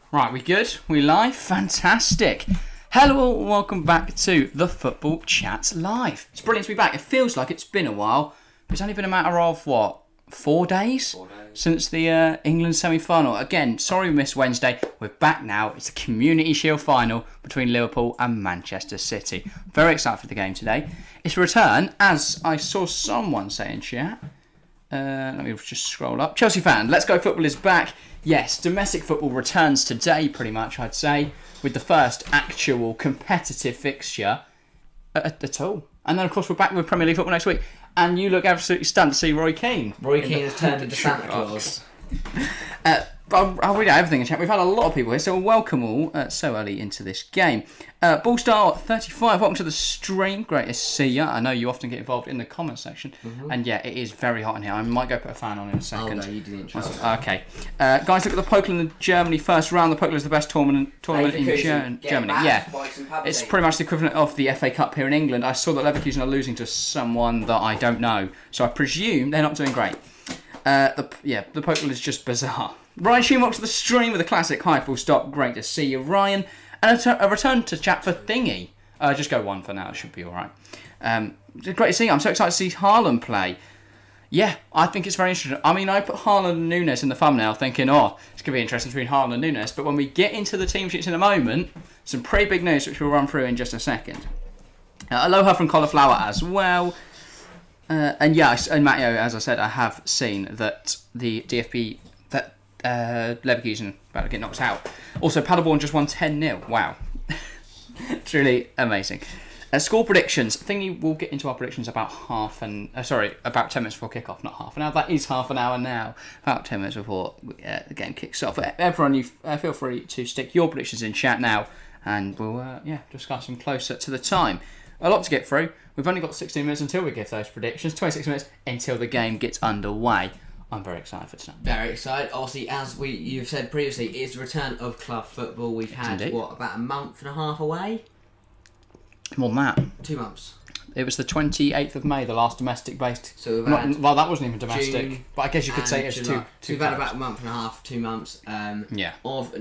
Right, we good? We live? Fantastic. Hello all, welcome back to the Football Chat Live. It's brilliant to be back. It feels like it's been a while. It's only been a matter of, 4 days? 4 days. Since the England semi-final. Again, sorry we missed Wednesday. We're back now. It's the Community Shield final between Liverpool and Manchester City. Very excited for the game today. It's a return, as I saw someone say in chat. Let me just scroll up. Chelsea fan, Let's Go Football is back. Yes, domestic football returns today, pretty much, I'd say, with the first actual competitive fixture at all. And then, of course, we're back with Premier League football next week. And you look absolutely stunned to see Roy Keane. Roy Keane has turned into Santa Claus. I'll read out everything in chat. We've had a lot of people here, so welcome all so early into this game. Ballstar35, welcome to the stream. Great to see you. I know you often get involved in the comment section. And yeah, it is very hot in here. I might go put a fan on in a second. Oh, no, you did the intro. Okay. Guys, look at the Pokal in Germany first round. The Pokal is the best tournament in Germany. Yeah. It's pretty much the equivalent of the FA Cup here in England. I saw that Leverkusen are losing to someone that I don't know. So I presume they're not doing great. The Pokal is just bizarre. Ryan Sheen, welcome to the stream with a classic hi full stop. Great to see you, Ryan. And a return to chat for Thingy. Just go one for now, it should be alright. Great to see you. I'm so excited to see Haaland play. Yeah, I think it's very interesting. I mean, I put Haaland and Nunez in the thumbnail thinking, it's going to be interesting between Haaland and Nunez. But when we get into the team sheets in a moment, some pretty big news which we'll run through in just a second. Aloha from Cauliflower as well. And Matteo, as I said, I have seen that the DFB, Leverkusen about to get knocked out. Also, Paderborn just won 10-0. Wow. Truly amazing. Score predictions. Thingy, we'll get into our predictions about about 10 minutes before kickoff, not half an hour. That is half an hour now. About 10 minutes before the game kicks off. Everyone, you feel free to stick your predictions in chat now, and we'll discuss them closer to the time. A lot to get through. We've only got 16 minutes until we give those predictions. 26 minutes until the game gets underway. I'm very excited for tonight. Very excited. Obviously, as you've said previously, it's the return of club football. We've had, about a month and a half away? More than that. 2 months. It was the 28th of May, the last domestic-based. So we've had that wasn't even domestic. June but I guess you could say it's two. So we've had about a month and a half, 2 months. Of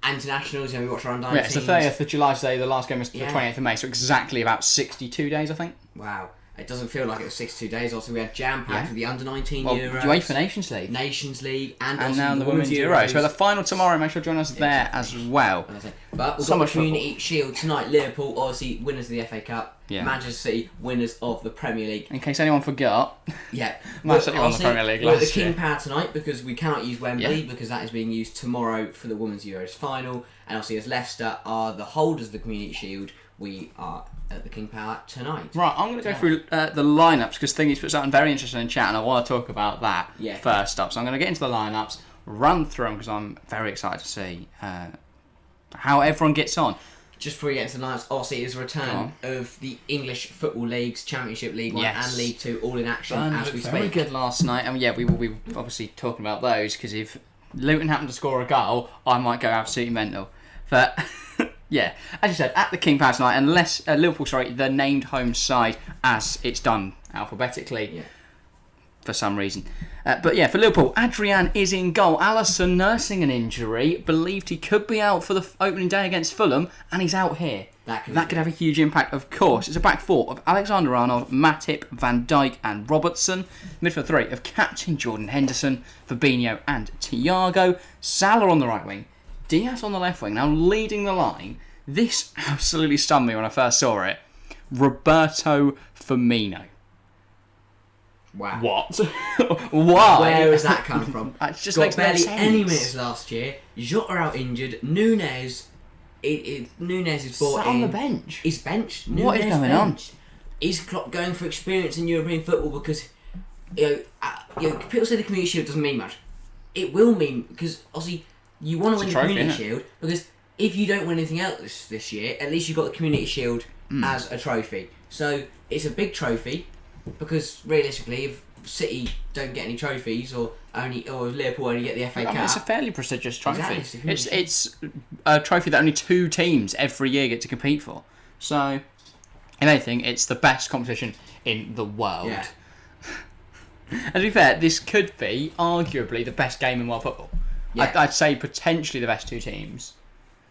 internationals. We watched our under-19s. Yeah, it's the 30th of July today. The last game was the 28th of May, so exactly about 62 days, I think. Wow. It doesn't feel like it was 62 days. Also, we had jam-packed with the under-19 Euros. UEFA Nations League. Nations League. And now the Women's Euros. So the final tomorrow. Make sure to join us there as well. But we've got the Community Shield tonight. Liverpool, obviously, winners of the FA Cup. Yeah. Manchester City, winners of the Premier League. In case anyone forgot. Yeah. Manchester City won the Premier League last year. We're at the King Power tonight because we cannot use Wembley because that is being used tomorrow for the Women's Euros final. And obviously, as Leicester are the holders of the Community Shield, we are at the King Power tonight. Right, I'm going to go through the lineups because Thingy's put something very interesting in chat and I want to talk about that first up. So I'm going to get into the lineups, run through them because I'm very excited to see how everyone gets on. Just before we get into the lineups, obviously it's a return of the English Football Leagues, Championship League 1 and League 2 all in action as we speak. Very good last night, and we will be obviously talking about those because if Luton happened to score a goal, I might go absolutely mental. But yeah, as you said, at the King Power tonight, unless Liverpool, the named home side as it's done alphabetically for some reason. But yeah, for Liverpool, Adrian is in goal. Alisson nursing an injury, believed he could be out for the opening day against Fulham, and he's out here. That could have a huge impact, of course. It's a back four of Alexander-Arnold, Matip, Van Dijk and Robertson. Midfield three of captain Jordan Henderson, Fabinho and Thiago. Salah on the right wing, Diaz on the left wing. Now leading the line, this absolutely stunned me when I first saw it. Roberto Firmino. Wow. What? Why? Where has that come from? It just got makes no barely sense. any minutes last year. Jota out injured. Nunez is brought Sat in. on the bench. He's benched. What is going on? Is Klopp going for experience in European football because people say the Community Shield doesn't mean much. It will mean because obviously you want to win the Community Shield because if you don't win anything else this year, at least you've got the Community Shield as a trophy. So it's a big trophy. Because realistically, if City don't get any trophies, or Liverpool only get the FA Cup, it's a fairly prestigious trophy. Exactly. It's a trophy that only 2 teams every year get to compete for. So, if anything, it's the best competition in the world. Yeah. And to be fair, this could be arguably the best game in world football. Yeah. I'd say potentially the best two teams.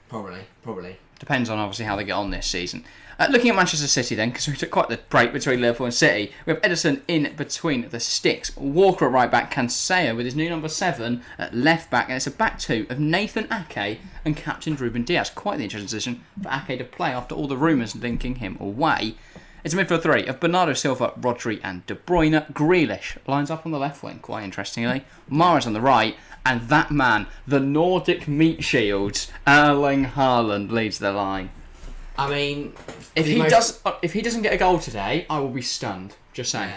Probably. Depends on obviously how they get on this season. Looking at Manchester City then, because we took quite the break between Liverpool and City, we have Ederson in between the sticks, Walker at right back, Cancelo with his new number 7 at left back, and it's a back two of Nathan Ake and captain Ruben Diaz. Quite the interesting decision for Ake to play after all the rumours linking him away. It's a midfield 3 of Bernardo Silva, Rodri and De Bruyne. Grealish lines up on the left wing, quite interestingly. Mahrez on the right, and that man, the Nordic meat shields, Erling Haaland leads the line. I mean, if he doesn't get a goal today, I will be stunned. Just saying.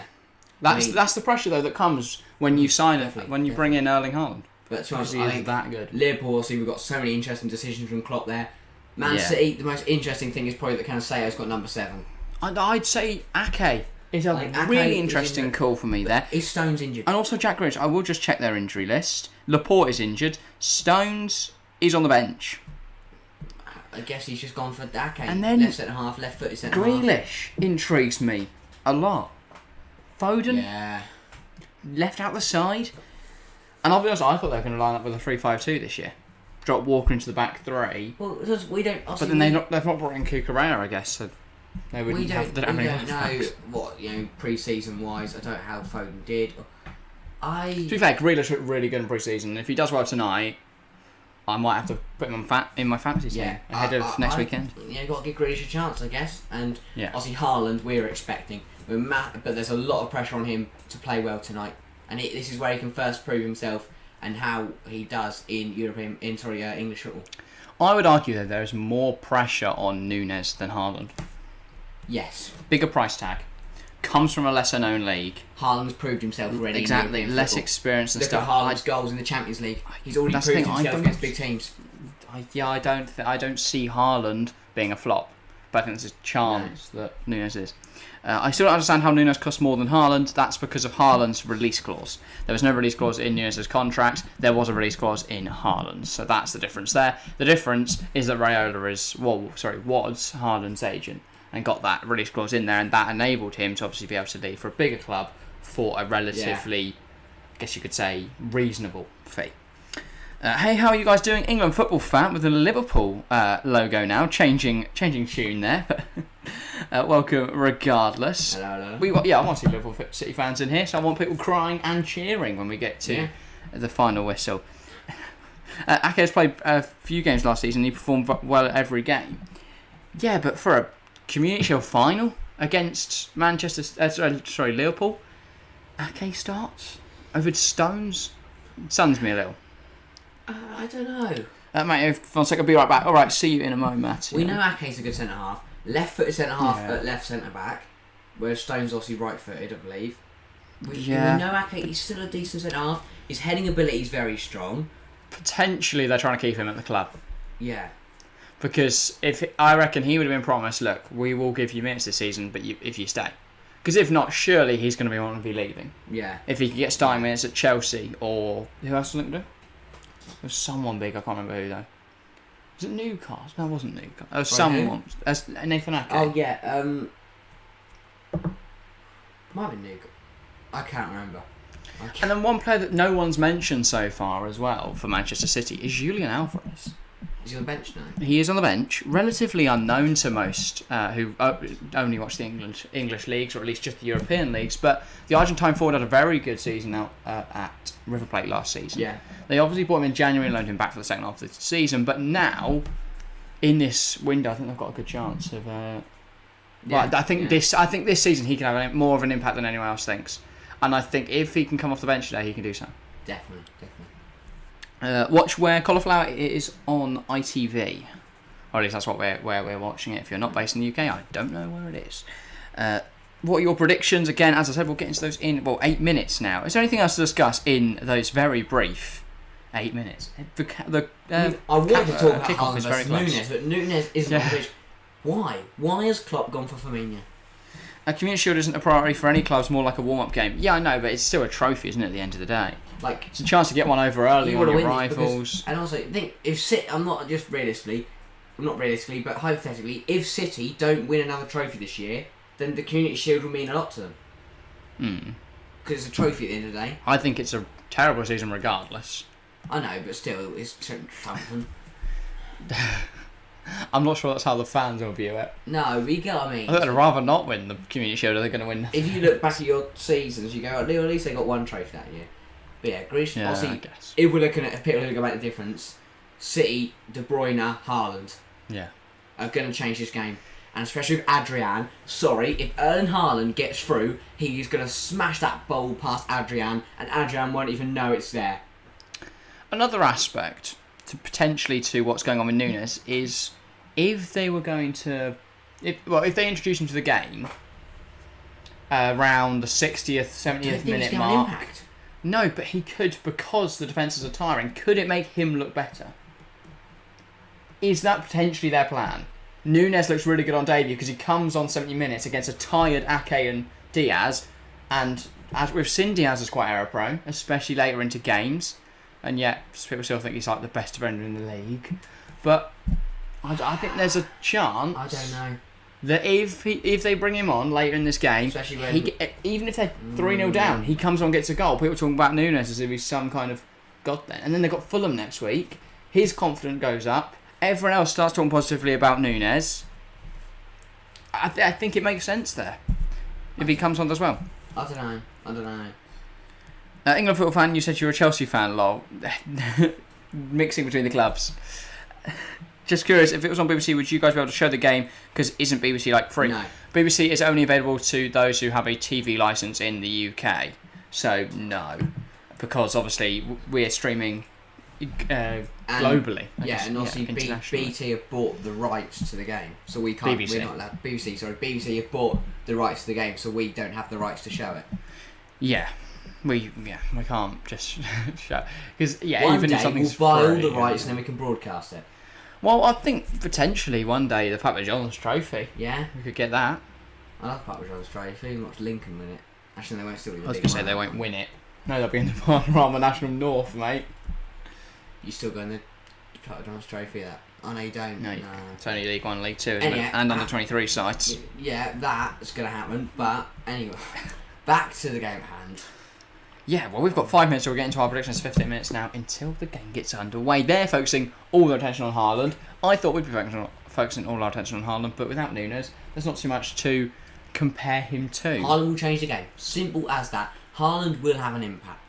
Yeah. That's the pressure though that comes when you sign it, when you bring in Erling Haaland. But to be honest, that good. Liverpool, obviously, we've got so many interesting decisions from Klopp there. Man City, the most interesting thing is probably that Cancelo's got number 7. I'd say Ake is a really interesting call for me there. Is Stones injured? And also Jack Grealish. I will just check their injury list. Laporte is injured. Stones is on the bench. I guess he's just gone for Ake. And then left centre half, left footed centre half. Grealish intrigues me a lot. Foden, yeah, left out the side. And I'll be honest, I thought they were going to line up with a 3-5-2 this year. Drop Walker into the back 3. Well, we don't. But then they've not brought in Cucurella, I guess. So they wouldn't we don't know what pre-season wise. I don't know how Foden did. To be fair, Grealish looked really good in pre-season. And if he does well tonight, I might have to put him in my fantasy team ahead of next weekend. Yeah, got to give Grealish a chance, I guess. And obviously Haaland, we're expecting, but there's a lot of pressure on him to play well tonight, and this is where he can first prove himself and how he does in English football. I would argue that there is more pressure on Nunez than Haaland. Yes. Bigger price tag. Comes from a lesser known league. Haaland's proved himself already. Exactly, less experience and stuff. Look at Haaland's goals in the Champions League. He's already proved himself against big teams. I don't see Haaland being a flop, but I think there's a chance that Nunez is. I still don't understand how Nunez costs more than Haaland. That's because of Haaland's release clause. There was no release clause in Nunez's contract. There was a release clause in Haaland's. So that's the difference there. The difference is that Raiola was Haaland's agent and got that release clause in there, and that enabled him to obviously be able to leave for a bigger club for a relatively, I guess you could say, reasonable fee. Hey, how are you guys doing? England football fan with the Liverpool logo now, changing tune there. Welcome regardless. Hello. I want to see Liverpool City fans in here, so I want people crying and cheering when we get to the final whistle. Ake's played a few games last season. He performed well at every game. Yeah, but for a Community Shield final against Liverpool, Ake starts over Stones. Stuns me a little. I don't know. Mate, if Fonseca, I'll be right back. All right, see you in a moment. We know Ake's a good centre half. Left-footed centre half at left centre back, whereas Stone's obviously right-footed, I believe. We know Ake. He's still a decent centre half. His heading ability is very strong. Potentially, they're trying to keep him at the club. Yeah. Because I reckon he would have been promised, look, we will give you minutes this season, but if you stay. Because if not, surely he's going to be leaving. Yeah. If he could get starting minutes at Chelsea or who else was it going to do? There was someone big, I can't remember who though. Was it Newcastle? No, it wasn't Newcastle. There was someone. Nathan Ake. Oh yeah. Might have been Newcastle. I can't remember. And then one player that no one's mentioned so far as well for Manchester City is Julian Alvarez. Is he on the bench now? He is on the bench, relatively unknown to most who only watch the English leagues, or at least just the European leagues. But the Argentine forward had a very good season out at River Plate last season. Yeah. They obviously brought him in January and loaned him back for the second half of the season. But now, in this window, I think they've got a good chance of. I think this season he can have more of an impact than anyone else thinks, and I think if he can come off the bench today, he can do so. Definitely. Watch where Cauliflower is on ITV. Or at least that's where we're watching it. If you're not based in the UK, I don't know where it is. What are your predictions? Again, as I said, we'll get into those in 8 minutes now. Is there anything else to discuss in those very brief 8 minutes? I wanted to talk about Haaland versus Nunez, but Nunez isn't on the pitch. Why? Why has Klopp gone for Firmino? A Community Shield isn't a priority for any clubs, more like a warm-up game. Yeah, I know, but it's still a trophy, isn't it, at the end of the day? It's a chance to get one over early on your rivals. And also, think if City, not realistically, but hypothetically, if City don't win another trophy this year, then the Community Shield will mean a lot to them. Because it's a trophy at the end of the day. I think it's a terrible season regardless. I know, but still, it's something. I'm not sure that's how the fans will view it. No, but you get what I mean. I think they'd rather not win the Community Shield. Are they going to win? If you look back at your seasons, you go, at least they got one trophy that year. But yeah, Greece. Yeah, obviously, I guess. if we're looking at people who go about the difference, City, De Bruyne, Haaland, Yeah, are going to change this game. And especially with Adrian, if Erling Haaland gets through, he's going to smash that ball past Adrian, and Adrian won't even know it's there. Another aspect to what's going on with Nunez is if they were going to, if they introduce him to the game around the 60th, 70th minute mark. Impact. No, but he could, because the defences are tiring. Could it make him look better? Is that potentially their plan? Nunez looks really good on debut because he comes on 70 minutes against a tired Ake and Diaz, and as we've seen, Diaz is quite error prone, especially later into games, and yet people still think he's like the best defender in the league. But I think there's a chance. I don't know. That if they bring him on later in this game, even if they're 3-0 down, he comes on, gets a goal. People talking about Nunez as if he's some kind of god then. And then they've got Fulham next week. His confidence goes up. Everyone else starts talking positively about Nunez. I think it makes sense there. If he comes on as well. I don't know. England football fan, you said you were a Chelsea fan, lol. Mixing between the clubs. Just curious, if it was on BBC, would you guys be able to show the game? Because isn't BBC like free? No. BBC is only available to those who have a TV licence in the UK. So no, because obviously we're streaming globally. And obviously BT have bought the rights to the game, so we can't. BBC. We're not allowed. BBC have bought the rights to the game, so we don't have the rights to show it. Yeah. We can't just show because One even day if something's we'll buy all free, the rights and then we can broadcast it. Well, I think potentially one day the Papa John's Trophy. Yeah. We could get that. I love Papa John's Trophy. Watch Lincoln win it. Actually, they won't still. I was gonna say they won't win it. No, they'll be in the Panorama National North, mate. You still going the Papa John's Trophy? That? Oh no, you don't. No, it's only League 1, League 2, isn't Anyway, it? And under 23 sites. Yeah, that's gonna happen. But anyway, back to the game at hand. Yeah, well, we've got 5 minutes, so we're getting to our predictions. 15 minutes now until the game gets underway. They're focusing all their attention on Haaland. I thought we'd be focusing all our attention on Haaland, but without Nunez, there's not too much to compare him to. Haaland will change the game. Simple as that. Haaland will have an impact.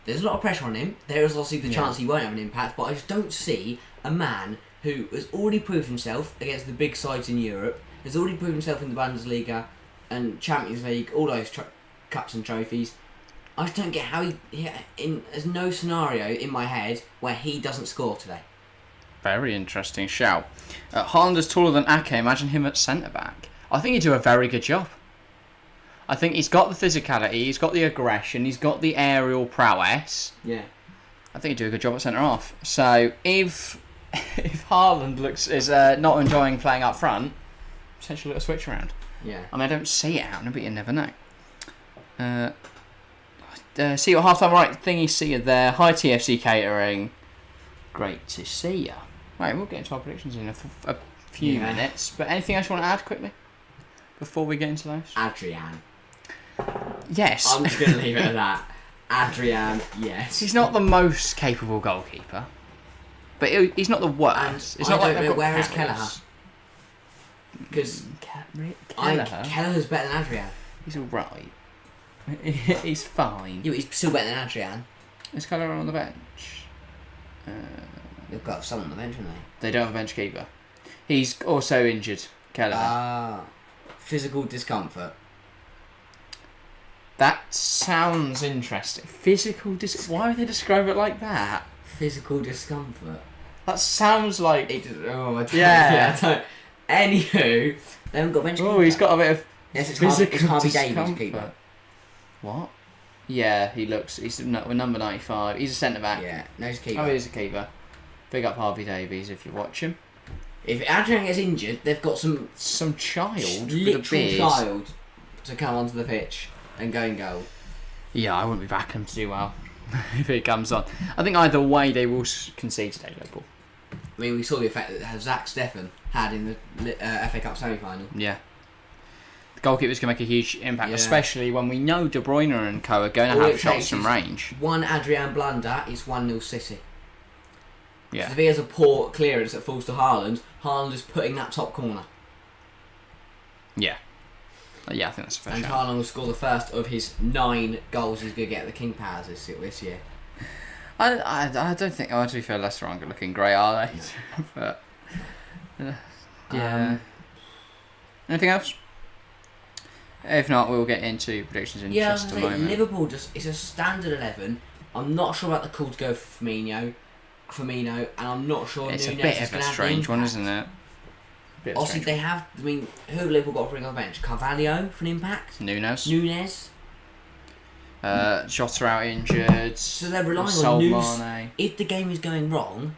There's a lot of pressure on him. There is obviously the chance he won't have an impact, but I just don't see a man who has already proved himself against the big sides in Europe, has already proved himself in the Bundesliga and Champions League, all those cups and trophies. I just don't get how there's no scenario in my head where he doesn't score today. Very interesting shout. Haaland is taller than Ake. Imagine him at centre-back. I think he'd do a very good job. I think he's got the physicality, he's got the aggression, he's got the aerial prowess. Yeah. I think he'd do a good job at centre-half. So if Haaland is not enjoying playing up front, potentially a little switch around. Yeah. I mean, I don't see it happening, but you never know. See you at half-time. Right, thingy, see you there. Hi, TFC Catering. Great to see you. Right, we'll get into our predictions in a few minutes. But anything else you want to add quickly before we get into those? Adrian. Yes. I'm just going to leave it at that. Adrian, yes. He's not the most capable goalkeeper, but he's not the worst. It's not like they've got where is Kelleher? Kelleher? Because Kelleher? Kelleher's better than Adrian. He's alright. He's fine. Yeah, he's still better than Adrian. Is Kelleher on the bench? They've got someone on the bench, haven't they? They don't have a bench keeper. He's also injured, Kelleher. Physical discomfort. That sounds interesting. Why would they describe it like that? Physical discomfort. That sounds like... Yeah. Anywho, they haven't got a bench keeper. Oh, he's got a bit of it's Harvey Davies keeper. What? Yeah, he's number 95. He's a centre-back. Yeah, no, he's a keeper. Oh, he is a keeper. Big up Harvey Davies if you watch him. If Adrian gets injured, they've got some child literal with a beard. child to come onto the pitch and go in goal. Yeah, I wouldn't be backing him to do well if it comes on. I think either way they will concede today, Liverpool. I mean, we saw the effect that Zach Steffen had in the FA Cup semi-final. Yeah. The goalkeepers can make a huge impact, especially when we know De Bruyne and co are going to have shots from range. One Adrian blunder is 1-0 City. Yeah. If he has a poor clearance that falls to Haaland, Haaland is putting that top corner. Yeah. Yeah, I think that's a fair And shout. Haaland will score the first of his 9 goals he's going to get at the King Powers this year. I don't think. Oh, to be fair, Leicester aren't looking great, are they? But yeah. Anything else? If not, we'll get into predictions in just a moment. Liverpool it's a standard 11. I'm not sure about the call to go for Firmino, and I'm not sure It's Nunez a bit is of a gonna have strange the one, impact. isn't it? Obviously, they have. I mean, who have Liverpool got to bring on the bench? Carvalho for an impact. Nunez. Jota out injured. So they're relying on new. Mane. If the game is going wrong,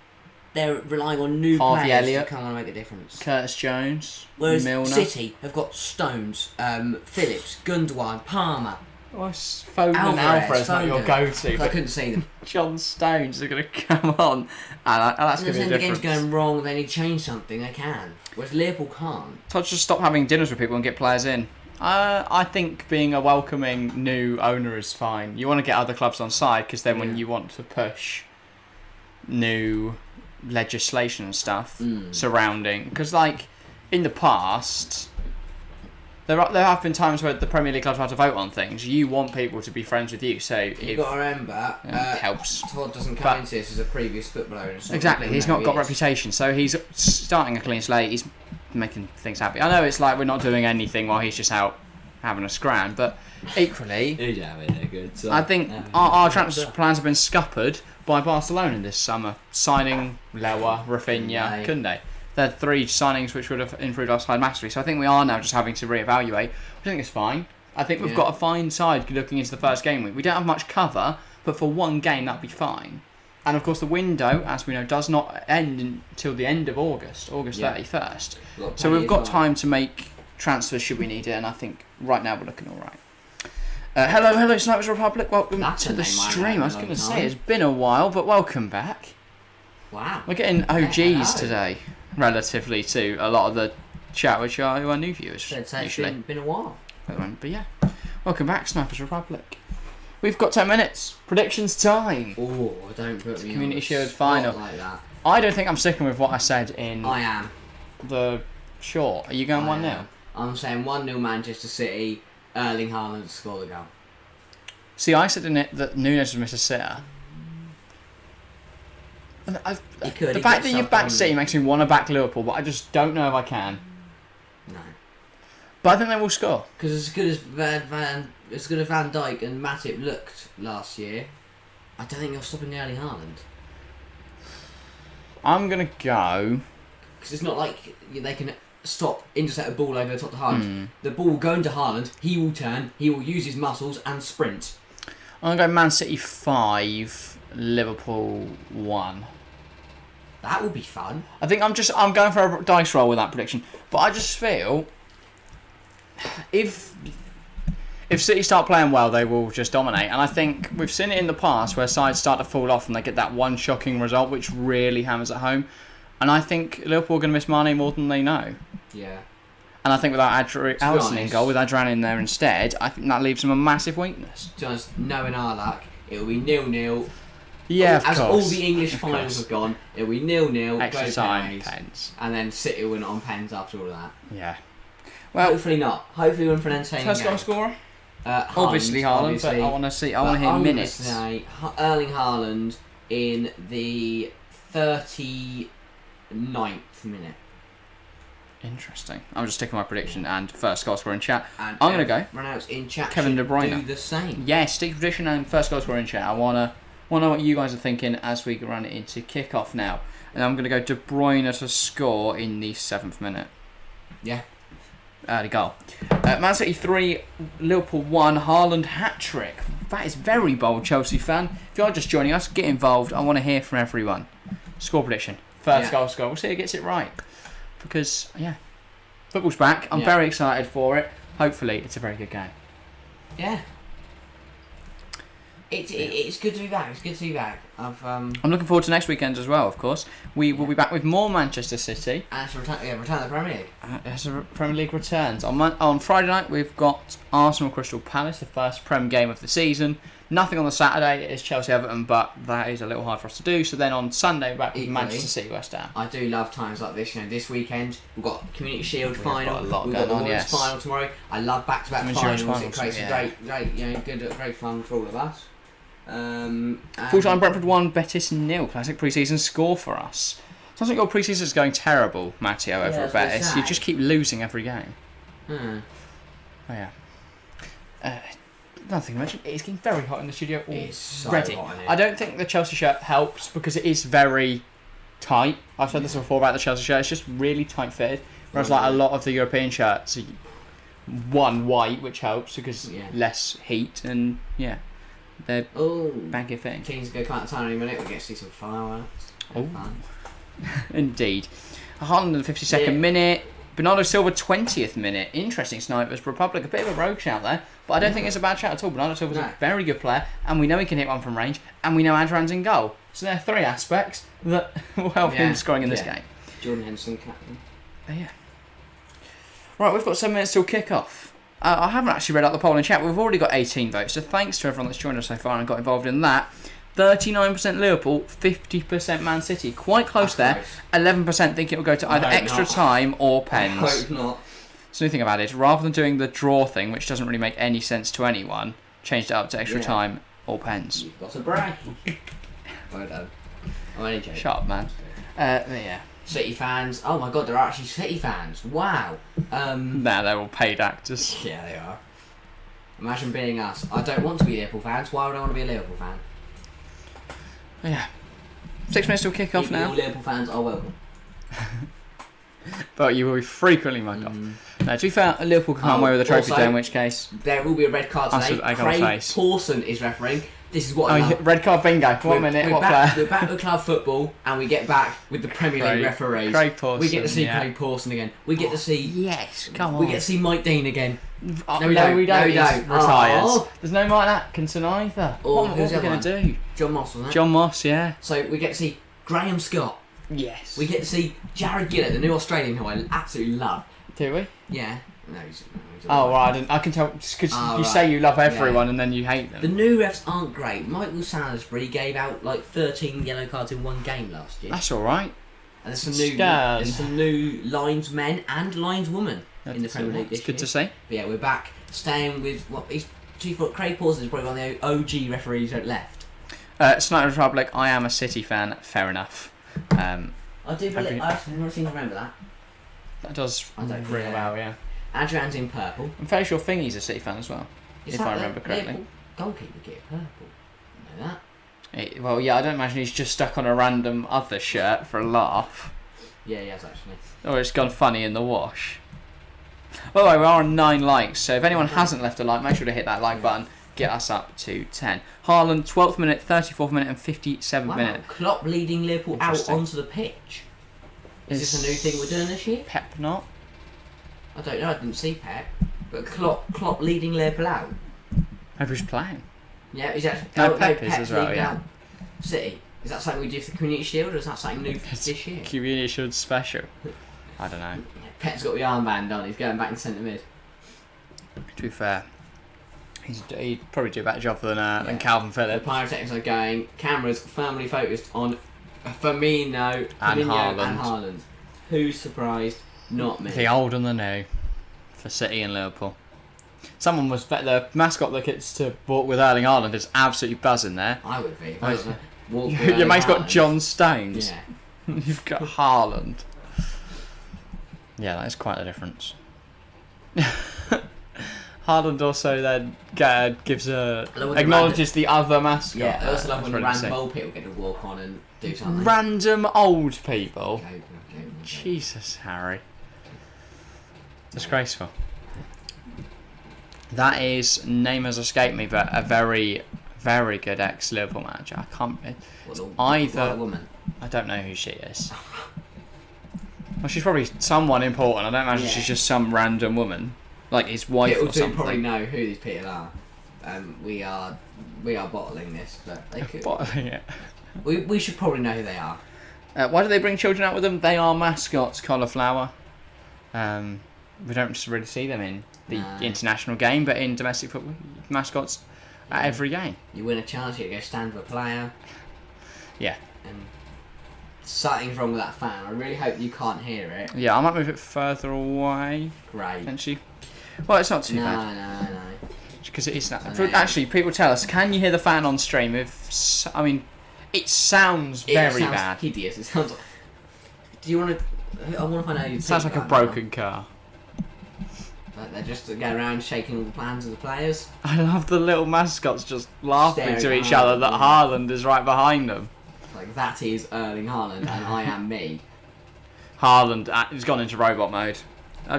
they're relying on new Harvey players Elliott. to come and make a difference. Curtis Jones. Whereas Milner. City have got Stones, Phillips, Gundogan, Palmer. Oh, Foden and Alvarez not your go-to. I couldn't see them. John Stones are going to come on, and that's going to be If the the game's difference. going wrong, they need to change something. They can. Whereas Liverpool can't. So just stop having dinners with people and get players in. I think being a welcoming new owner is fine. You want to get other clubs on side because then when you want to push new legislation and stuff surrounding, because like in the past there have been times where the Premier League clubs have to vote on things. You want people to be friends with you, so You've got to remember, it helps. Todd doesn't come into this as a previous footballer. Exactly, he's not got reputation, so he's starting a clean slate. He's making things happy. I know it's like we're not doing anything while he's just out having a scram, but equally, he's having a good time. I think our transfer plans have been scuppered by Barcelona this summer, signing Lewa, Rafinha, Koundé. They're 3 signings which would have improved our side massively. So I think we are now just having to reevaluate. I think it's fine. I think we've got a fine side looking into the first game week. We don't have much cover, but for one game that'd be fine. And of course the window, as we know, does not end until the end of August 31st. So we've got time to make transfers should we need it, and I think right now we're looking alright. Hello Snipers Republic, welcome to the stream. I was going to say, it's been a while, but welcome back. Wow. We're getting OGs today, relatively to a lot of the chat, which are who are new viewers, usually. It's been a while. But yeah, welcome back, Snipers Republic. We've got 10 minutes. Predictions time. Oh, don't put me Community on Shield final. like that. I don't think I'm sticking with what I said in I am. the short. Are you going 1-0? I'm saying 1-0 Manchester City, Erling Haaland to score the goal. See, I said in it that Nunez was Mr. Sitter. The fact that you've backed City makes me want to back Liverpool, but I just don't know if I can. No. But I think they will score. Because as good as Van Dijk and Matip looked last year, I don't think they're stopping Erling Haaland. I'm going to go... Because it's not like they can stop, intercept a ball over the top to Haaland. The ball will go into Haaland, he will turn, he will use his muscles and sprint. I'm going to go Man City 5, Liverpool 1. That will be fun. I think I'm going for a dice roll with that prediction. But I just feel... If City start playing well, they will just dominate. And I think we've seen it in the past where sides start to fall off and they get that one shocking result, which really hammers at home. And I think Liverpool are going to miss Mane more than they know. Yeah. And I think without Alisson in goal, with Adrian in there instead, I think that leaves them a massive weakness. To be honest, knowing our luck, it will be 0-0. Yeah, of As course. all the English finals have gone, it will be 0-0. Extra go time, penalties, pens. and then City will win it on pens after all of that. Yeah. Well, hopefully not. Hopefully we're for an entertaining first game. goal scorer? Haaland, Obviously Haaland, but I want to hear minutes. Say Erling Haaland in the 39th minute. Interesting. I'm just sticking my prediction and first goal scorer in chat. And I'm going to go. Run out in chat. Kevin De Bruyne. Do the same. Yeah, stick prediction and first goal scorer in chat. I want to know what you guys are thinking as we run it into kick-off now. And I'm going to go De Bruyne to score in the 7th minute. Yeah. Early goal. Man City 3, Liverpool 1, Haaland hat-trick. That is very bold, Chelsea fan. If you're just joining us, get involved. I want to hear from everyone. Score prediction. First goal score. We'll see who gets it right. Because, football's back. I'm very excited for it. Hopefully, it's a very good game. Yeah. It's good to be back. It's good to be back. I'm looking forward to next weekend as well, of course. We will be back with more Manchester City. And it's return of the Premier League. As the Premier League returns on Friday night, we've got Arsenal Crystal Palace, the first Prem game of the season. Nothing on the Saturday. It is Chelsea Everton, but that is a little hard for us to do. So then on Sunday, we're back with Manchester City West Ham. I do love times like this. This weekend we've got Community Shield final. We've got the Women's final tomorrow. I love back-to-back finals. It creates great great fun for all of us. Full-time Brentford 1, Betis 0. Classic pre-season score for us. Sounds like your pre-season is going terrible, Matteo, over at Betis. You just keep losing every game. Oh yeah. Nothing to mention. It's getting very hot in the studio already. It's so hot in here. I don't think the Chelsea shirt helps because it is very tight. I've said this before about the Chelsea shirt. It's just really tight fitted. Whereas like a lot of the European shirts are white, which helps because less heat and they're baggy fitting. Kings go quite a tiny minute. We get to see some fireworks. Indeed. Haaland in the 52nd minute. Bernardo Silva 20th minute. Interesting snipers. Republic, a bit of a rogue shout there, but I don't think it's a bad shout at all. Bernardo Silva's a very good player, and we know he can hit one from range, and we know Adrian's in goal. So there are 3 aspects that will help him scoring in this game. Jordan Henderson captain. Right, we've got 7 minutes till kick-off. I haven't actually read out the poll in chat, but we've already got 18 votes, so thanks to everyone that's joined us so far and got involved in that. 39% Liverpool, 50% Man City. Quite close there. 11% think it will go to either extra time or pens. I hope not. So the thing about it is, rather than doing the draw thing, which doesn't really make any sense to anyone, changed it up to extra time or pens. You've got a brag. Well done. I'm only joking. Shut up, man. City fans. Oh my god, they're actually City fans. Wow. Nah, they're all paid actors. Yeah, they are. Imagine being us. I don't want to be Liverpool fans. Why would I want to be a Liverpool fan? 6 minutes till kick off now. All Liverpool fans are welcome. But you will be frequently mugged off. Now, to be fair, Liverpool can come away with a trophy today, in which case there will be a red card today. Craig Pawson is refereeing. This is what I love. Red card bingo. One minute, what player? We're back with club football, and we get back with the Premier League referees. Craig Pawson. We get to see Craig Pawson again. We get to see. Yes, come on. We get to see Mike Dean again. No, we don't. He's retires. There's no Martin Atkinson either. What are we going to do? John Moss, wasn't it? John Moss, yeah. So we get to see Graham Scott. Yes. We get to see Jared Gillett, the new Australian who I absolutely love. Do we? Yeah. No, he's right. I can tell because you say you love everyone and then you hate them. The new refs aren't great. Michael Salisbury gave out like 13 yellow cards in one game last year. That's all right. And there's some new linesmen and lineswomen in the Premier League this year. Good to see. But yeah, we're back staying with what is Craig Pawson is probably one of the OG referees that left. Sniper Republic. I am a City fan. Fair enough. I do believe. I never seem to remember that. That does ring a bell, yeah. Adrian's in purple. I'm fairly sure Thingy's a City fan as well, if I remember correctly. Goalkeeper get purple. I know that. Well, yeah, I don't imagine he's just stuck on a random other shirt for a laugh. Yeah, he has actually. Or it's gone funny in the wash. By the way, we are on 9 likes, so if anyone hasn't left a like, make sure to hit that like button. Get us up to 10. Haaland, 12th minute, 34th minute, and 57th minute. Klopp leading Liverpool out onto the pitch. Is this a new thing we're doing this year? Pep not? I don't know. I didn't see Pep, but Klopp leading Liverpool out. Who's playing? Yeah, is that? Pep is as well. Yeah. City. Is that something we do for the Community Shield, or is that something new for this year? Community Shield special. I don't know. Yeah, Pep's got the armband on. He's going back in centre mid. To be fair, he'd probably do a better job than Calvin Phillips. The pyrotechnics are going. Cameras firmly focused on Firmino and Haaland. Who's surprised? Not me. The old and the new for City and Liverpool. Someone was the mascot that gets to walk with Erling Haaland is absolutely buzzing there. I would be. Your mate's got John Stones. Yeah. You've got Haaland. Yeah, that is quite a difference. Haaland also then acknowledges the other mascot. Yeah, I also love when random old people get to walk on and do something. Random old people? Okay. Jesus, Harry. Disgraceful. That is, name has escaped me, but a very, very good ex-Liverpool manager. I can't... Either... a woman? I don't know who she is. Well, she's probably someone important. I don't imagine she's just some random woman. Like his wife People or something. People probably know who these people are. We are bottling this, but they could. Bottling it. We should probably know who they are. Why do they bring children out with them? They are mascots, cauliflower. We don't really see them in the international game, but in domestic football, mascots at every game. You win a chance, you go stand with a player. Yeah. And something's wrong with that fan. I really hope you can't hear it. Yeah, I might move it further away. Great. Potentially. Well, it's not too bad. No. Because it is that. Actually, people tell us, can you hear the fan on stream? It sounds very bad. Hideous. It sounds like... Do you want to... I want to find out... It sounds like a broken car. But they're just going around shaking all the plans of the players. I love the little mascots just laughing to each other that Haaland is right behind them. Like, that is Erling Haaland and I am me. Haaland has gone into robot mode.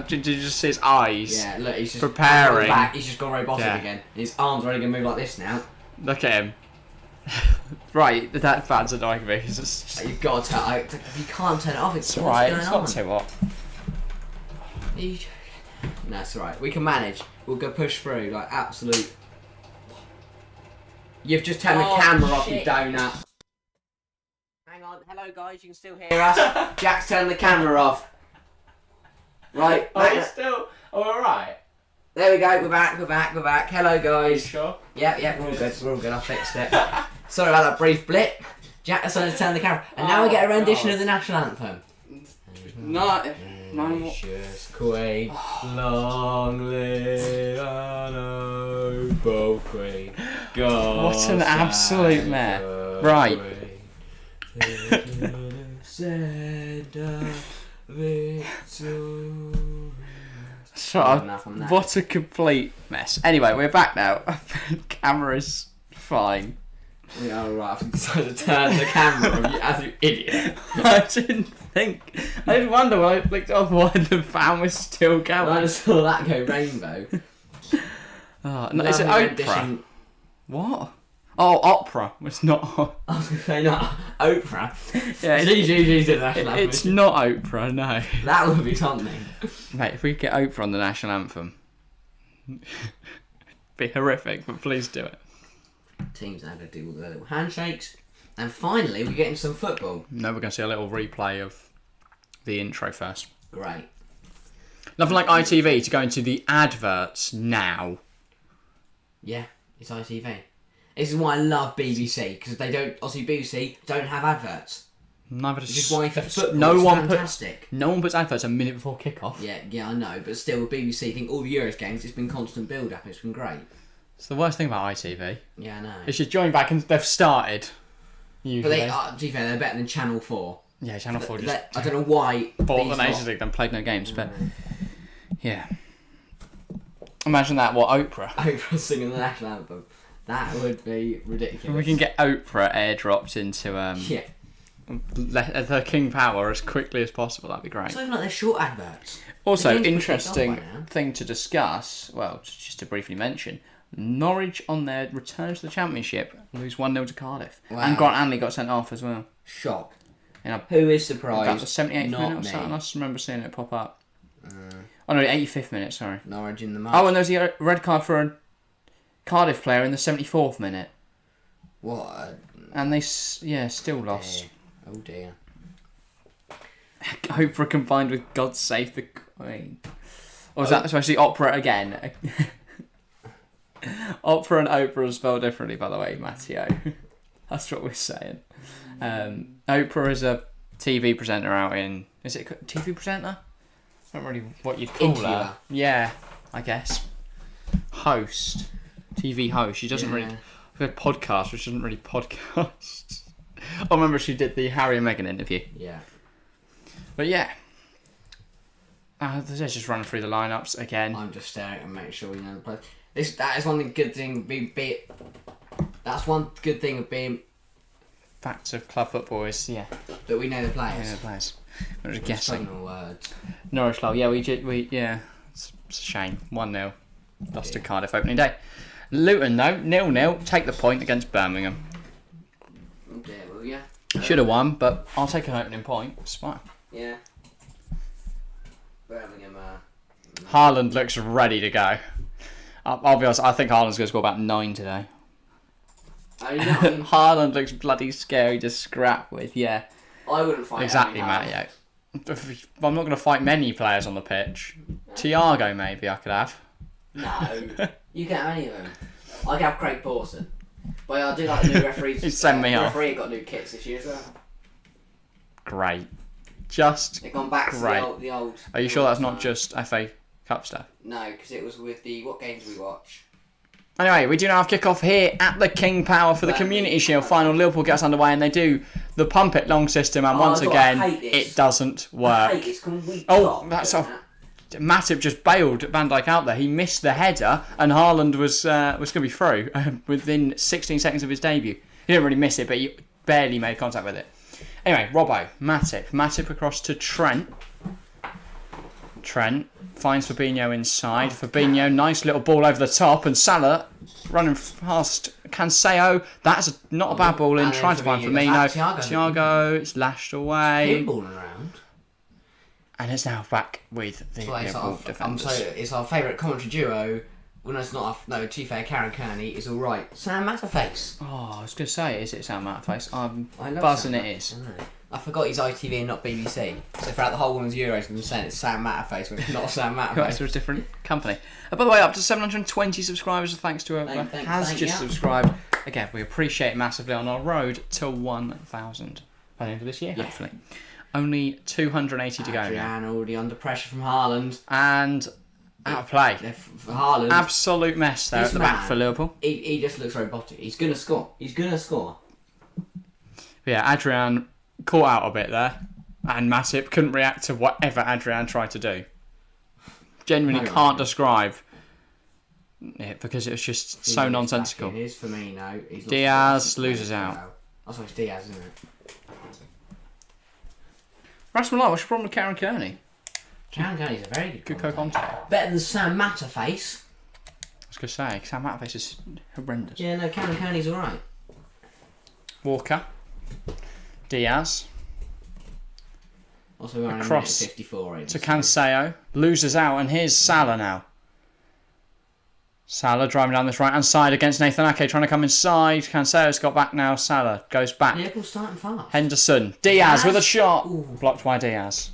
Did you just see his eyes? Yeah, look, he's just preparing. He's just gone robotic again. And his arms are only going to move like this now. Look at him. Right, that fan's annoying me. You've got to turn it. You can't turn it off. It's alright, it's not too hot. No, it's alright. We can manage. We'll go push through, like absolute. You've just turned the camera off, you donut. Hang on, hello guys, you can still hear us. Jack's turned the camera off. Right. alright. There we go, we're back. Hello guys. You sure? Yeah, we're all good, I fixed it. Sorry about that brief blip. Jack decided to turn the camera. And now we get a rendition of the national anthem. Gracious Queen, long live our noble Queen. God what an absolute mess. Right. So, what a complete mess. Anyway, we're back now. Camera's fine. Yeah, alright, I've decided to turn the camera on you as you idiot. I didn't wonder when I flicked off why the fan was still going. I saw that go rainbow. No, is it Oprah? What? Oh, opera. It's not. I was going to say not Oprah. Yeah, it's not Oprah, no. That would be something. Mate, if we could get Oprah on the national anthem, be horrific, but please do it. Teams now going to do all their little handshakes. And finally, we get into some football. No, we're going to see a little replay of the intro first. Great. Nothing like ITV to go into the adverts now. Yeah, it's ITV. This is why I love BBC, because they don't, obviously BBC don't have adverts. Neither does... Which is why for football it's fantastic. No one puts adverts a minute before kick-off. Yeah, I know, but still with BBC, I think all the Euros games, it's been constant build-up, it's been great. It's the worst thing about ITV. Yeah, I know. It's just join back and they've started. Usually. But to be fair, they're better than Channel 4. Yeah, Channel 4 just... I don't know why... Bought the Nations League, then played no games, but... Yeah. Imagine that, Oprah? Oprah singing the national anthem. That would be ridiculous. We can get Oprah airdropped into the King Power as quickly as possible. That'd be great. It's not even like they're short adverts. Also, interesting thing to discuss, well, just to briefly mention, Norwich on their return to the Championship lose 1-0 to Cardiff. Wow. And Grant Hanley got sent off as well. Shock. Who is surprised? That was 78th minute or something. I just remember seeing it pop up. Oh no, 85th minute, sorry. Norwich in the match. Oh, and there's a red card for a Cardiff player in the 74th minute. What? And they, still lost. Oh dear. Oprah combined with God Save the Queen. Or is that especially opera again? Opera and Oprah are spelled differently, by the way, Matteo. That's what we're saying. Oprah is a TV presenter out in... Is it a TV presenter? I don't really what you'd call her. Yeah, I guess. Host. TV host. She doesn't really... We've had podcasts, which doesn't really podcast. I remember she did the Harry and Meghan interview. Yeah. But yeah. Let's just run through the lineups again. I'm just staring and make sure we know the players. That is one good thing. That's one good thing of being... Facts of club football is, that we know the players. We know the players. We're just guessing. Words. Norwich Low. Yeah, it's a shame. 1-0. Lost to Cardiff opening day. Luton, though, 0-0. Take the point against Birmingham. Okay, well, yeah. Should have won, but I'll take an opening point. It's fine. Yeah. Birmingham. Haaland looks ready to go. I'll be honest, I think Haaland's going to score about 9 today. Haaland looks bloody scary to scrap with, I wouldn't find exactly, Matt. Yeah. I'm not going to fight many players on the pitch. Thiago, maybe I could have. No, you can't have any of them. I can have Craig Pawson. But I do like the new referees. He'd send me off. The referee got new kits this year as well. Great. Just They've gone back great. to the old... Are you sure that's not just FA Cup stuff? No, because it was with the... What games we watch? Anyway, we do now have kick-off here at the King Power for the Community Shield final. Liverpool gets underway and they do the pump it long system, and once again, it doesn't work. I hate this. Can we that's off. Matip just bailed Van Dijk out there. He missed the header, and Haaland was going to be through within 16 seconds of his debut. He didn't really miss it, but he barely made contact with it. Anyway, Robbo, Matip across to Trent. Trent finds Fabinho inside. Fabinho, nice little ball over the top, and Salah running past Cancelo. That's not a bad ball in, trying to find Firmino. Thiago, it's lashed away. Pinballing around. And it's now back with the Liverpool defenders. It's our favourite commentary duo. Well, no, it's not. To be fair, Karen Kearney is all right. Sam Matterface. Oh, I was going to say, is it Sam Matterface? I'm buzzing. buzzing it is. I forgot he's ITV and not BBC. So throughout the whole Women's Euros, I've been saying it's Sam Matterface, but it's not Sam Matterface. It's a different company. By the way, up to 720 subscribers, thanks to whoever has just subscribed. Again, we appreciate it massively on our road to 1,000 by the end of this year, hopefully. Only 280 to go now. Already under pressure from Haaland. And out of play. For Haaland. Absolute mess there at the back for Liverpool. He just looks robotic. He's going to score. Yeah, Adrian caught out a bit there. And Matip couldn't react to whatever Adrian tried to do. Genuinely can't describe it because it was just so nonsensical. It is for me now. Diaz loses out. That's why it's Diaz, isn't it? Rasmus, what's your problem with Karen Kearney? Karen Kearney's a very good co-commentator. Better than Sam Matterface. I was going to say, Sam Matterface is horrendous. Yeah, no, Karen Kearney's alright. Walker. Diaz. Also, we're across 54 to Cancelo. Loses out, and here's Salah now. Salah driving down this right-hand side against Nathan Ake, trying to come inside. Cancelo's got back now. Salah goes back. Liverpool's starting fast. Henderson. Diaz with a shot. Ooh. Blocked by Diaz.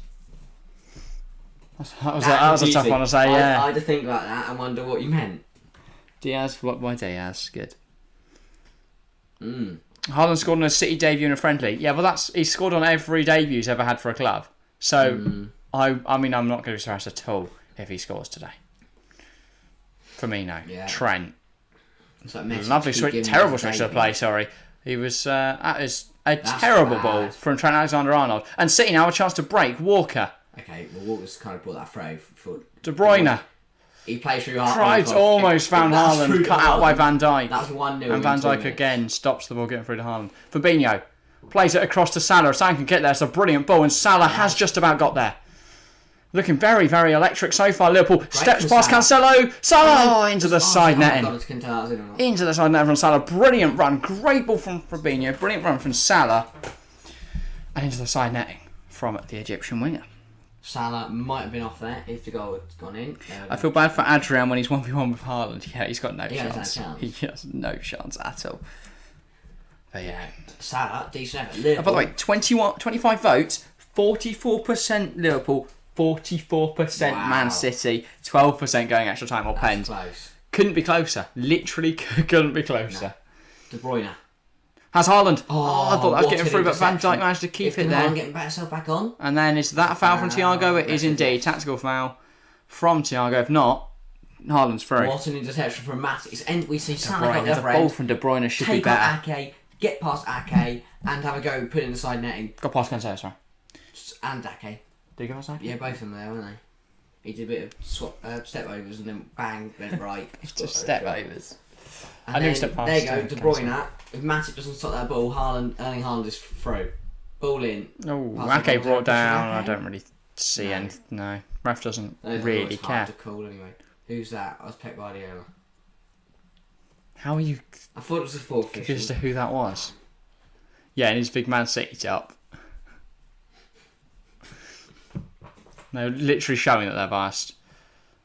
That was a tough one to say, yeah. I had to think about that and wonder what you meant. Diaz blocked by Diaz. Good. Haaland scored on a City debut in a friendly. Yeah, well, he scored on every debut he's ever had for a club. So, I mean, I'm not going to be surprised at all if he scores today. Firmino, Trent, lovely switch, terrible switch to the play. Sorry, he was that is a terrible ball from Trent Alexander-Arnold, and City now a chance to break. Walker. Okay, well, Walker's kind of brought that throw for De Bruyne. He plays through Haaland. Tried almost found Haaland, cut out by Van Dijk. That's 1-0. And Van Dijk again stops the ball getting through to Haaland. Fabinho plays it across to Salah. Salah can get there. It's a brilliant ball, and Salah has just about got there. Looking very, very electric so far. Liverpool steps past Cancelo. Salah into the side netting. Into the side netting from Salah. Brilliant run. Great ball from Fabinho. Brilliant run from Salah. And into the side netting from the Egyptian winger. Salah might have been off there if the goal had gone in. I feel bad for Adrian when he's 1v1 with Haaland. Yeah, he's got no chance. He has no chance at all. But yeah. Salah, decent effort. By the way, 25 votes, 44% Liverpool, 44% Man City, 12% going extra time or pens. Close. Couldn't be closer. Literally couldn't be closer. De Bruyne. Has Haaland. I thought that was getting through, but Van Dijk managed to keep it there. Getting himself back on. And then is that a foul from Thiago? It is indeed. Tactical foul from Thiago. If not, Haaland's through. What an interception from Matt. We see Salah on the other end. The ball from De Bruyne should be better. Take Ake, get past Ake, and have a go, put it in the side netting. Got past Cancelo, sorry. And Ake. Did he go past Ake? Yeah, both of them there, weren't they? He did a bit of step overs and then bang, went right. Just step overs. And then, there you go, De Bruyne. If Matip doesn't stop that ball, Erling Haaland is through. Ball in. Oh, Ake brought down. I don't really see anything. No, ref doesn't really care. Hard to call anyway. Who's that? I was Pep Guardiola. How are you? I thought it was a fourth. Confused as to who that was. Yeah, and his big Man City up. No, literally showing that they're biased.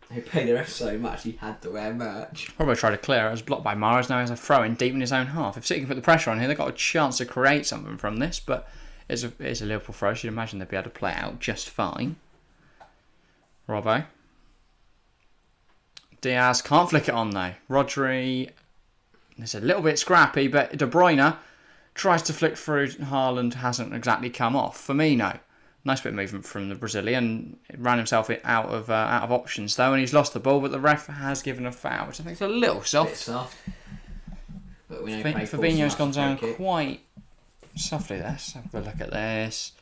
They pay the ref so much he had to wear merch. Probably tried to clear it. It was blocked by Mahrez. Now he has a throw in deep in his own half. If City can put the pressure on here, they've got a chance to create something from this, but It's a Liverpool throw, so you'd imagine they'd be able to play it out just fine. Robbo. Diaz can't flick it on though. Rodri, it's a little bit scrappy, but De Bruyne tries to flick through. Haaland hasn't exactly come off. Firmino, nice bit of movement from the Brazilian. Ran himself out of options though, and he's lost the ball. But the ref has given a foul, which I think is a little soft. Bit soft. But we know Fabinho's gone down quite softly there. Let's have a look at this.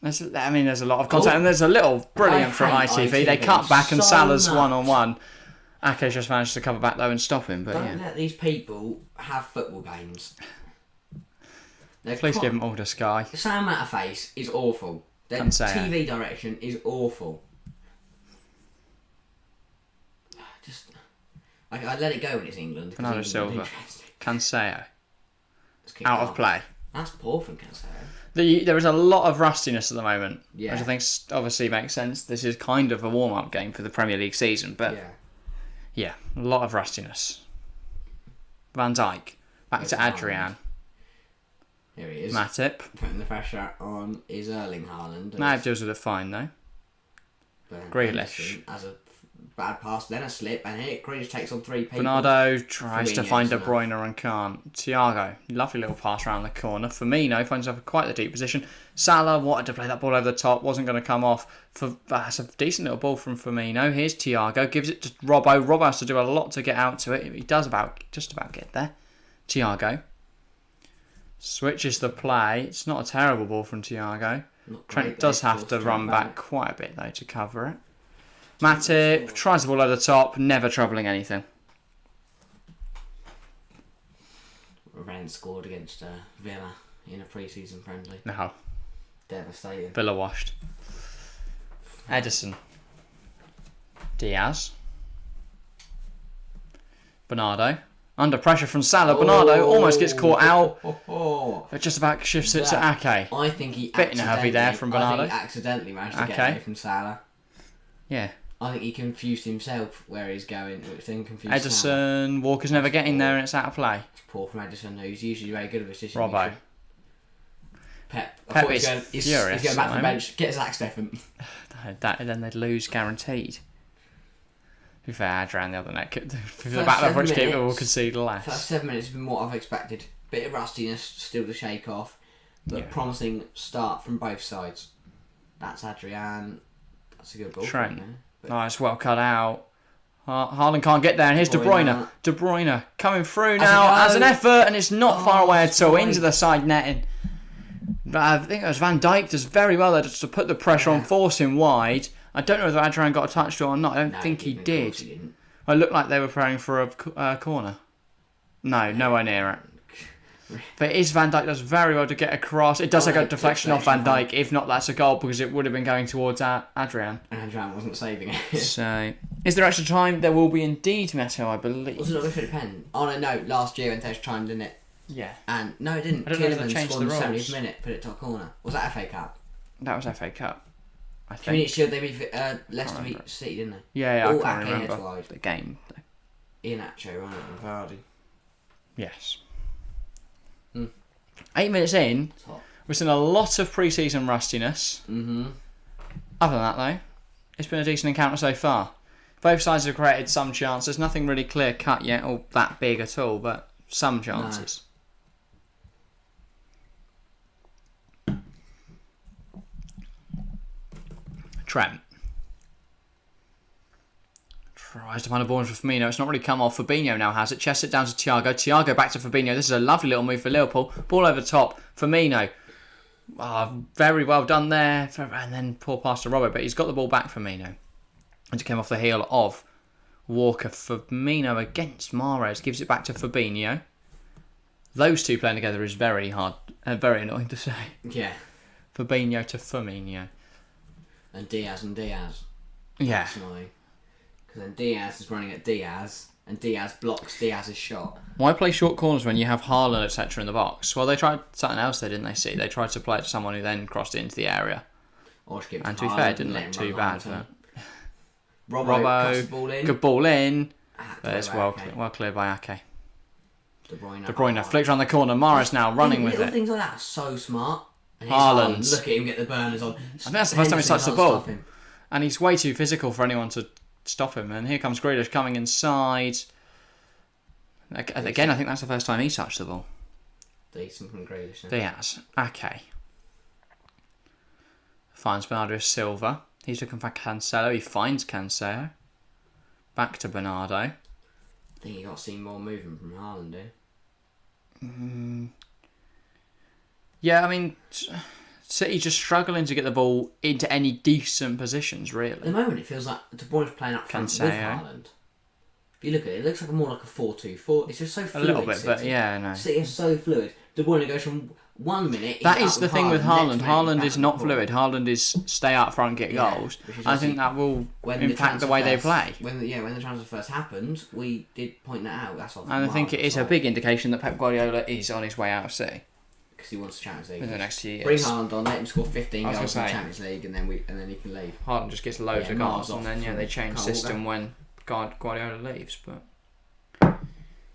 There's a lot of contact, and there's a little brilliant from ITV. They cut back, and Salah's one-on-one. Ake's just managed to cover back though and stop him. But don't let these people have football games. Please give them all to Sky. The sound matter face is awful. Their TV direction is awful. Just I let it go when it's England. Bernardo Silva, Cancelo, out of play. That's poor from Cancelo. There is a lot of rustiness at the moment, which I think obviously makes sense. This is kind of a warm-up game for the Premier League season, but yeah, a lot of rustiness. Van Dijk, back to Adrian. Here he is. Matip. Putting the pressure on is Erling Haaland. Matip deals with it fine though. Grealish. As a bad pass, then a slip, and here Grealish takes on 3 people. Bernardo tries to find De Bruyne and can't. Thiago, lovely little pass around the corner. Firmino finds himself in quite the deep position. Salah wanted to play that ball over the top, wasn't going to come off. That's a decent little ball from Firmino. Here's Thiago, gives it to Robbo. Robbo has to do a lot to get out to it. He does just about get there. Thiago switches the play. It's not a terrible ball from Thiago. Trent does have to run back quite a bit though to cover it. Matip tries the ball over the top, never troubling anything. Rennes scored against Villa in a pre-season friendly. No. Devastating. Villa washed. Edison. Diaz. Bernardo. Under pressure from Salah. Bernardo almost gets caught out. But just about shifts it to Ake. I think he bit heavy there from Bernardo. I think he accidentally managed to get away from Salah. Yeah. I think he confused himself where he's going, which then confused Edison. Salah. Walker's never getting there and it's out of play. It's poor from Edison, who's usually very good at position. Robbo. Pep is furious. He's going back from the bench. Get Zach Steffen. Then they'd lose guaranteed. To be fair, Adrian the other net. The back of which keeper will concede less. First 7 minutes has been what I've expected. Bit of rustiness still to shake off, but promising start from both sides. That's Adrian. That's a good goal. Trent. Nice, well cut out. Haaland can't get there, and here's De Bruyne. De Bruyne coming through now as an effort, and it's not far away at all into the side netting. But I think it was Van Dijk does very well there just to put the pressure on, force him wide. I don't know whether Adrian got a touch to it or not. I don't think he did. It looked like they were praying for a corner. No, nowhere near it. But Van Dijk does very well to get across. It does take a deflection off Van Dijk. If not, that's a goal because it would have been going towards Adrian. And Adrian wasn't saving it. So, is there extra time? There will be indeed, Mateo, I believe. Was it not going to fit a pen? Oh, no, last year when Tesh chimed in it. Yeah. And no, it didn't. I don't know if they changed the rules. 70th minute, put it top corner. Was that FA Cup? That was FA Cup, I think. Community Shield, they beat Leicester beat City, didn't they? Yeah, I can't remember the game. Ianacho, right, and Vardy. Yes. 8 minutes in, we've seen a lot of pre-season rustiness. Mm-hmm. Other than that, though, it's been a decent encounter so far. Both sides have created some chances. Nothing really clear-cut yet, or that big at all, but some chances. No. Trent. Tries to find a ball for Firmino. It's not really come off. Fabinho now has it. Chests it down to Thiago. Thiago back to Fabinho. This is a lovely little move for Liverpool. Ball over the top. Firmino. Very well done there. And then poor pass to Robert. But he's got the ball back, Firmino. And it came off the heel of Walker. Firmino against Mahrez. Gives it back to Fabinho. Those two playing together is very hard. Very annoying to say. Yeah. Fabinho to Firmino. And Diaz. Yeah. That's annoying. Then Diaz is running at Diaz, and Diaz blocks Diaz's shot. Why play short corners when you have Haaland, etc. in the box? Well, they tried something else there, didn't they? See, they tried to play it to someone who then crossed it into the area. Or give it and to be Haaland, fair, it didn't look too bad. Robbo, ball in. Good ball in. But it's well cleared by Ake. De Bruyne flicks around the corner. Mahrez now running with it. Little things like that are so smart. And Haaland. Look at him get the burners on. I think that's the first time he's touched the ball. And he's way too physical for anyone to stop him. And here comes Grealish coming inside. Again, I think that's the first time he touched the ball. Decent from Grealish. Diaz. Okay. Finds Bernardo Silva. He's looking for Cancelo. He finds Cancelo. Back to Bernardo. I think you got to see more movement from Haaland, Yeah, I mean, City just struggling to get the ball into any decent positions, really. At the moment, it feels like De Bruyne's playing up front with Haaland. If you look at it, it looks like more like a 4-2-4. It's just so fluid. A little bit, City. But yeah, no. City is so fluid. De Bruyne goes from 1 minute. That is the thing with Haaland. Haaland is not fluid. Haaland is stay up front, get goals. I think that will impact the way they play. When the transfer first happened, we did point that out. That's and I think it is a big indication that Pep Guardiola is on his way out of City. Because he wants the Champions League. In the next 2 years. Bring Haaland on, let him score 15 goals in the Champions League, and then he can leave. Haaland just gets loads of goals, and then they change system when Guardiola leaves. But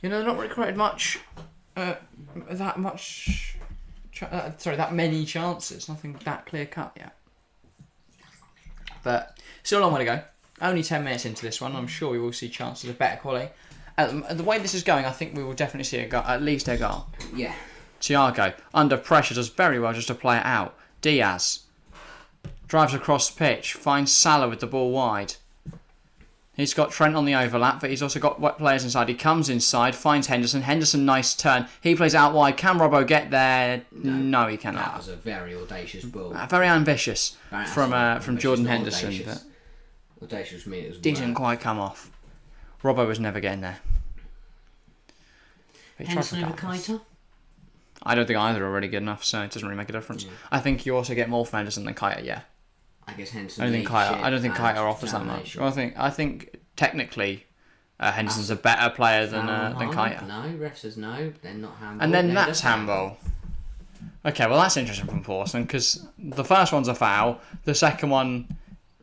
they're not really created that many chances. Nothing that clear cut yet. But still a long way to go. Only 10 minutes into this one. I'm sure we will see chances of better quality. The way this is going, I think we will definitely see at least a goal. Yeah. Thiago, under pressure, does very well just to play it out. Diaz drives across the pitch, finds Salah with the ball wide. He's got Trent on the overlap, but he's also got wet players inside. He comes inside, finds Henderson. Henderson, nice turn. He plays out wide. Can Robbo get there? No, he cannot. That was a very audacious ball. Very ambitious from Jordan Henderson. Audacious. But audacious means it was didn't quite come off. Robbo was never getting there. Henderson over Keita? I don't think either are really good enough, so it doesn't really make a difference. Yeah. I think you also get more from Henderson than Keita, yeah. I guess Henderson. I don't think Keita offers that much. Well, I think technically Henderson's a better player than Keita. No, ref says no. Then not handball. And then that's handball. Okay, well that's interesting from Pawson because the first one's a foul. The second one,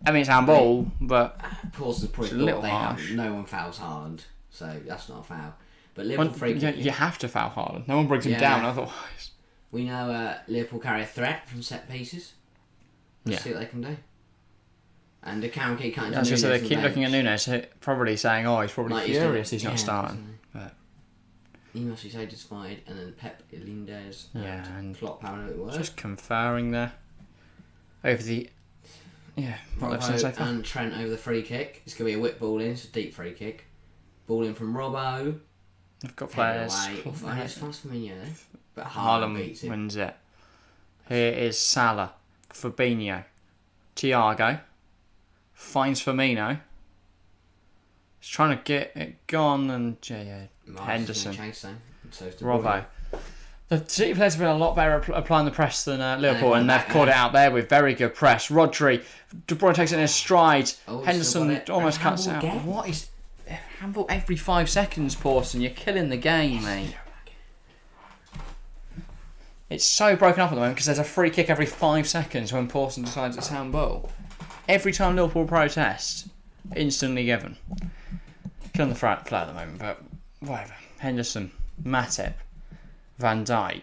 I mean it's handball, but Pawson's probably a little harsh. No one fouls Haaland, so that's not a foul. But Liverpool free kick. You have to foul Haaland. No one brings him down otherwise. We know Liverpool carry a threat from set pieces. Let's see what they can do. And the camera keep cutting to Nunez. They keep looking at Nunez, probably saying, he's probably furious he's not starting. But he must be satisfied. And then Pep, Lindes, and Klopp having a bit worse. Just conferring there. Over the... what they've said so far. And Trent over the free kick. It's going to be a whip ball in. It's a deep free kick. Ball in from Robbo. They've got players. It's fast for me, but Haaland wins it. Here is Salah. Fabinho. Thiago. Finds Firmino. He's trying to get it gone and Henderson. Robbo. The City players have been a lot better applying the press than Liverpool, and they've caught it out there with very good press. Rodri. De Bruyne takes it in his stride. Henderson almost cuts out. What is... handball every 5 seconds, Pawson. You're killing the game, mate. It's so broken up at the moment because there's a free kick every 5 seconds when Pawson decides it's handball. Every time Liverpool protest, instantly given. Killing the flat at the moment, but whatever. Henderson, Matip, Van Dijk.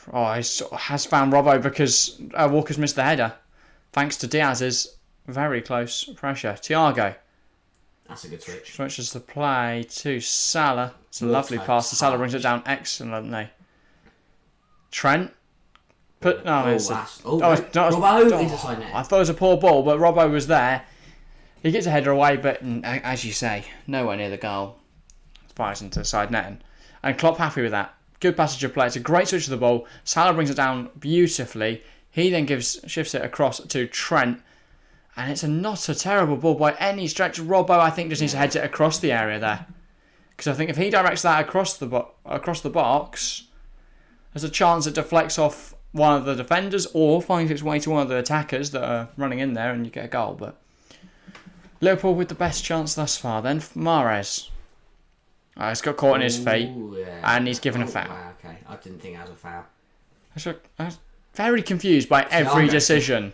He has found Robbo because Walker's missed the header. Thanks to Diaz's very close pressure. Thiago. That's a good switch. Switches the play to Salah. It's a lovely pass. Salah brings it down excellently. Trent. Robbo I thought it was a poor ball, but Robbo was there. He gets a header away, but as you say, nowhere near the goal. Fires into the side netting. And Klopp happy with that. Good passage of play. It's a great switch of the ball. Salah brings it down beautifully. He then shifts it across to Trent. And it's not a terrible ball by any stretch. Robbo, I think, just needs to head it across the area there. Because I think if he directs that across the box, there's a chance it deflects off one of the defenders or finds its way to one of the attackers that are running in there and you get a goal. But Liverpool with the best chance thus far. Then Mahrez. He's got caught in his feet and he's given a foul. Wow, okay. I didn't think that was a foul. I was very confused by every decision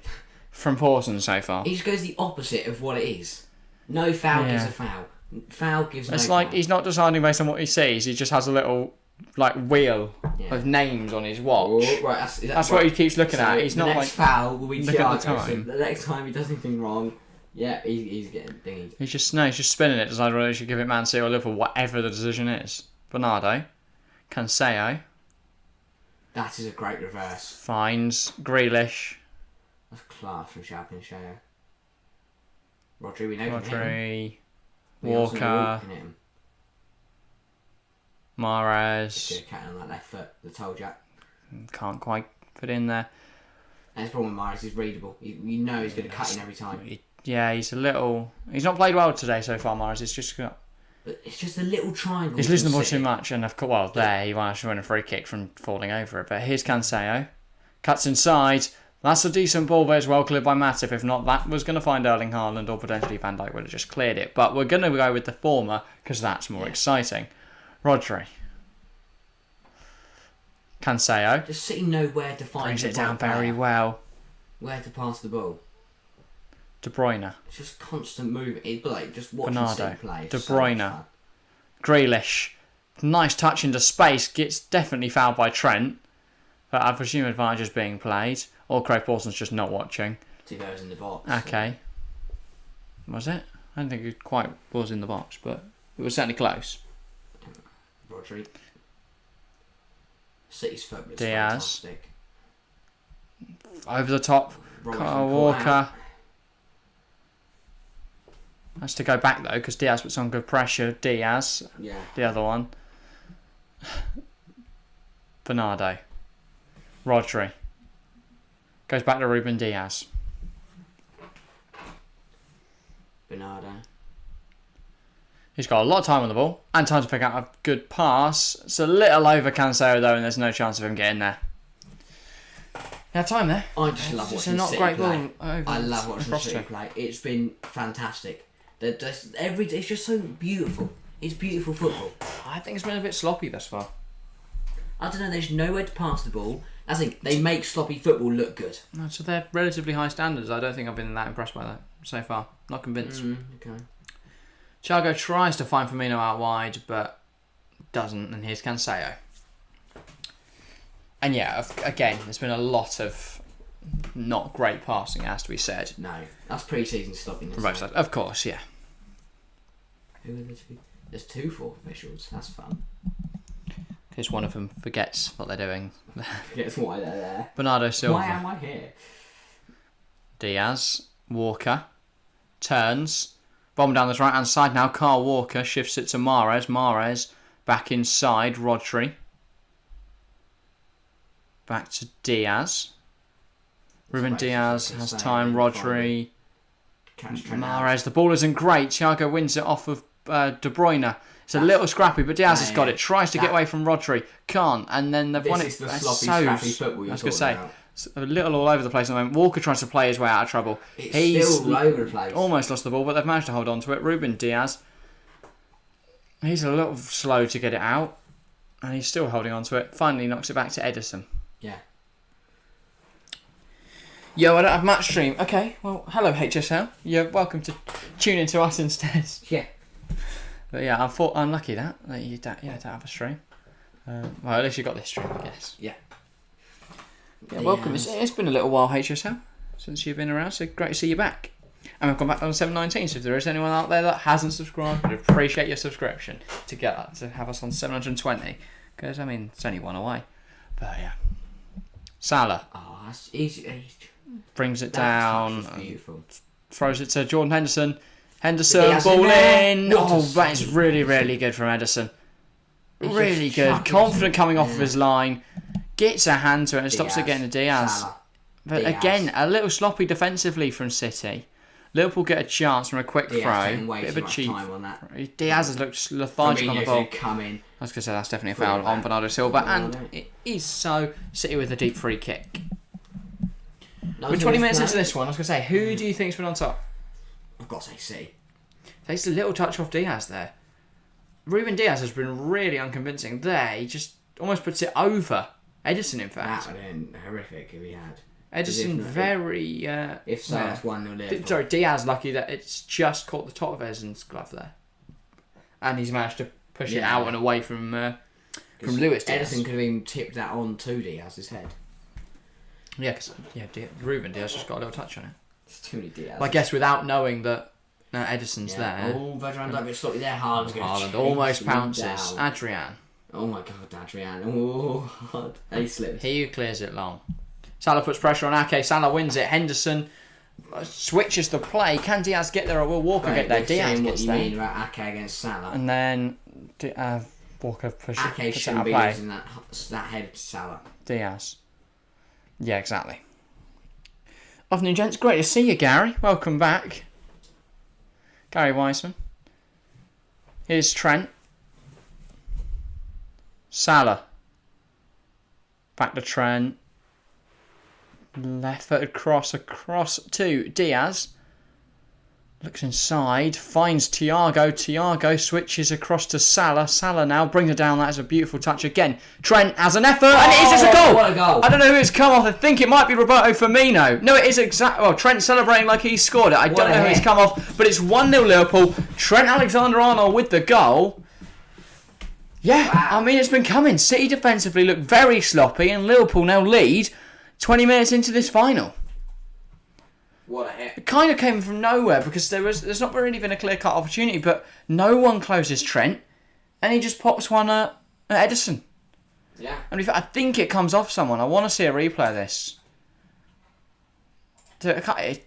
from Pawson so far. He just goes the opposite of what it is. No foul gives a foul. Foul gives no foul. It's like he's not deciding based on what he sees. He just has a little wheel of names on his watch. Oh, right, that's what he keeps looking at. He's not next foul will be look at the Thiago, time. so the next time he does anything wrong, yeah, he's getting dinged. He's just spinning it, deciding whether he should give it Man City or Liverpool, whatever the decision is. Bernardo, Cancelo. That is a great reverse. Finds Grealish. That's class from Cancelo. Rodri, we know Rodri, Walker, Mahrez. Good cat on that left foot, the toe jack. Can't quite fit in there. And his problem with Mahrez is readable. You know he's going to cut in every time. He's he's not played well today so far, Mahrez. It's just a little triangle. He's losing the ball too much, and of course, he won't actually win a free kick from falling over it. But here's Cancelo, cuts inside. That's a decent ball, but it's well cleared by Matip. If not, that was going to find Erling Haaland, or potentially Van Dijk would have just cleared it. But we're going to go with the former because that's more exciting. Rodri, Cancelo, just City know where to find. Brings it down very well. Where to pass the ball. De Bruyne. It's just constant movement. It's like just watching Bernardo. City play. De Bruyne. Grealish. Nice touch into space. Gets definitely fouled by Trent. But I presume advantage is being played. Or Craig Pawson's just not watching. Two goes in the box. Okay. So. Was it? I don't think it quite was in the box, but it was certainly close. Rodri. City's foot was Diaz. fantastic. Over the top. Kyle Walker. Has to go back though because Diaz puts on good pressure. Diaz, the other one. Bernardo, Rodri. Goes back to Ruben Diaz. Bernardo. He's got a lot of time on the ball and time to pick out a good pass. It's a little over Cancelo though, and there's no chance of him getting there. Yeah, time there. I just love watching not City great play. Ball I love watching City play. It's been fantastic. It's just so beautiful. It's beautiful football. I think it's been a bit sloppy thus far. I don't know. There's nowhere to pass the ball. I think they make sloppy football look good. No, so they're relatively high standards. I don't think I've been that impressed by that so far. Not convinced. Okay. Thiago tries to find Firmino out wide, but doesn't. And here's Cancelo. And yeah, again, there's been a lot of not great passing, has to be said. No, that's pre-season sloppiness. Right, of course, yeah. Who are there two? There's two fourth officials. That's fun. Because one of them forgets what they're doing. Forgets why they're there. Bernardo Silva. Why am I here? Diaz, Walker, turns, bomb down the right hand side now. Kyle Walker shifts it to Mahrez. Mahrez back inside. Rodri. Back to Diaz. Ruben Diaz has time. Rodri. Mahrez. The ball isn't great. Thiago wins it off of De Bruyne. It's a little scrappy, but Diaz has got it. Tries to get away from Rodri. Can't. And then they've won it. This is the sloppy, scrappy football you're talking about. It's a little all over the place at the moment. Walker tries to play his way out of trouble. He's still all over the place. Almost lost the ball, but they've managed to hold on to it. Ruben Diaz. He's a little slow to get it out. And he's still holding on to it. Finally knocks it back to Edison. Yeah. Yo, I don't have match stream. Okay, well, hello HSL. You're welcome to tune into us instead. Yeah. But yeah, I'm lucky that you don't have a stream. Well, at least you got this stream, I guess. Yeah. Yeah, welcome. It's been a little while, HSL, since you've been around, so great to see you back. And we've gone back on 719, so if there is anyone out there that hasn't subscribed, we'd appreciate your subscription to have us on 720, because, I mean, it's only one away. But yeah. Salah. Oh, that's easy. Brings it down. Beautiful. Throws it to Jordan Henderson. Henderson, ball in. Oh, that is really, really good from Henderson. Really good. Confident coming off of his line. Gets a hand to it and stops it getting to Diaz. But again, a little sloppy defensively from City. Liverpool get a chance from a quick throw. Bit of a cheat. Diaz has looked lethargic on the ball. I was going to say that's definitely a foul on Bernardo Silva. And it is so City with a deep free kick. We're 20 minutes into this one. I was going to say, who do you think's been on top? I've got to say City. Takes a little touch off Diaz there. Ruben Diaz has been really unconvincing there. He just almost puts it over Edison, in fact. That would have been horrific if he had. Edison very... if so, that's 1-0. Sorry, Diaz lucky that it's just caught the top of Edison's glove there. And he's managed to push it out and away from from Luis Diaz. Ederson could have even tipped that on to Diaz's head. Yeah, because Ruben Diaz just got a little touch on it. It's too many Diaz. I guess without knowing that Ederson's there. Oh, Virgil van Dijk, but slightly there. Haaland almost pounces. Adrian. Oh my God, Adrian. Oh, hard. He slips. He who clears it long. Salah puts pressure on Ake. Salah wins it. Henderson switches the play. Can Diaz get there or will Walker get there? Diaz gets there. What you mean about Ake against Salah? And then Walker puts it out of play. Using that head to Salah. Diaz. Yeah, exactly. Afternoon, gents. Great to see you, Gary. Welcome back. Gary Wiseman. Here's Trent. Salah. Back to Trent. Left-footed cross across to Diaz. Looks inside. Finds Thiago. Thiago switches across to Salah. Salah now brings it down. That is a beautiful touch again. Trent has an effort. And it is a goal. What a goal. I don't know who it's come off. I think it might be Roberto Firmino. No, it is exactly... Well, Trent celebrating like he scored it. I don't know who it's come off. But it's 1-0 Liverpool. Trent Alexander-Arnold with the goal. Yeah, wow. I mean, it's been coming. City defensively look very sloppy. And Liverpool now lead 20 minutes into this final. What a hit. It kind of came from nowhere because there's not really been a clear-cut opportunity, but no one closes Trent, and he just pops one at Ederson. Yeah. And I think it comes off someone. I want to see a replay of this.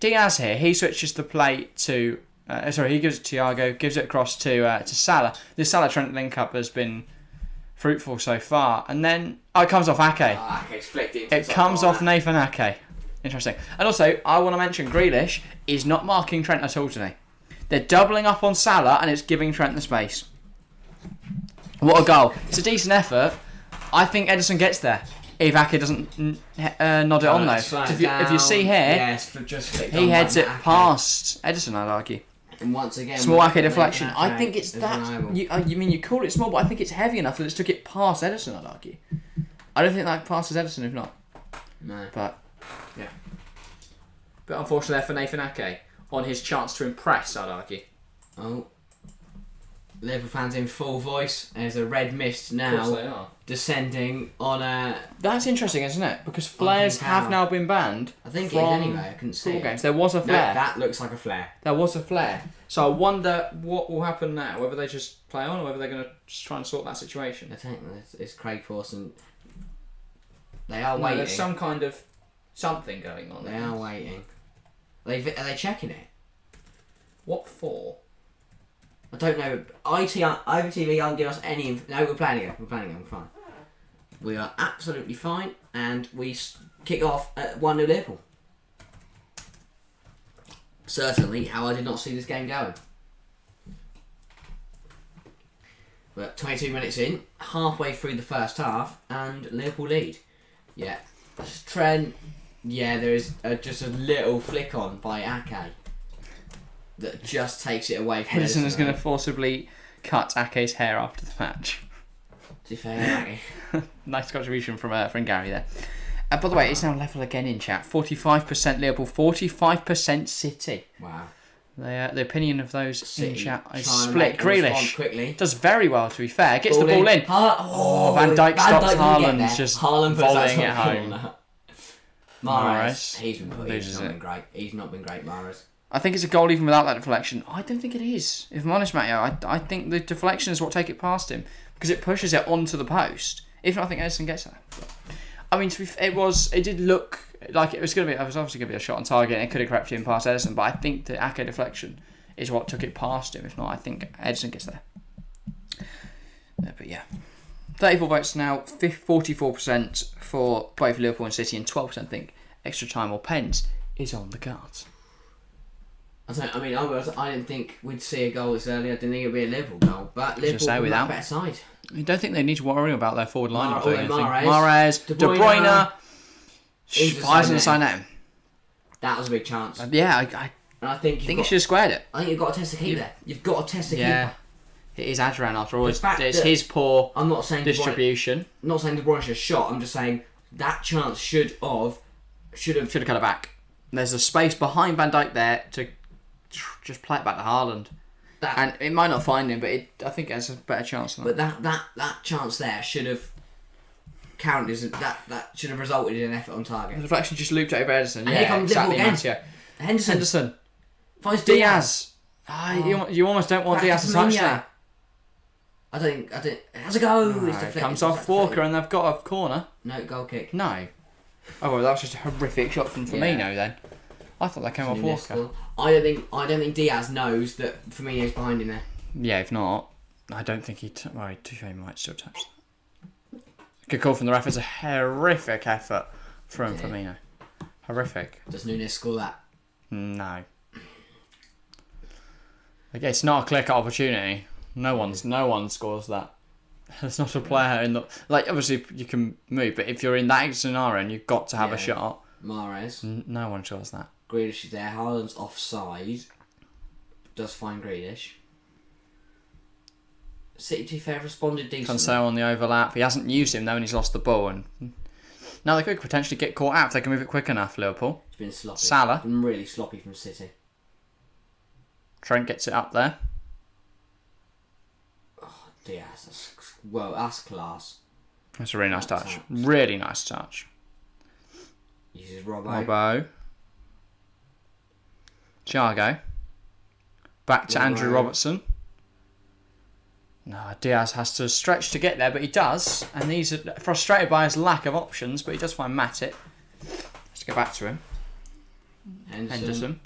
Diaz here, he switches the play to... he gives it to Thiago, gives it across to Salah. This Salah-Trent link-up has been fruitful so far. And then... Oh, it comes off Ake. Oh, Ake's flicked into it comes off Nathan Ake. Interesting. And also, I want to mention Grealish is not marking Trent at all today. They're doubling up on Salah and it's giving Trent the space. What a goal. It's a decent effort. I think Ederson gets there. If Ake doesn't nod it on though. If you see here, he heads it past Ederson, I'd argue. And once again, small Ake deflection. I think it's that. You mean you call it small, but I think it's heavy enough that it's took it past Ederson, I'd argue. I don't think that passes Ederson if not. No. But... yeah. But unfortunately for Nathan Ake, on his chance to impress, I'd argue. Oh. Liverpool fans in full voice. There's a red mist now descending on a... That's interesting, isn't it? Because flares have now been banned. I think it is anyway. I couldn't see it. Games. There was a flare. No, that looks like a flare. There was a flare. So I wonder what will happen now. Whether they just play on or whether they're going to just try and sort that situation. I think it's Craig Forson. They are waiting. There's some kind of something going on. They are waiting. Are they checking it? What for? I don't know. IVTV aren't giving us any... No, we're playing again. We're fine. We are absolutely fine. And we kick off at 1-0 Liverpool. Certainly how I did not see this game going. We're 22 minutes in. Halfway through the first half. And Liverpool lead. Yeah. Trent... Yeah, there is just a little flick on by Ake that just takes it away from Ederson is going to forcibly cut Ake's hair after the match. To be fair, nice contribution from Gary there. By the way, it's now level again in chat. 45% Liverpool, 45% City. Wow. The opinion of those City in chat is split. Grealish quickly. Does very well, to be fair. Gets the ball in. Van Dijk stops Haaland, just volleying it home. Mahrez, he's not been great. He's not been great, Mahrez. I think it's a goal even without that deflection. I don't think it is. If I'm honest, Matteo, I think the deflection is what take it past him because it pushes it onto the post. If not, I think Ederson gets that. But, I mean, it did look like it was obviously going to be a shot on target and it could have crept in past Ederson, but I think the Ake deflection is what took it past him. If not, I think Ederson gets there. But yeah. 34 votes now, 44% for both Liverpool and City, and 12% think extra time or pens is on the cards. I didn't think we'd see a goal this early. I didn't think it'd be a Liverpool goal, but Liverpool were the better side. I don't think they need to worry about their forward line. Mahrez, De Bruyne, fires on the side net. That was a big chance. I think he should have squared it. I think you've got to test the keeper there. You've got to test the keeper. It is Adrian after all. It's his poor distribution. I'm not saying De Bruyne should have shot. I'm just saying that chance should have cut it back. There's a space behind Van Dijk there to just play it back to Haaland. And it might not find him, but I think it has a better chance than that. But that chance there should have counted as that should have resulted in an effort on target. The deflection just looped over Edison. And here comes Liverpool again. Henderson. Finds Diaz. You almost don't want Diaz to touch that. I don't. It has a go. No, it comes off Walker, and they've got a corner. No, goal kick. No. Oh well, that was just a horrific shot from Firmino then. I thought that came off Walker. I don't think Diaz knows that Firmino's behind him there. Yeah, if not, I don't think he might still touch that. Good call from the ref. It's a horrific effort from Firmino. Horrific. Does Nunez score that? No. Okay, it's not a clear-cut opportunity. No one scores that. There's not a player in the obviously you can move, but if you're in that scenario and you've got to have a shot, Mahrez. No one scores that. Grealish is there. Haaland's offside. Does find Grealish. City, to be fair, responded decently. Cancelo on the overlap. He hasn't used him though, and he's lost the ball. And now they could potentially get caught out if they can move it quick enough. Liverpool. It's been sloppy. Salah. It's been really sloppy from City. Trent gets it up there. Oh, Diaz. That's class. That's a really nice touch. Really nice touch. Uses Robbo. Thiago. Back to Andrew Robertson. No, Diaz has to stretch to get there, but he does. And he's frustrated by his lack of options, but he does find Matip. Let's get back to him. Henderson.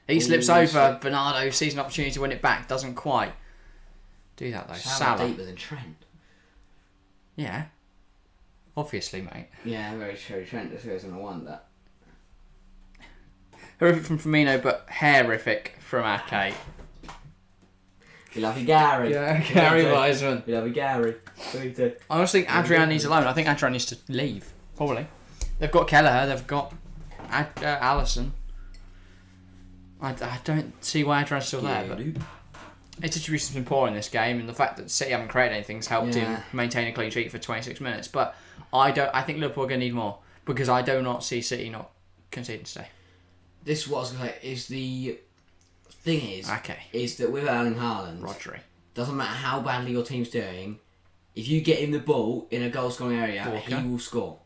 He slips over. Bernardo sees an opportunity to win it back. Doesn't quite do that though. Salah. Deeper than Trent. Yeah. Obviously, mate. Yeah, very true. Trent just goes on a wonder. Horrific from Firmino, but horrific from Ake. We love you, Gary. Yeah, Gary Wiseman. We love you, Gary. I honestly think Adrian needs a loan. I think Adrian needs to leave. Probably. They've got Kelleher. They've got Alisson. I don't see why Adrian's still there, but his distribution's been poor in this game, and the fact that City haven't created anything has helped him maintain a clean sheet for 26 minutes. But I think Liverpool are going to need more, because I do not see City not conceding today. This is what I was going to say, is the thing is that with Erling Haaland, Rodri, doesn't matter how badly your team's doing, if you get him the ball in a goal scoring area, he will score.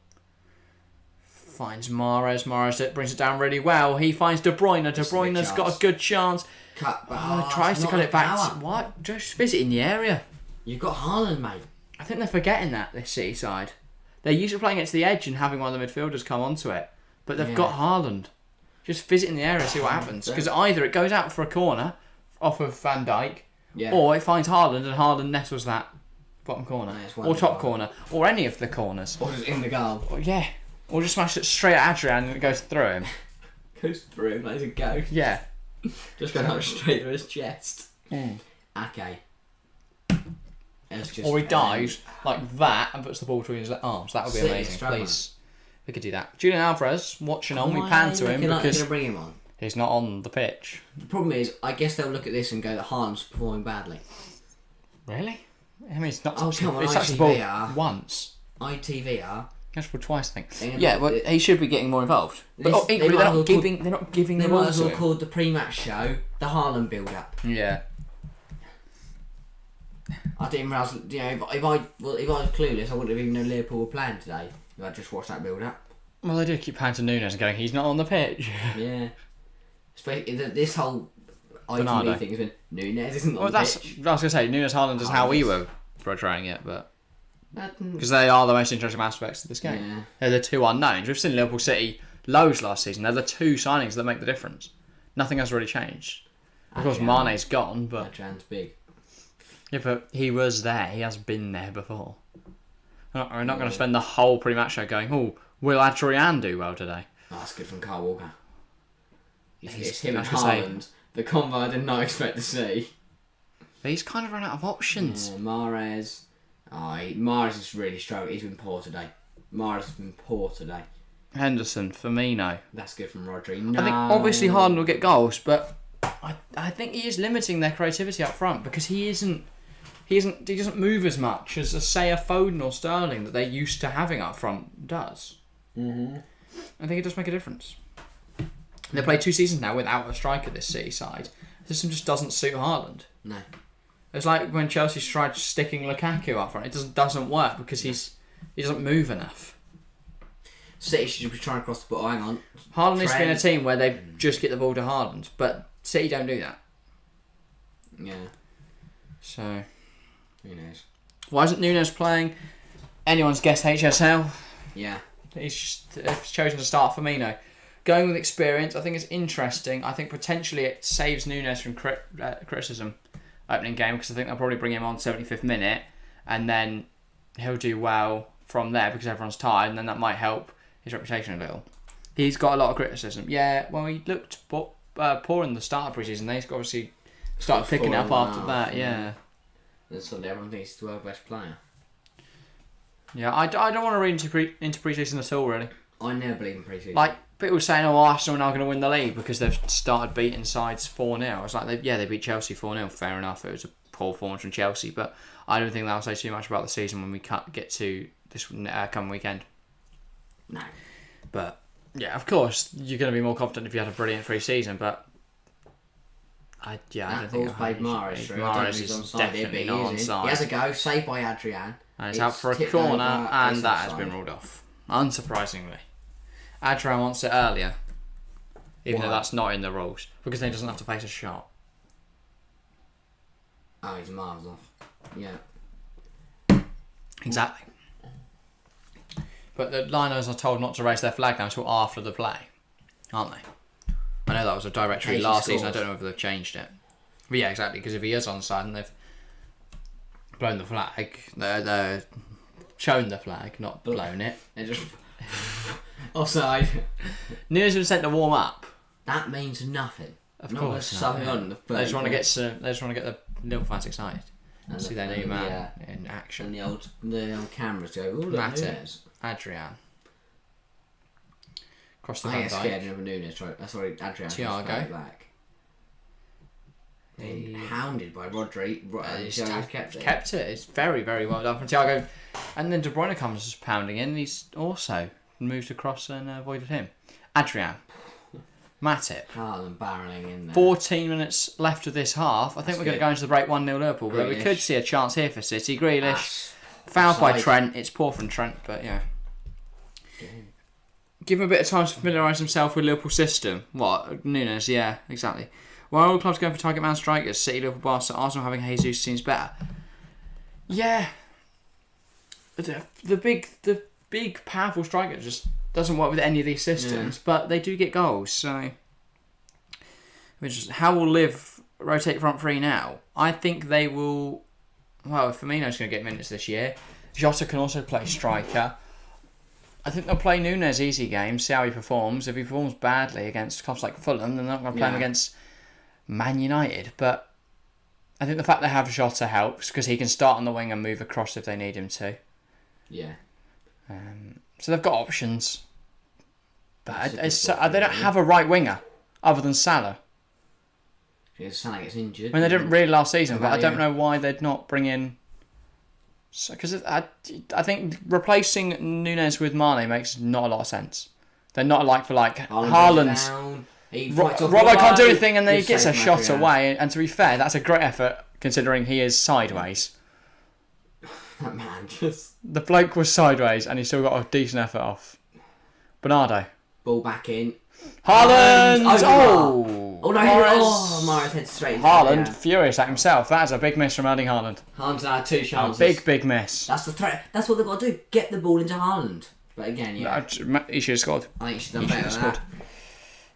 Finds Mahrez brings it down really well. He finds De Bruyne. De Bruyne's got a good chance. Tries to cut it back. What? Just visit in the area. You've got Haaland, mate. I think they're forgetting that, this City side. They're used to playing against the edge and having one of the midfielders come onto it. But they've got Haaland. Just visit in the area and see what happens. Because either it goes out for a corner off of Van Dijk, or it finds Haaland and Haaland nettles that bottom corner. Or top corner. Or any of the corners. Or just in the goal. Or just smash it straight at Adrian and it goes through him. Goes through him, like a ghost. Yeah. Just going out straight through his chest. Okay. Or he dives like that and puts the ball between his arms. That would be amazing. Please. We could do that. Julian Alvarez, Watchalong, we pan to him because bring him on. He's not on the pitch. The problem is, I guess they'll look at this and go that Haaland's performing badly. Really? I mean, it's not. Come on, it's touched the ball once. ITVR. Touched twice, I think. Yeah, well, he should be getting more involved. But equally, they're not giving. They might as well call the pre-match show the Haaland build-up. Yeah. I didn't realise. If I was clueless, I wouldn't have even known Liverpool were playing today. If I just watched that build-up. Well, they do keep panning to Nunez and going, he's not on the pitch. Yeah. This whole ITV thing has been Nunez isn't on the pitch. I was going to say, Nunez Haaland is how we were portraying it, but because they are the most interesting aspects of this game. Yeah. They're the two unknowns. We've seen Liverpool City loads last season. They're the two signings that make the difference. Nothing has really changed. Of course, Mane's gone, but Adrian's big. Yeah, but he was there. He has been there before. We're not going to spend the whole pre-match show going, oh, will Adrian do well today? Oh, that's good from Kyle Walker. It's him and Haaland. The combo I did not expect to see. But he's kind of run out of options. Yeah, Mahrez. Mahrez is really struggling. He's been poor today. Mahrez has been poor today. Henderson, Firmino. That's good from Rodri. No. I think obviously Haaland will get goals, but I think he is limiting their creativity up front because he doesn't move as much as say a Foden or Sterling that they're used to having up front does. Mm-hmm. I think it does make a difference. They played 2 seasons now without a striker this City side. system just doesn't suit Haaland. No. It's like when Chelsea tried sticking Lukaku up front. It doesn't work because he doesn't move enough. City should be trying to cross the ball. Hang on. Haaland needs to be in a team where they just get the ball to Haaland, but City don't do that. Yeah. So, who knows? Why isn't Nunez playing? Anyone's guess HSL. Yeah. He's chosen to start Firmino. Going with experience, I think it's interesting. I think potentially it saves Nunez from criticism opening game because I think they'll probably bring him on 75th minute and then he'll do well from there because everyone's tired and then that might help his reputation a little. He's got a lot of criticism. Yeah, well, he looked poor in the start of pre-season. He's obviously started picking up after that, yeah. That's what everyone thinks he's the world best player. Yeah, I don't want to read into pre-season at all, really. I never believe in pre-season. Like, people were saying, Arsenal are now going to win the league because they've started beating sides 4-0. It's like, they beat Chelsea 4-0. Fair enough, it was a poor performance from Chelsea, but I don't think that'll say too much about the season when we get to this coming weekend. No. But, yeah, of course, you're going to be more confident if you had a brilliant pre-season, but I don't think... played Mahrez through. Mahrez is definitely not onside. He has a go, saved by Adrian. And it's out for a corner, and that has been ruled off. Unsurprisingly. Adrian wants it earlier, even though that's not in the rules, because then he doesn't have to face a shot. Oh, he's miles off. Yeah. Exactly. But the Linos are told not to raise their flag now until after the play, aren't they? I know that was a directory last season, I don't know if they've changed it. But yeah, exactly, because if he is onside and they've blown the flag, they're shown the flag, not blown it. They're just offside. Nunez was sent to warm up. That means nothing. Of course, they just want to get the little fans excited. And see their new man in action. And the old cameras go. Oh, look, Nunez. Adrian. Across the I get scared of Nunez. Right? Sorry, Adrian. Thiago. Back. Hounded by Rodri. He's kept it. It's very, very well done from Thiago. And then De Bruyne comes pounding in and he's also moved across and avoided him. Adrian. Matip. Haaland barreling in there. 14 minutes left of this half. I think we're going to go into the break 1-0 Liverpool. But we could see a chance here for City. Grealish. Fouled by Trent. It's poor from Trent, but yeah. Give him a bit of time to familiarise himself with Liverpool's system. What? Nunez, yeah, exactly. While all clubs going for target man strikers, City, Liverpool, Barca, Arsenal having Jesus seems better. Yeah. The big powerful striker just doesn't work with any of these systems, but they do get goals, so... How will Liv rotate front three now? I think they will... Well, Firmino's going to get minutes this year. Jota can also play striker. I think they'll play Nunez easy games, see how he performs. If he performs badly against clubs like Fulham, then they're not going to play him against Man United. But I think the fact they have Jota helps, because he can start on the wing and move across if they need him to. Yeah. So they've got options. But they don't have a right winger other than Salah. Because Salah gets injured. I mean, they didn't really last season, but I don't know why they'd not bring in... Because I think replacing Nunez with Mane makes not a lot of sense. They're not like for like. Haaland... Robbo can't do anything and then he gets a shot away. And to be fair, that's a great effort considering he is sideways. That man just... The bloke was sideways and he still got a decent effort off. Bernardo. Ball back in. Haaland! Oh no, Mahrez head straight. Haaland, furious at himself. That is a big miss from Erling Haaland. Haaland's had 2 chances. Big miss. That's the threat. That's what they've got to do. Get the ball into Haaland. But again, he should have scored. I think he should have done better than that.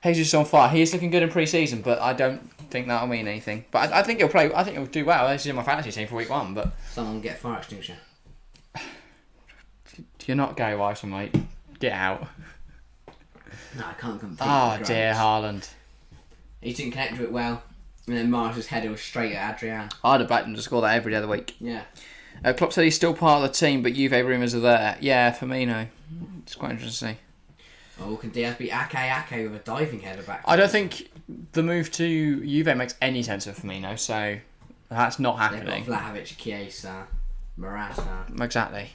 Jesus is on fire. He is looking good in pre-season, but I don't think that'll mean anything. But I think he'll play. I think he'll do well. This is in my fantasy team for week 1. But someone get a fire extinguisher. You're not Gary Wyson, mate. Get out. No, I can't compete. Oh dear, Haaland. He didn't connect to it well, and then Mahrez's header was straight at Adrian. I'd have backed him to score that every day of the week. Yeah. Klopp said he's still part of the team, but Juve rumours are there. Yeah, Firmino. It's quite interesting to see. Oh, can Diaz beat Ake with a diving header back? I don't think the move to Juve makes any sense for Firmino, so that's not happening. They've got Vlahovic, Chiesa, Morata. Exactly.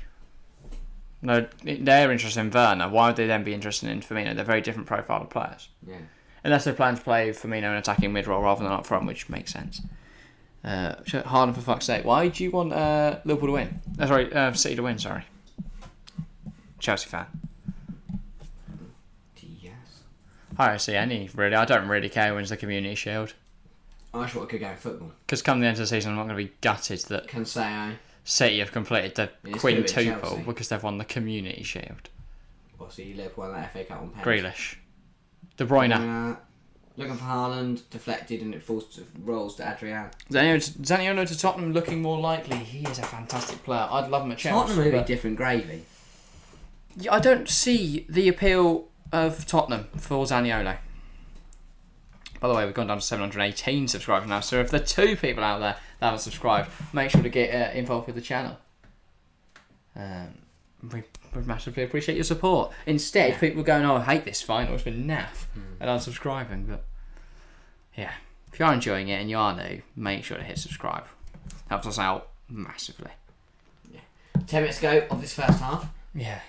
No, they're interested in Werner. Why would they then be interested in Firmino? They're very different profile of players. Yeah. Unless they plan to play Firmino in attacking mid-roll rather than up front, which makes sense. Haaland, for fuck's sake. Why do you want Liverpool to win? City to win, sorry. Chelsea fan. Yes. I don't see any, really. I don't really care who wins the Community Shield. I just want a good game of football. Because come the end of the season, I'm not going to be gutted that City have completed the quintuple because they've won the Community Shield. Well, so Liverpool won that FA Cup on pens. Grealish. De Bruyne. Looking for Haaland, deflected, and it rolls to Adrian. Zaniolo to Tottenham looking more likely. He is a fantastic player. I'd love him at Chelsea. Tottenham would be different gravy. I don't see the appeal of Tottenham for Zaniolo. By the way, we've gone down to 718 subscribers now, so if there are 2 people out there that haven't subscribed, make sure to get involved with the channel. We massively appreciate your support. Instead, people are going, I hate this final, it's been naff, and unsubscribing. But yeah, if you're enjoying it and you are new, make sure to hit subscribe. Helps us out massively. Yeah. 10 minutes ago of this first half. Yeah.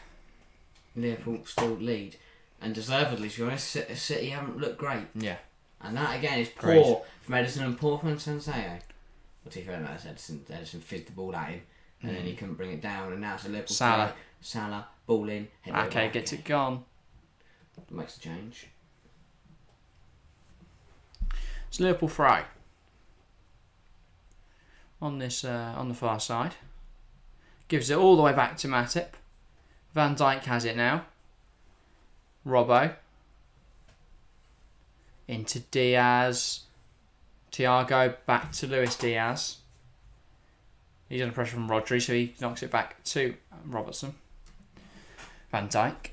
Liverpool still lead. And deservedly, to be honest, City haven't looked great. Yeah. And that, again, is poor from Edison and poor from Senseo. Well, to be fair, Edison fizzed the ball at him, and then he couldn't bring it down, and now it's a Liverpool Salah. Salah, ball in, head over. Okay, gets it gone. Makes a change. It's Liverpool Fry. On this, on the far side. Gives it all the way back to Matip. Van Dijk has it now. Robbo. Into Diaz. Thiago back to Luis Diaz. He's under pressure from Rodri, so he knocks it back to Robertson. Van Dijk.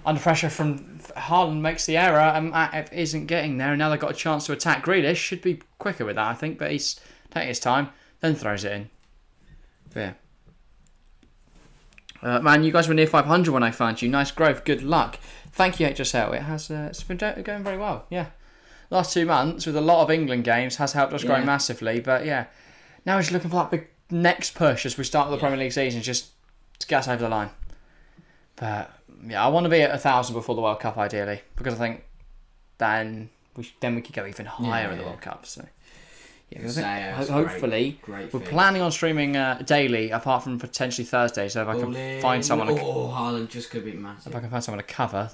Under pressure from Haaland, makes the error, and Matip isn't getting there, and now they've got a chance to attack. Grealish should be quicker with that, I think, but he's taking his time, then throws it in. Fair. Man, you guys were near 500 when I found you. Nice growth, good luck. Thank you, HSL. It has it's been going very well, yeah. Last 2 months, with a lot of England games, has helped us grow massively, but yeah. Now we're just looking for that big next push as we start the Premier League season, just to get us over the line. But yeah, I want to be at 1,000 before the World Cup, ideally, because I think then we could go even higher in the World Cup. So yeah, hopefully we're planning on streaming daily, apart from potentially Thursday. So if I can find someone, Haaland just could be massive. If I can find someone to cover,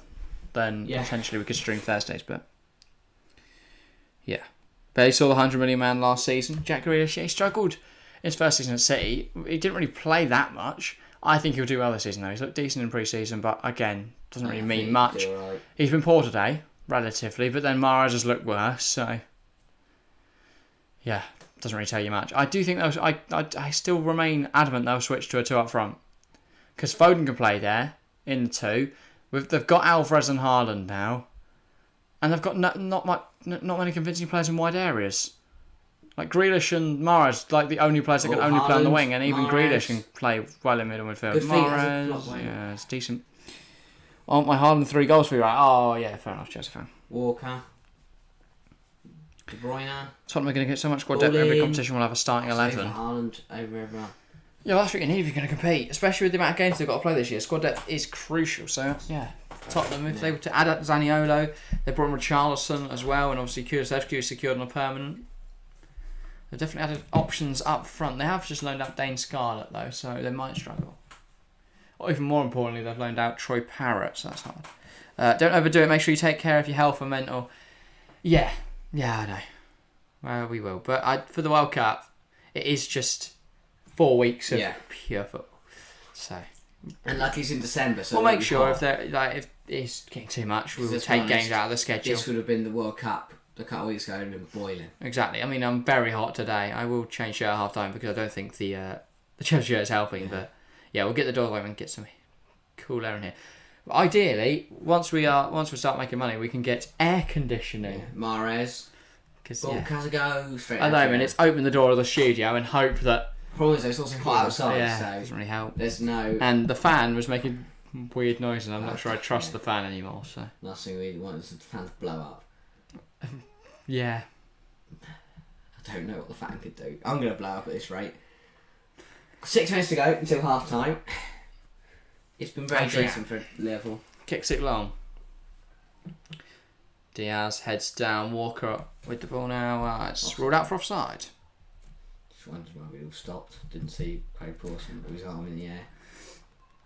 then potentially we could stream Thursdays. But yeah, barely saw the 100 million man last season. Jack Grealish, he struggled in his first season at City. He didn't really play that much. I think he'll do well this season though. He's looked decent in pre-season, but again, doesn't really mean much. Right. He's been poor today, relatively, but then Mahrez has looked worse, so yeah, doesn't really tell you much. I do think I still remain adamant they'll switch to a 2 up front, because Foden can play there in the 2. They've got Alvarez and Haaland now, and they've got not many convincing players in wide areas. Like Grealish and Mahrez, like the only players that can only play on the wing, and even Grealish can play well in middle midfield. Mahrez, yeah, it's decent. Aren't my Haaland 3 goals for you, right? Oh yeah, fair enough, Chelsea fan. Walker. De Bruyne. Tottenham are going to get so much squad depth. Every competition will have a starting 11. Haaland over everyone. Yeah, well, that's what you need if you're going to compete, especially with the amount of games they've got to play this year. Squad depth is crucial. So yeah, Tottenham, if they were to add up Zaniolo, they brought in Richarlison as well, and obviously Kulusevski is secured on a permanent. They've definitely added options up front. They have just loaned out Dane Scarlett though, so they might struggle. Or even more importantly, they've loaned out Troy Parrott, so that's hard. Don't overdo it. Make sure you take care of your health and mental. Yeah, I know. Well, we will. But for the World Cup, it is just 4 weeks of pure football. So, and luckily it's in December, so we'll make sure if it's getting too much, we will take games out of the schedule. This would have been the World Cup a couple of weeks ago. It would have been boiling. Exactly. I mean, I'm very hot today. I will change shirt at half time because I don't think the Chelsea shirt is helping. Yeah. But yeah, we'll get the door open and get some cool air in here. Ideally, once we start making money, we can get air conditioning. Yeah. Mahrez. Has a go straight. I know, and it's open the door of the studio and hope that. Problem is, it's also hot outside, yeah, so it doesn't really help. There's no. And the fan was making weird noises, and I'm not sure I trust the fan anymore. So. Last thing we want is the fan to blow up. Yeah. I don't know what the fan could do. I'm going to blow up at this rate. 6 minutes to go until half time. It's been very decent for Liverpool. Kicks it long. Diaz heads down. Walker up with the ball now. It's ruled out for offside. Just wondered why we all stopped. Didn't see Craig Pawson with his arm in the air.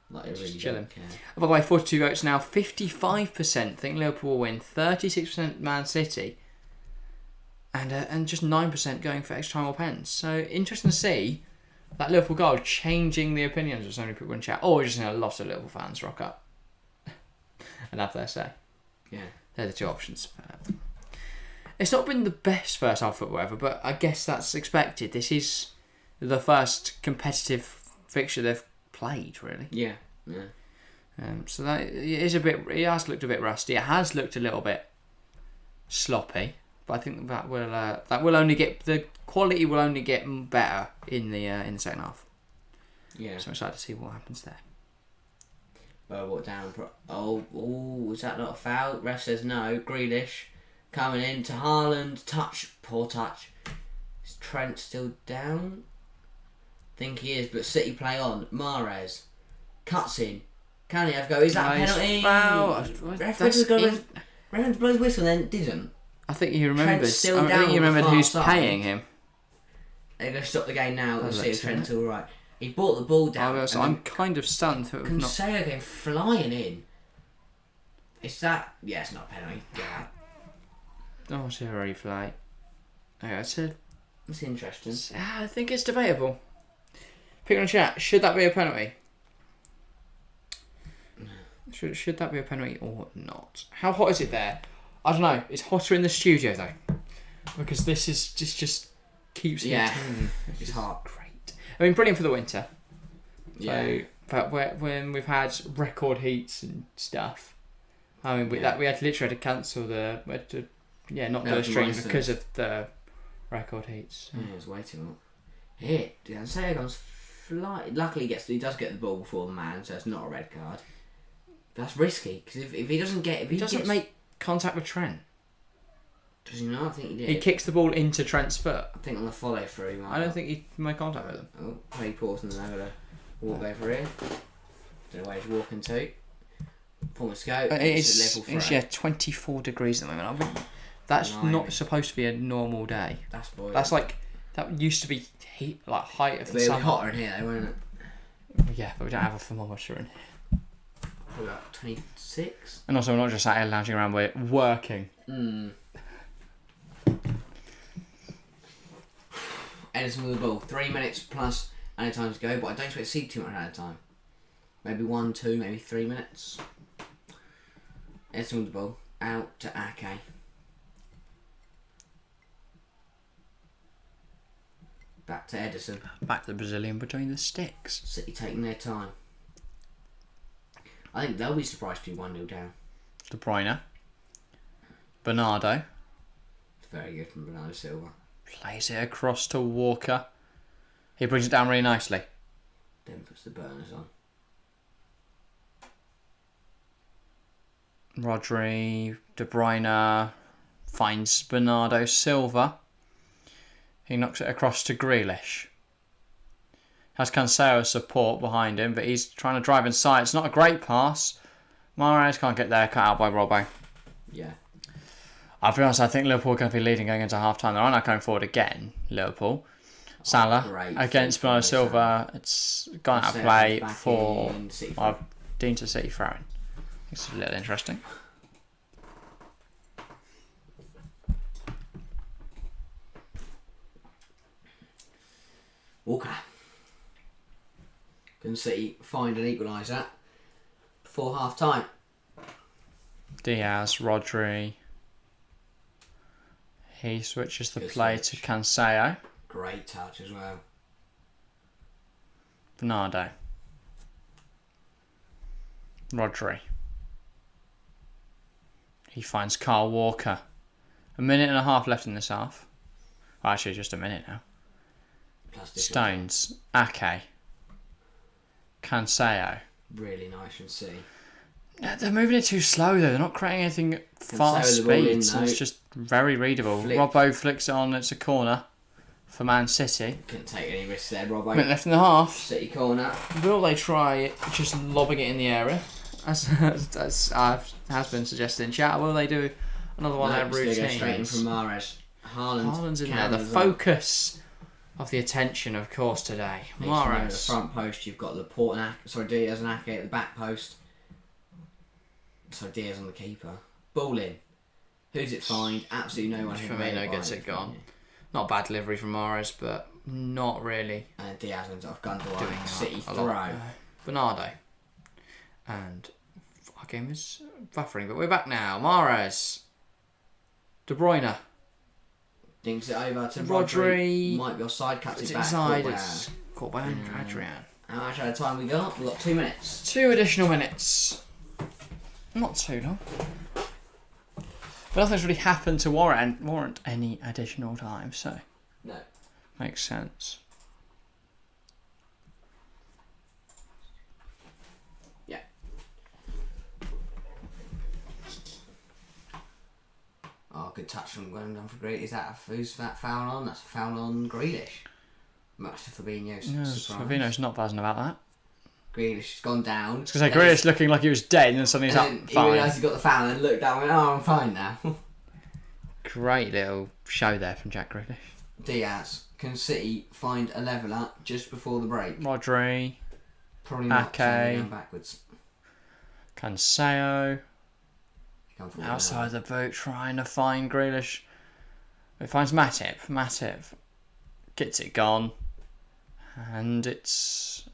Like they really chilling. don't care. By the way, 42 votes now. 55% think Liverpool will win. 36% Man City. And just 9% going for extra time or pens. So interesting to see that Liverpool goal changing the opinions of so many people in chat. Or just a lot of Liverpool fans rock up and have their say. Yeah. They're the two options. It's not been the best first half football ever, but I guess that's expected. This is the first competitive fixture they've played, really. Yeah. So that it has looked a bit rusty. It has looked a little bit sloppy, but I think that will only get the quality will only get better in the second half. Yeah. So I'm excited to see what happens there. What down? Was that not a foul? Ref says no. Grealish coming in to Haaland. Poor touch. Is Trent still down? Think he is, but City play on. Mahrez cuts in. Can he have a go? Is that a penalty? Foul. Referee blows whistle and then didn't. I think he remembered. Still I think he remembered who's paying him. They're going to stop the game now. We'll see if Trent's all right. He brought the ball down. I'm kind of stunned. Cancelo came flying in. Is that? Yeah, it's not a penalty. Yeah. Oh, it's a replay. Yeah, it's interesting. I think it's debatable. Pick on the chat. Should that be a penalty? Should that be a penalty or not? How hot is it there? I don't know. It's hotter in the studio though, because this is just keeps heating. It's hot. Great. I mean, brilliant for the winter. Yeah. So, but when we've had record heats and stuff, I mean, we literally had to cancel not do a stream because of the record heats. Yeah, it was way too hot. Cancelo comes flying. Luckily, he does get the ball before the man, so it's not a red card. That's risky because if he doesn't get, he doesn't make contact with Trent. Does he not? I think he did. He kicks the ball into Trent's foot. I think on the follow through. I don't think he made contact with him. Oh, Craig Pawson's over to walk over here. Don't know where he's walking to. Performance go. It's 24 degrees at the moment. I think that's not supposed to be a normal day. That's boiling. That's like that used to be heat, like height of the summer. It'll be hotter in here, though, won't it? Yeah, but we don't have a thermometer in here. Probably about 26. And also, we're not just sat here lounging around. We're working. Edison with the ball. 3 minutes plus added time to go, but I don't expect to see too much added time. Maybe 1, 2, maybe 3 minutes. Edison with the ball. Out to Ake. Back to Edison. Back to the Brazilian between the sticks. City taking their time. I think they'll be surprised to be 1-0 down. De Bruyne. Bernardo. It's very good from Bernardo Silva. Plays it across to Walker. He brings it down really nicely. Then puts the burners on. Rodri, De Bruyne finds Bernardo Silva. He knocks it across to Grealish. Has Cancelo support behind him, but he's trying to drive inside. It's not a great pass. Mahrez can't get there, cut out by Robbo. Yeah. I'll be honest, I think Liverpool are going to be leading going into half-time. They're not going forward again, Liverpool. Salah against Bernardo Silva. It's gone out of play for Dean to City throwing. It's a little interesting. Walker. Can City find an equaliser before half-time? Diaz, Rodri. He switches the play to Cancelo. Great touch as well. Bernardo. Rodri. He finds Carl Walker. 1.5 minutes left in this half. Well, actually, just a minute now. Stones. Ake. Cancelo. Really nice and see. They're moving it too slow though. They're not creating anything fast speeds. It's just very readable. Robbo flicks it on. It's a corner for Man City. Couldn't take any risks there, Robbo. Minute left in the half. City corner. Will they try just lobbing it in the area, as has been suggested in chat? Will they do Another one there, routine. Go straight in from Mahrez. Haaland's in there. The focus of the attention, of course, today. Mahrez. The front post, you've got Diaz and Ake at the back post. So Diaz on the keeper. Ball in. Who's it find? Absolutely no one. Firmino gets it gone. Not a bad delivery from Mahrez, but not really. And Diaz ends off Gundogan. City throw. Bernardo. And our game is buffering, but we're back now. Mahrez. De Bruyne. Dinks it over to Rodri. Might be offside, cuts it back. Inside. It's caught by Adrian. How much of time we got? We've got 2 minutes. 2 additional minutes. Not too long. But nothing's really happened to warrant any additional time, so... No. Makes sense. Yeah. Oh, good touch from going down for Grealish. Is that who's that foul on? That's a foul on Grealish. Much to Fabinho's surprise. Fabinho's not buzzing about that. Grealish has gone down. I was going to say, Grealish looking like he was dead, and then suddenly he's up fine. He realised he got the foul and looked down and went, oh, I'm fine now. Great little show there from Jack Grealish. Diaz. Can City find a leveller just before the break? Rodri. Probably not. Going backwards. Cancelo. Outside the boot, trying to find Grealish. It finds Matip. Matip gets it gone. And it's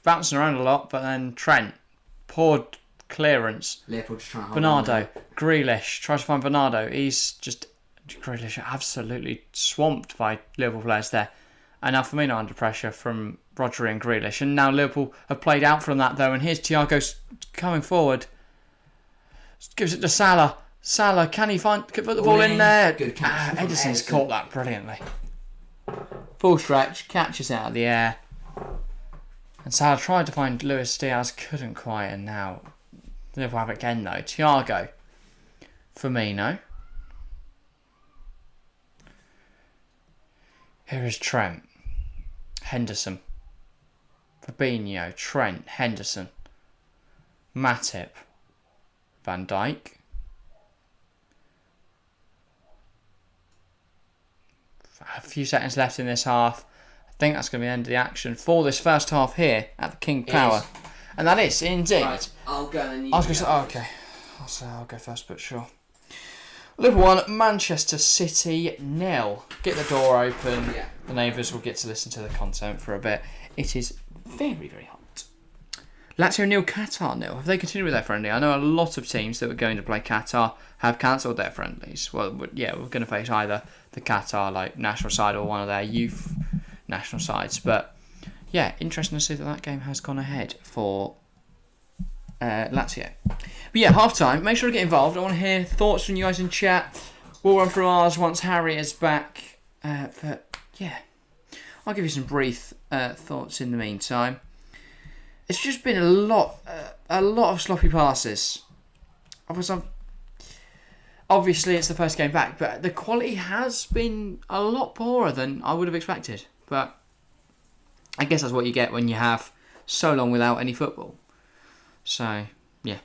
bouncing around a lot, but then Trent. Poor clearance. Liverpool just trying to hold Bernardo. Grealish. Tries to find Bernardo. He's just... Grealish absolutely swamped by Liverpool players there. And now Firmino under pressure from Rodri and Grealish. And now Liverpool have played out from that, though. And here's Thiago coming forward. Gives it to Salah. Salah, can he put the ball in there? Good catch. Edison's caught that brilliantly. Full stretch, catches out of the air. And Salah tried to find Luis Diaz, couldn't quite. And now Liverpool have it again, though. Thiago. Firmino. Here is Trent. Henderson. Fabinho. Trent. Henderson. Matip. Van Dijk. A few seconds left in this half. I think that's going to be the end of the action for this first half here at the King Power. And that is indeed. Right, I'll go and you okay. I'll go first, but sure. Liverpool 1, Manchester City 0. Get the door open. Yeah. The neighbours will get to listen to the content for a bit. It is very, very hot. Lazio 0, Qatar 0. Have they continued with their friendly? I know a lot of teams that were going to play Qatar have cancelled their friendlies. Well, yeah, we're going to face either the Qatar national side or one of their youth national sides. But yeah, interesting to see that game has gone ahead for Lazio. But yeah, half time. Make sure to get involved. I want to hear thoughts from you guys in chat. We'll run through ours once Harry is back. But yeah, I'll give you some brief thoughts in the meantime. It's just been a lot of sloppy passes. Obviously, it's the first game back, but the quality has been a lot poorer than I would have expected. But I guess that's what you get when you have so long without any football. So, yeah,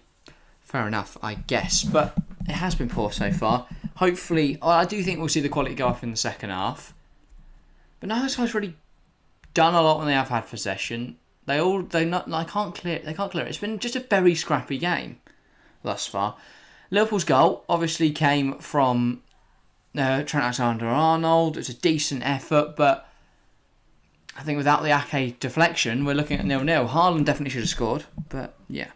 fair enough, I guess. But it has been poor so far. Hopefully, I do think we'll see the quality go up in the second half. But now this guy's really done a lot when they have had possession. They can't clear it. It's been just a very scrappy game thus far. Liverpool's goal obviously came from Trent Alexander-Arnold. It was a decent effort, but I think without the Ake deflection, we're looking at 0-0. Haaland definitely should have scored, but yeah.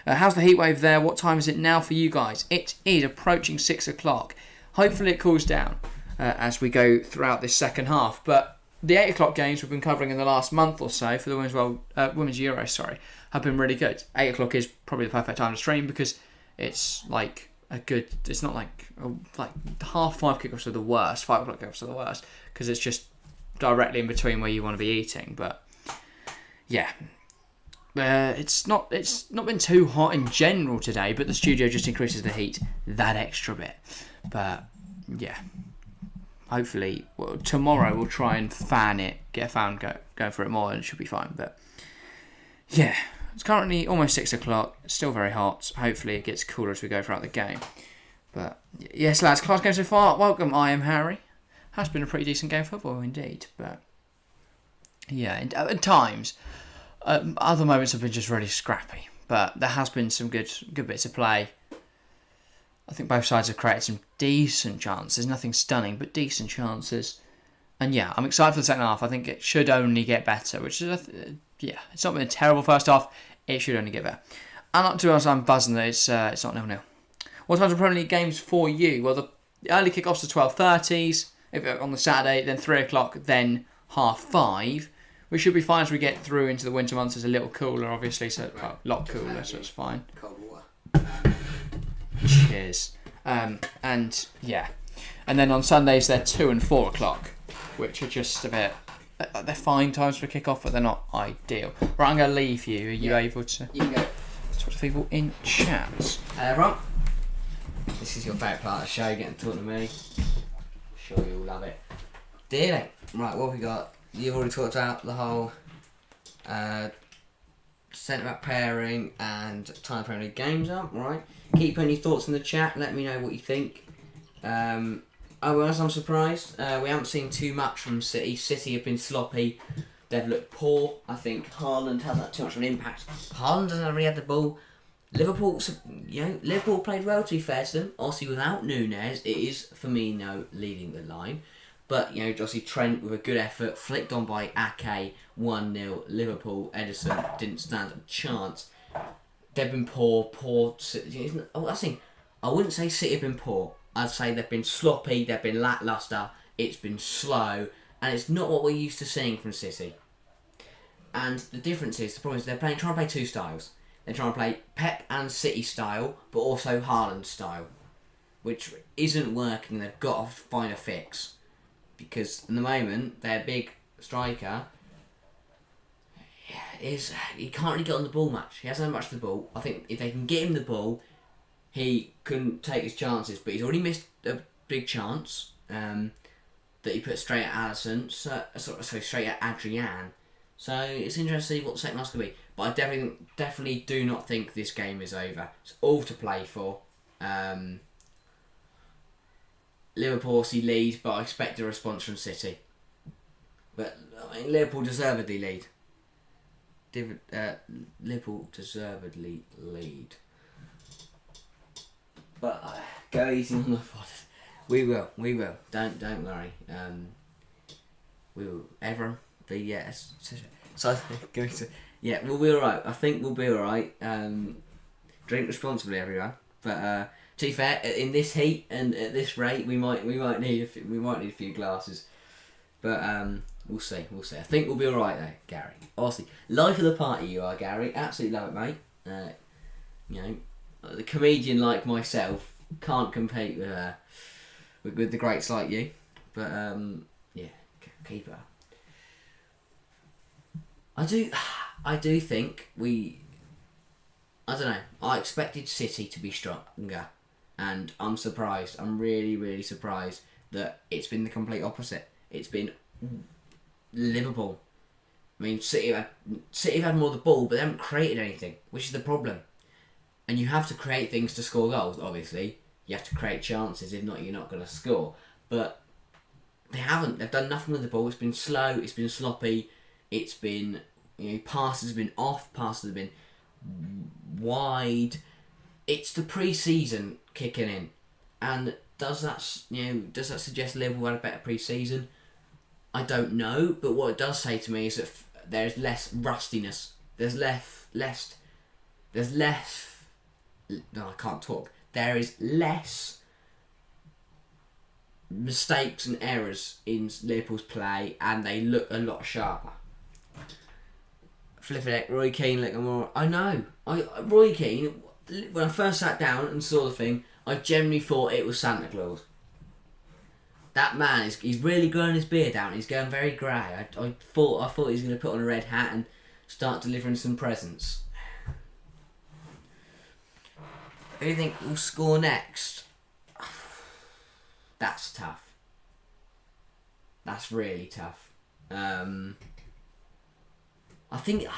How's the heatwave there? What time is it now for you guys? It is approaching 6 o'clock. Hopefully it cools down as we go throughout this second half, but the 8 o'clock games we've been covering in the last month or so for the Women's Euro, have been really good. 8 o'clock is probably the perfect time to stream because it's it's not like 5:30 kickoffs are the worst, 5 o'clock kickoffs are the worst because it's just directly in between where you want to be eating. But yeah, it's not been too hot in general today, but the studio just increases the heat that extra bit. But yeah. Hopefully, tomorrow we'll try and fan it, get a fan going for it more, and it should be fine. But yeah, it's currently almost 6 o'clock. It's still very hot. Hopefully, it gets cooler as we go throughout the game. But yes, lads, class game so far. Welcome, I am Harry. Has been a pretty decent game of football indeed, but yeah, at times, other moments have been just really scrappy. But there has been some good bits of play. I think both sides have created some decent chances. Nothing stunning, but decent chances. And yeah, I'm excited for the second half. I think it should only get better, which is, it's not been a terrible first half. It should only get better. And to be honest, I'm buzzing that it's not 0-0. What times are Premier League games for you? Well, the early kick-offs are 12:30s on the Saturday, then 3 o'clock, then 5:30. We should be fine as we get through into the winter months. It's a little cooler, obviously, so a lot cooler, so it's fine. Cold water. Cheers. And yeah. And then on Sundays, they're 2 and 4 o'clock, which are just a bit... They're fine times for kick-off, but they're not ideal. Right, I'm going to leave you. Are you able to... You can go. Talk to people in chat. Everyone, this is your favourite part of the show, getting to talk to me. I'm sure you'll love it. Dearly. Right, what have we got? You've already talked about the whole centre-back pairing and time Premier League games up, right? Keep putting your thoughts in the chat, let me know what you think. I'm surprised. We haven't seen too much from City. City have been sloppy. They've looked poor. I think Haaland hasn't had too much of an impact. Haaland hasn't really had the ball. Liverpool played well, to be fair to them. Obviously, without Nunez, it is Firmino leading the line. But, obviously Trent with a good effort, flicked on by Ake, 1-0. Liverpool, Ederson didn't stand a chance. They've been poor. I wouldn't say City have been poor. I'd say they've been sloppy, they've been lacklustre, it's been slow, and it's not what we're used to seeing from City. And the difference is, the problem is they're trying to play two styles. They're trying to play Pep and City style, but also Haaland style, which isn't working. They've got to find a fix. Because in the moment, their big striker he can't really get on the ball much. He hasn't had much of the ball. I think if they can get him the ball, he couldn't take his chances. But he's already missed a big chance that he put straight at Alisson, straight at Adrian. So it's interesting to see what the second half's going to be. But I definitely do not think this game is over. It's all to play for. Liverpool obviously lead, but I expect a response from City. But Liverpool deservedly lead. Liverpool deservedly lead. But go easy on the fighters. We will. Don't worry. We will. Everyone be yes. So going to we'll be alright. I think we'll be alright. Drink responsibly, everyone. But to be fair, in this heat and at this rate, we might need a few glasses, but we'll see. I think we'll be all right though, Gary. Honestly, life of the party you are, Gary. Absolutely love it, mate. The comedian like myself can't compete with the greats like you, but keep her. I do think I don't know. I expected City to be stronger. And I'm surprised. I'm really, really surprised that it's been the complete opposite. It's been Liverpool. I mean, City have had more of the ball, but they haven't created anything, which is the problem. And you have to create things to score goals, obviously. You have to create chances, if not, you're not going to score. But they haven't. They've done nothing with the ball. It's been slow, it's been sloppy, it's been, passes have been off, passes have been wide. It's the pre-season kicking in, and does that suggest Liverpool had a better pre-season? I don't know, but what it does say to me is that there's less rustiness. There's less. No, I can't talk. There is less mistakes and errors in Liverpool's play, and they look a lot sharper. Flipping it, Roy Keane looking more. I know. Roy Keane. When I first sat down and saw the thing, I generally thought it was Santa Claus. That man he's really growing his beard out. He's going very grey. I thought he was going to put on a red hat and start delivering some presents. Who do you think will score next? That's tough. That's really tough. I think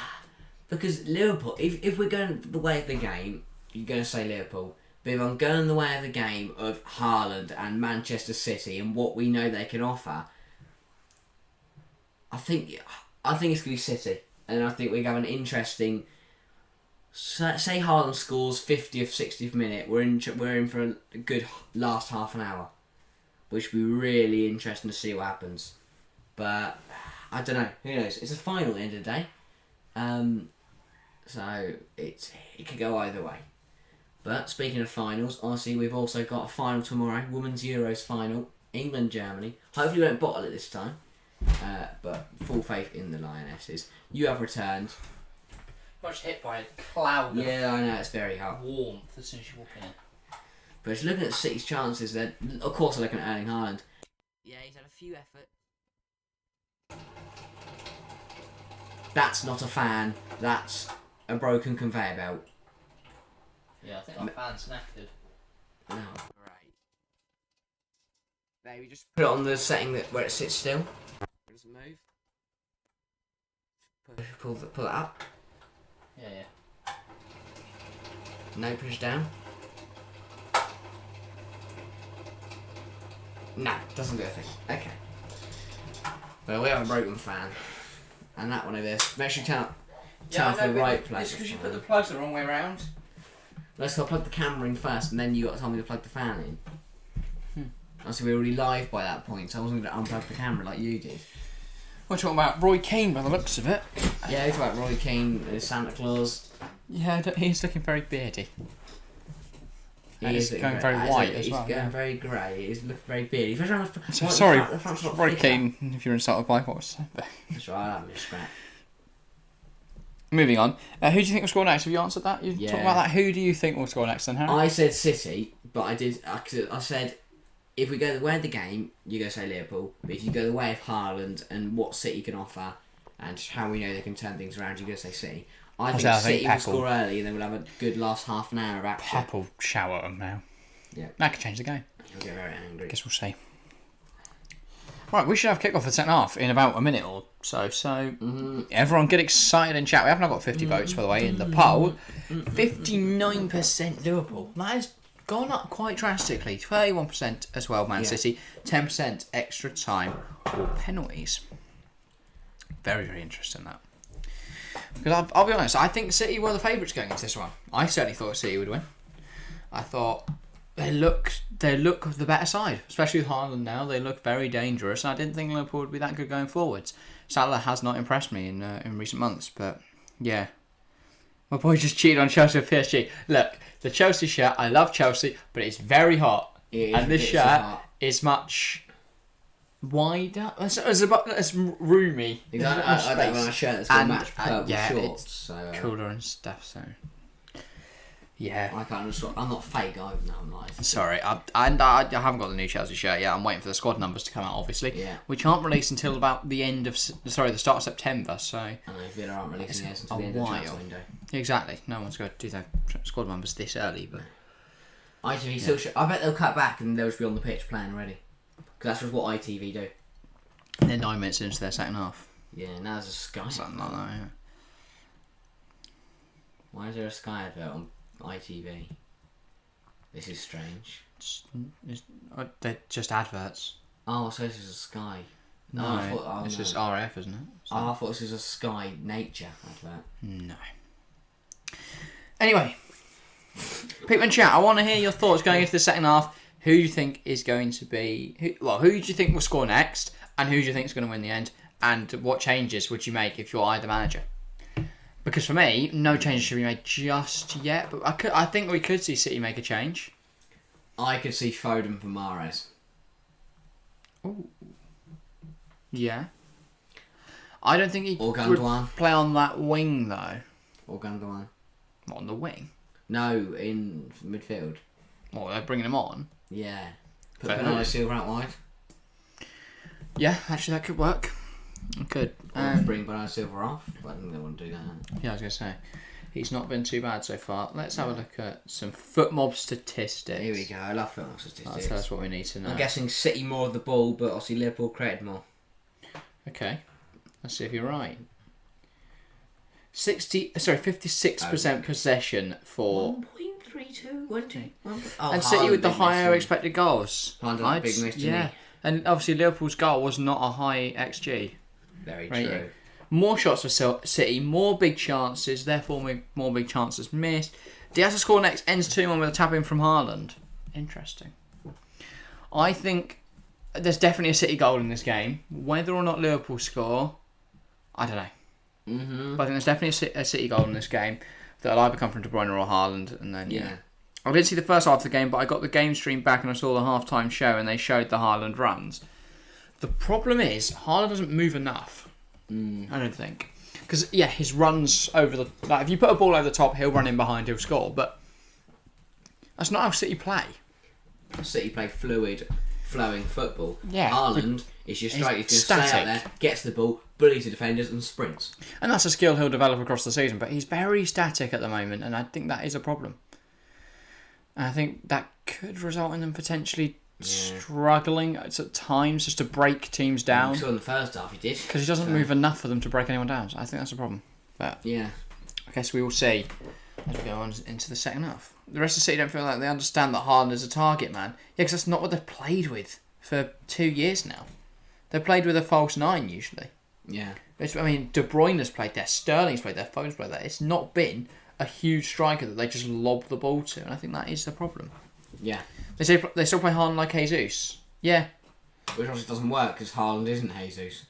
because Liverpool, if we're going the way of the game, you're going to say Liverpool, But if I'm going the way of the game of Haaland and Manchester City and what we know they can offer, I think it's going to be City. And I think we have an interesting... Say Haaland scores 50th, 60th minute, we're in for a good last half an hour, which would be really interesting to see what happens. But I don't know. Who knows? It's a final at the end of the day, so it could go either way. But speaking of finals, honestly, we've also got a final tomorrow, Women's Euros final, England Germany. Hopefully, we won't bottle it this time. But full faith in the Lionesses. You have returned. I was hit by a cloud Yeah, I know, it's very hard. warmth as soon as you walk in. But just looking at City's chances, then of course they're looking at Erling Haaland. Yeah, he's had a few efforts. That's not a fan. That's a broken conveyor belt. Yeah, I think our fan's knackered. No, right. Maybe just put it on the setting where it sits still. It doesn't move. Pull it up. Yeah. No, push down. No, doesn't do a thing. Okay. Well, we have a broken fan. And that one over there. Make sure you turn off the right place. It's because you put the plugs the wrong way around. Let's go plug the camera in first, and then you got to tell me to plug the fan in. Obviously, we were already live by that point, so I wasn't going to unplug the camera like you did. We're talking about Roy Keane by the looks of it. Yeah, he's about Roy Keane, Santa Claus. Yeah, he's looking very beardy. He's going very white as well. He's going very grey. He's looking very beardy. Sorry, Roy Keane, if you're insulted by what was said. That's right, I'll have a scrap. Moving on. Who do you think will score next? Have you answered that? You talked about that. Who do you think will score next then, Harry? I said City, but I said if we go the way of the game, you're going to say Liverpool. But if you go the way of Haaland and what City can offer and how we know they can turn things around, you're going to say City. I think City will score early and then we'll have a good last half an hour of action. Pep will shower them now. Yeah. That could change the game. He'll get very angry. Guess we'll see. Right, we should have kick-off for the second half in about a minute or so. So everyone get excited and chat. We haven't got 50 votes, by the way, in the poll. 59% Liverpool. That has gone up quite drastically. 31% as well, Man City. 10% extra time or penalties. Very, very interesting, that. Because I'll be honest, I think City were the favourites going into this one. I certainly thought City would win. I thought they look the better side, especially with Haaland now. They look very dangerous, and I didn't think Liverpool would be that good going forwards. Salah has not impressed me in recent months, but yeah. My boy just cheated on Chelsea with PSG. Look, the Chelsea shirt, I love Chelsea, but it's very hot. And this shirt is much wider. It's roomy. Exactly. I don't want a shirt that's going to match purple shorts. It's so, cooler and stuff, so... Yeah. I'm not fake either. No, I'm not. Sorry, I haven't got the new Chelsea shirt yet. I'm waiting for the squad numbers to come out, obviously. Yeah. Which aren't released until about the start of September, so... I know, Villa aren't releasing theirs until the end of the transfer window. Exactly. No one's going to do their squad numbers this early, but... ITV still I bet they'll cut back and they'll just be on the pitch playing already. Because that's just what ITV do. They're 9 minutes into their second half. Yeah, now there's a Sky. Something like that, yeah. Why is there a Sky advert on ITV? This is strange. They're just adverts. Oh, so this is a Sky. No, it's just RF, isn't it? So. I thought this was a Sky Nature advert. No. Anyway, people in chat, I want to hear your thoughts going into the second half. Who do you think is going to be... Who do you think will score next? And who do you think is going to win the end? And what changes would you make if you're either manager? Because for me, no changes should be made just yet. But I think we could see City make a change. I could see Foden for Mahrez. Ooh. Yeah. I don't think he would play on that wing, though. Or Gundogan. Not on the wing? No, in midfield. What, they're bringing him on? Yeah. Put Bernardo Silva out wide. Yeah, actually that could work. It could. Bring Bernardo Silva off, but I think they want to do that. Yeah, I was going to say. He's not been too bad so far. Let's have a look at some FootMob statistics. Here we go. I love FootMob statistics. That's what we need to know. I'm guessing City more of the ball, but obviously Liverpool created more. Okay. Let's see if you're right. 56% possession for 3-2, 1-2. And City with the higher expected goals. Haaland big miss to me. And obviously Liverpool's goal was not a high XG. Very rating. true. More shots for City, more big chances, therefore more big chances missed. Diaz's score next ends 2-1 with a tap in from Haaland. Interesting. I think there's definitely a City goal in this game. Whether or not Liverpool score, I don't know. But I think there's definitely a City goal in this game that'll either come from De Bruyne or Haaland. And then I didn't see the first half of the game, but I got the game stream back and I saw the halftime show and they showed the Haaland runs. The problem is Haaland doesn't move enough. I don't think. Because, his runs over the... Like, if you put a ball over the top, he'll run in behind, he'll score. But that's not how City play. City play fluid, flowing football. Yeah. Haaland is just straight. He's going to stay out there, gets the ball, bullies the defenders and sprints. And that's a skill he'll develop across the season. But he's very static at the moment, and I think that is a problem. And I think that could result in them potentially... struggling at times just to break teams down. We saw in the first half he did. Because he doesn't move enough for them to break anyone down. So I think that's a problem. But I guess we will see as we go on into the second half. The rest of City don't feel like they understand that Haaland is a target man. Yeah, because that's not what they've played with for 2 years now. They've played with a false 9 usually. Yeah. I mean, De Bruyne has played there, Sterling's played there, Foden's played there. It's not been a huge striker that they just lob the ball to, and I think that is the problem. Yeah. They still play Haaland like Jesus. Yeah. Which obviously doesn't work because Haaland isn't Jesus.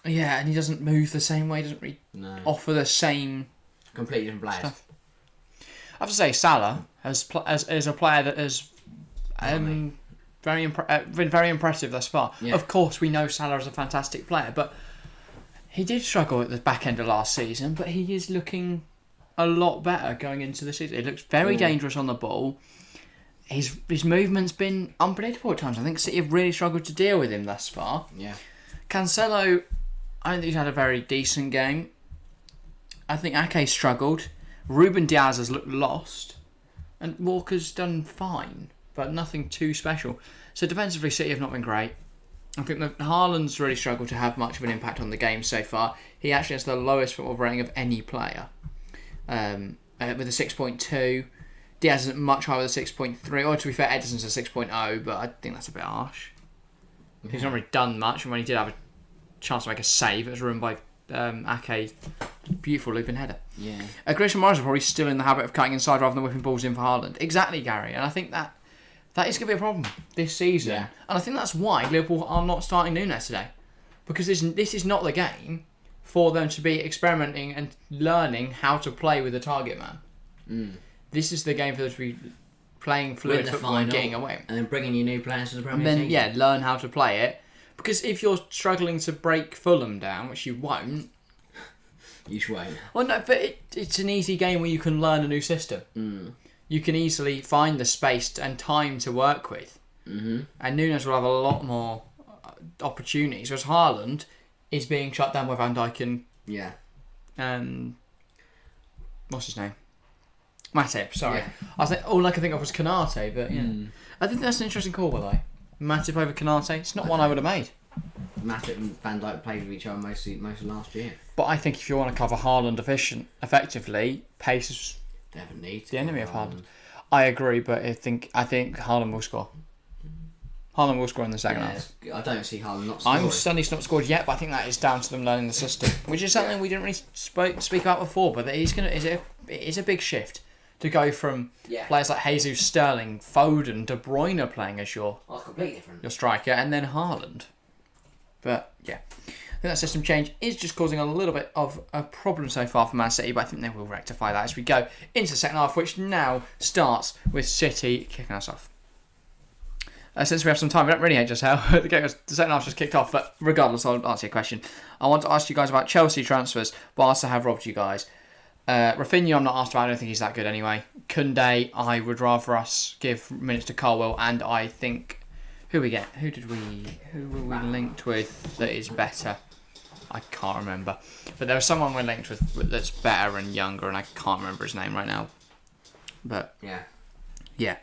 Yeah, and he doesn't move the same way, doesn't really offer the same... Completely different players. Stuff. I have to say, Salah is a player that has been very impressive thus far. Yeah. Of course, we know Salah is a fantastic player, but he did struggle at the back end of last season, but he is looking a lot better going into the season. He looks very dangerous on the ball. His movement's been unpredictable at times. I think City have really struggled to deal with him thus far. Yeah. Cancelo, I don't think he's had a very decent game. I think Ake struggled. Ruben Diaz has looked lost. And Walker's done fine, but nothing too special. So defensively, City have not been great. I think that Haaland's really struggled to have much of an impact on the game so far. He actually has the lowest football rating of any player, with a 6.2. Diaz isn't much higher with a 6.3. Or to be fair, Ederson's a 6.0, but I think that's a bit harsh. He's not really done much, and when he did have a chance to make a save, it was ruined by Ake. Beautiful looping header. Yeah. Grayson Morris is probably still in the habit of cutting inside rather than whipping balls in for Haaland. Exactly, Gary. And I think that is going to be a problem this season. Yeah. And I think that's why Liverpool are not starting Nunez today. Because this is not the game for them to be experimenting and learning how to play with a target man. This is the game for them to be playing fluid football and getting away. And then bringing your new players to the Premier League. And then, learn how to play it. Because if you're struggling to break Fulham down, which you won't... You won't. Well, no, but it's an easy game where you can learn a new system. You can easily find the space and time to work with. And Nunez will have a lot more opportunities, whereas Haaland is being shut down by Van Dijk and... Yeah. What's his name? Matip, sorry. Yeah. I think all I could think of was Konate, but I think that's an interesting call, by the way. Matip over Konate. It's not one I would have made. Matip and Van Dijk played with each other most of last year. But I think if you want to cover Haaland effectively, pace is definitely the enemy of Haaland. I agree, but I think Haaland will score. Haaland will score in the second half. I don't see Haaland not scoring. I'm stunned he's not scored yet, but I think that is down to them learning the system, which is something we didn't really speak about before. But it is a big shift to go from players like Jesus, Sterling, Foden, De Bruyne playing as your completely different. Your striker, and then Haaland. But I think that system change is just causing a little bit of a problem so far for Man City, but I think they will rectify that as we go into the second half, which now starts with City kicking us off. Since we have some time, we don't really just how the second half just kicked off, but regardless, I'll answer your question. I want to ask you guys about Chelsea transfers, but I also have robbed you guys. Rafinha, I'm not asked about. I don't think he's that good anyway. Koundé, I would rather us give minutes to Carwell, and I think who we get? Who were we linked with that is better? I can't remember, but there was someone we're linked with that's better and younger, and I can't remember his name right now. But yeah.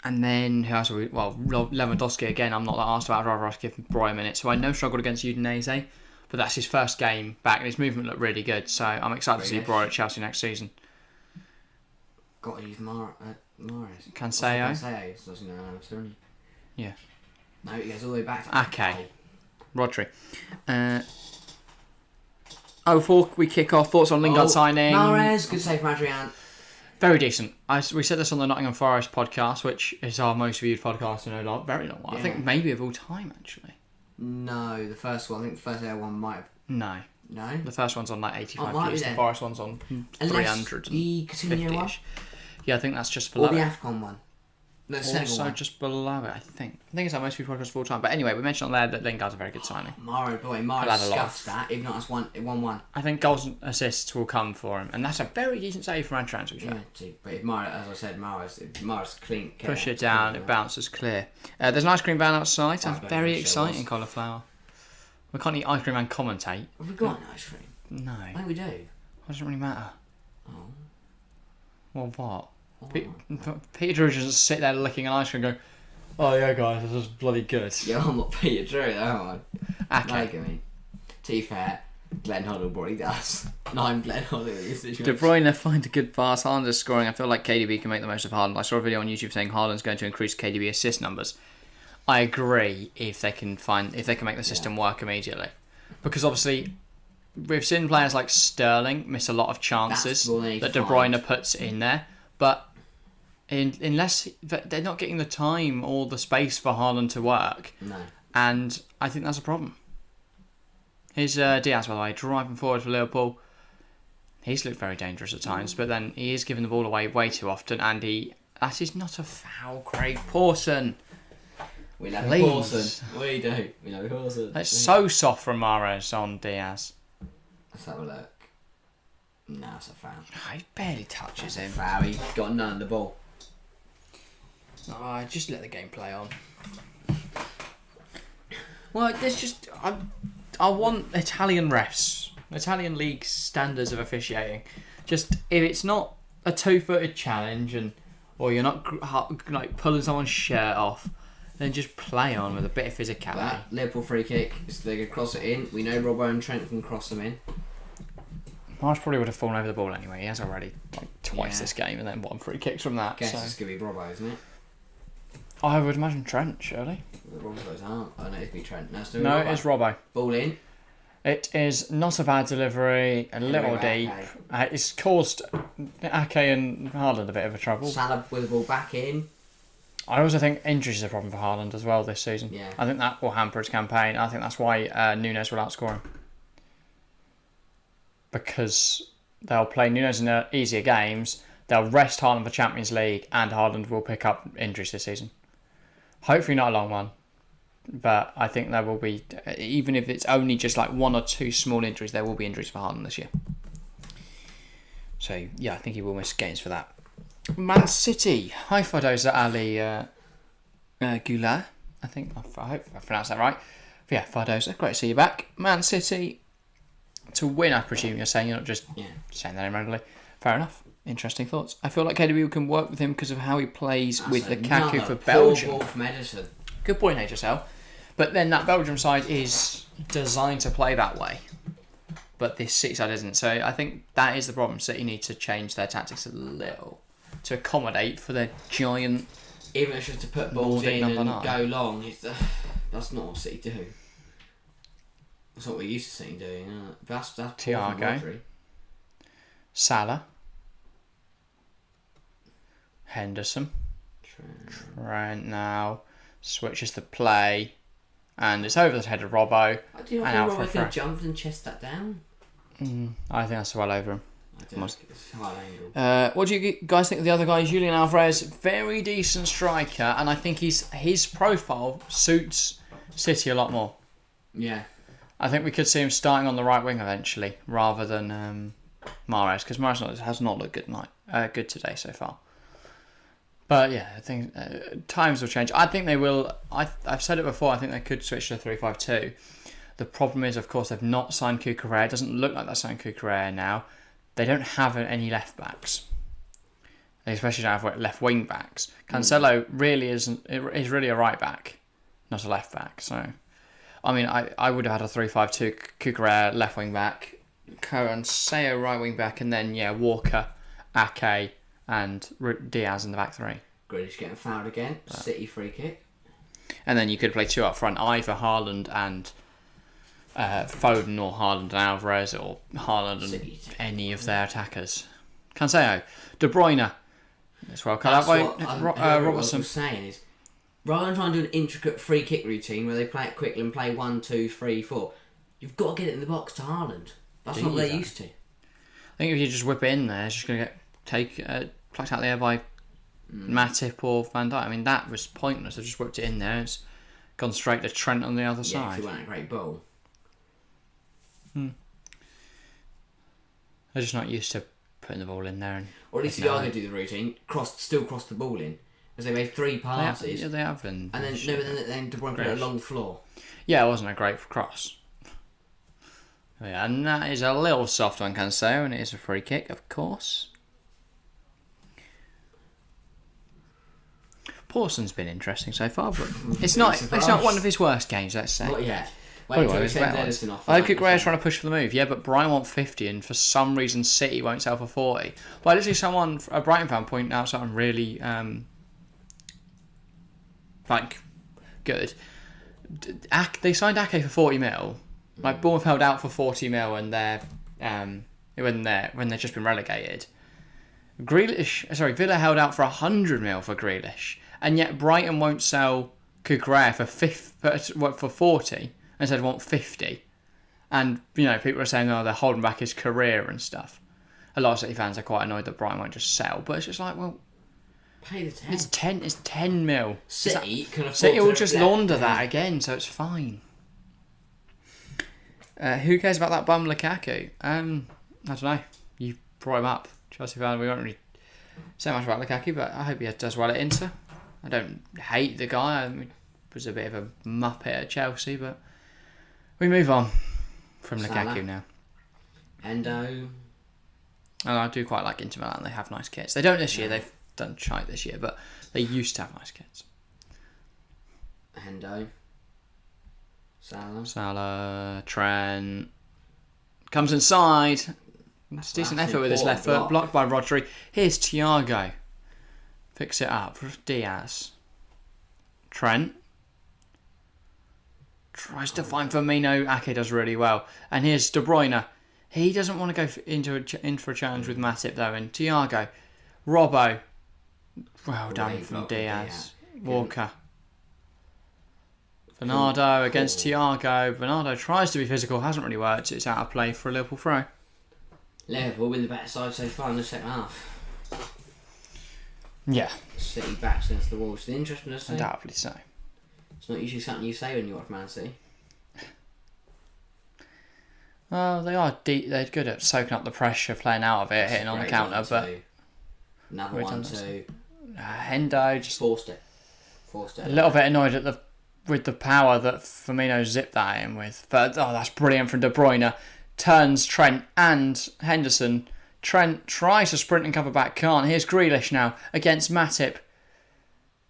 And then who else are we? Well, Lewandowski again. I'm not that asked about. I'd rather us give Brian minutes. So I know struggled against Udinese, but that's his first game back, and his movement looked really good. So I'm excited to see Brian at Chelsea next season. got to use Mahrez. Cancelo. Yeah. No, it goes all the way back to Okay. Rodri. Before we kick off, thoughts on Lingard signing? Mahrez, good save from Adrian. Very decent. We said this on the Nottingham Forest podcast, which is our most viewed podcast in a very long while. Yeah. I think maybe of all time, actually. No, the first one. I think the first ever one might have... No. No? The first one's on like 85 views. The Forest one's on 300. The Coutinho one? Yeah, I think that's just below or the AFCON one. No, also just below it, I think. I think it's our most viewed podcast of all time. But anyway, we mentioned on there that Lingard's a very good signing. Mahrez scuffed that. If not, it's 1-1. I think goals and assists will come for him. And that's a very decent save from Adrian, to be fair. Yeah, but if Mahrez, as I said, Mahrez clean... Push it down, it bounces clear. There's an ice cream van outside. That's very exciting, cauliflower. We can't eat ice cream and commentate. Have we got an ice cream? No. I think we do. It doesn't really matter. Oh. Well, what? Peter Drew just sit there licking an ice cream and go, oh yeah guys, this is bloody good. Yeah, I'm not Peter Drew, am I? Okay. Like, I mean, to be fair, Glenn Hoddle probably does. No, I'm Glenn Hoddle in this situation. De Bruyne find a good pass. Haaland is scoring. I feel like KDB can make the most of Haaland. I saw a video on YouTube saying Haaland's going to increase KDB assist numbers. I agree if they can make the system work immediately. Because obviously we've seen players like Sterling miss a lot of chances that De Bruyne puts in there. But unless they're not getting the time or the space for Haaland to work. No. And I think that's a problem. Here's Diaz, by the way, driving forward for Liverpool. He's looked very dangerous at times, but then he is giving the ball away way too often, and that is not a foul, Craig Pawson. We love Pawson. We do. We love Pawson. It's so soft from Mahrez on Diaz. Let's have a look. No, it's a foul. He barely touches him. Foul. He got none of the ball. Oh, just let the game play on. Well, there's just... I want Italian refs, Italian league standards of officiating. Just, if it's not a two-footed challenge or you're not like pulling someone's shirt off, then just play on with a bit of physicality. That Liverpool free kick, they could cross it in. We know Robbo and Trent can cross them in. Marsh probably would have fallen over the ball anyway. He has already twice this game and then one free kicks from that. Guess it's going to be Robbo, isn't it? I would imagine Trent, surely. The Robbo's aren't. Oh, no, it'd be Trent. No, it's Robbo. Ball in. It is not a bad delivery, a little deep. It's caused Ake and Haaland a bit of a trouble. Salah with the ball back in. I also think injuries is a problem for Haaland as well this season. Yeah. I think that will hamper his campaign. I think that's why Nunez will outscore him. Because they'll play Nunez in easier games, they'll rest Haaland for Champions League, and Haaland will pick up injuries this season. Hopefully not a long one. But I think there will be, even if it's only just like one or two small injuries, there will be injuries for Haaland this year. So, yeah, I think he will miss games for that. Man City. Hi, Fidoza Ali Goulart. I hope I pronounced that right. But yeah, Fidoza, great to see you back. Man City to win, I presume you're saying. You're not just saying that randomly. Fair enough. Interesting thoughts. I feel like KDB can work with him because of how he plays with Lukaku for Belgium. Good point, HSL. But then that Belgium side is designed to play that way. But this City side isn't. So I think that is the problem. City need to change their tactics a little to accommodate for their giant... Even if it's just to put balls in and go long, that's not what City do. That's what we're used to seeing doing. That's Thiago. Salah. Henderson. Trent now. Switches the play. And it's over the head of Robbo. Do you think Robbo could have jumped and chest that down? I think that's well over him. I don't think it's high angle. What do you guys think of the other guy? Julian Alvarez, very decent striker, and I think his profile suits City a lot more. Yeah. I think we could see him starting on the right wing eventually, rather than Mahrez, because Mahrez has not looked good today so far. But yeah, I think times will change. I think they will. I've said it before. I think they could switch to 3-5-2. The problem is, of course, they've not signed Cucurella. It doesn't look like they're signing Cucurella now. They don't have any left backs. They especially don't have left wing backs. Cancelo really is really a right back, not a left back. So, I mean, I would have had a 3-5-2. Cucurella left wing back, Cancelo right wing back, and then Walker, Ake, and Diaz in the back three. Grealish getting fouled again. City free kick. And then you could play 2 up front, either Haaland and Foden, or Haaland and Alvarez, or Haaland and any of their attackers. Cancelo, De Bruyne. That's well cut out by Robertson. What saying is, rather than trying to do an intricate free kick routine where they play it quickly and play 1, 2, 3, 4, you've got to get it in the box to Haaland. That's not what they're used to. I think if you just whip it in there, it's just going to get plucked out there by Matip or Van Dijk. I mean, that was pointless. I just whipped it in there. It's gone straight to Trent on the other side. Yeah, it wasn't a great ball. They're just not used to putting the ball in there. Or at least they are going to do the routine, still cross the ball in. Because they made 3 passes. They have. And then De Bruyne put it along the floor. Yeah, it wasn't a great cross. Yeah, and that is a little soft on Cancelo, and it is a free kick, of course. Pawson's been interesting so far, but it's not one of his worst games, let's say. Not yet. I hope Graham's trying to push for the move. Yeah, but Brighton want 50, and for some reason City won't sell for 40. But I did see a Brighton fan, point out something really good. They signed Ake for 40 mil. Like Bournemouth held out for 40 mil, and when they've just been relegated. Villa held out for 100 mil for Grealish, and yet Brighton won't sell Kukurea for 40. Instead want 50, and people are saying, they're holding back his career and stuff. A lot of City fans are quite annoyed that Brighton won't just sell, but it's just like, well, pay the 10. It's 10 mil. City will just launder that again, so it's fine. Who cares about that bum Lukaku? I don't know. You brought him up, Chelsea fan. We won't really say much about Lukaku, but I hope he does well at Inter. I don't hate the guy. He was a bit of a muppet at Chelsea, but we move on from Lukaku now. Endo. And I do quite like Inter Milan. They have nice kits. They don't this year. They've done shite this year, but they used to have nice kits. Endo. Salah. Trent. Comes inside. It's a decent effort with his left foot. Blocked by Rodri. Here's Thiago. Picks it up for Diaz. Trent. Tries to find Firmino. Ake does really well. And here's De Bruyne. He doesn't want to go in for a challenge with Matip though. And Thiago. Robbo. Well done from Diaz. Walker. Bernardo against Thiago. Bernardo tries to be physical. Hasn't really worked. It's out of play for a Liverpool throw. Liverpool win the better side so far in the second half. Yeah. City backs against the wall. It's interesting to say. Undoubtedly so. It's not usually something you say when you watch Man City. Well, they are deep. They're good at soaking up the pressure, playing out of it, hitting on the counter. But another 1-2. Hendo just forced it. A little bit annoyed with the power that Firmino zipped that in with. But that's brilliant from De Bruyne. Turns Trent and Henderson. Trent tries to sprint and cover back, can't. Here's Grealish now against Matip.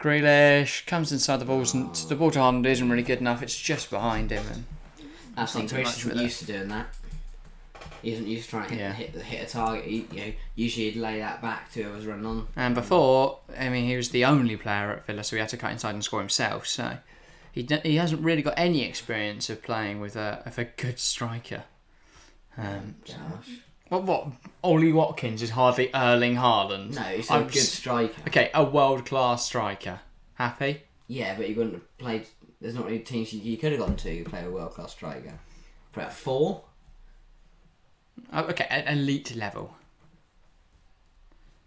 Grealish comes inside the balls, and the ball to Haaland isn't really good enough. It's just behind him. And I think Grealish isn't used to doing that. He isn't used to trying to hit a target. Usually he'd lay that back to whoever's running on. And before, he was the only player at Villa, so he had to cut inside and score himself. So he hasn't really got any experience of playing with a good striker. What? Ollie Watkins is hardly Erling Haaland. No, he's a good striker. Okay, a world-class striker. Happy? Yeah, but you wouldn't have played... There's not really teams you could have gone to play a world-class striker. About 4? Oh, okay, an elite level.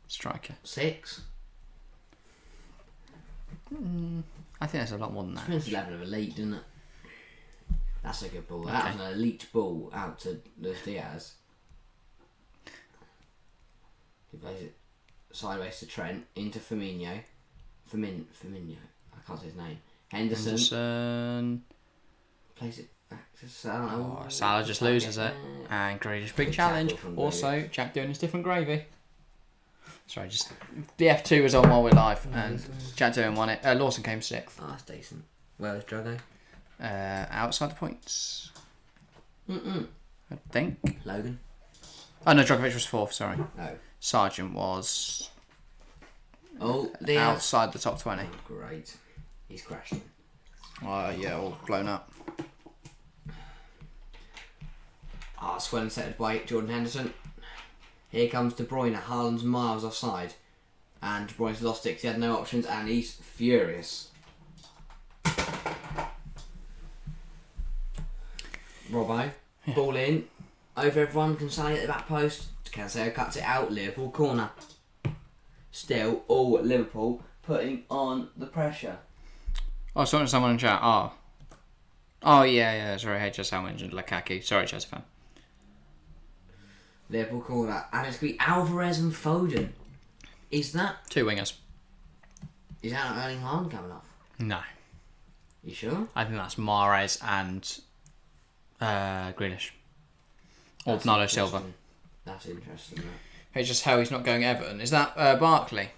Striker. 6? I think that's a lot more than that. Depends the level of elite, doesn't it? That's a good ball. Okay. That was an elite ball out to Luis Diaz. He plays it sideways to Trent, into Firmino. Firmino. I can't say his name. Henderson. Plays it back to Salah. Salah just loses it. And Grealish, big challenge. Also, Jack doing his different gravy. Sorry, just the F2 was on while we're live, and Jack doing won it. Lawson came 6th. Oh, that's decent. Where's Drago? Outside the points. I think. Logan. Oh no, Dragovic was 4th. Sorry. Oh. Sargent was Oh, outside the top 20. Oh, great. He's crashing. Yeah, all blown up. It's well set by Jordan Henderson. Here comes De Bruyne. Haaland's miles offside. And De Bruyne's lost it 'cause he had no options and he's furious. Robbo, ball in. Over everyone, Cancelo at the back post. Cancelo cuts it out. Liverpool corner. Still, all Liverpool putting on the pressure. Oh, I was talking to someone in chat. Oh, yeah. Sorry, HSL mentioned Lukaku. Sorry, Chelsea fan. Liverpool corner. And it's going to be Alvarez and Foden. Is that... Two wingers. Is that not Erling Haaland coming off? No. You sure? I think that's Mahrez and Grealish. Or Bernardo Silva. That's interesting. It's just how he's not going Everton. Is that Barkley?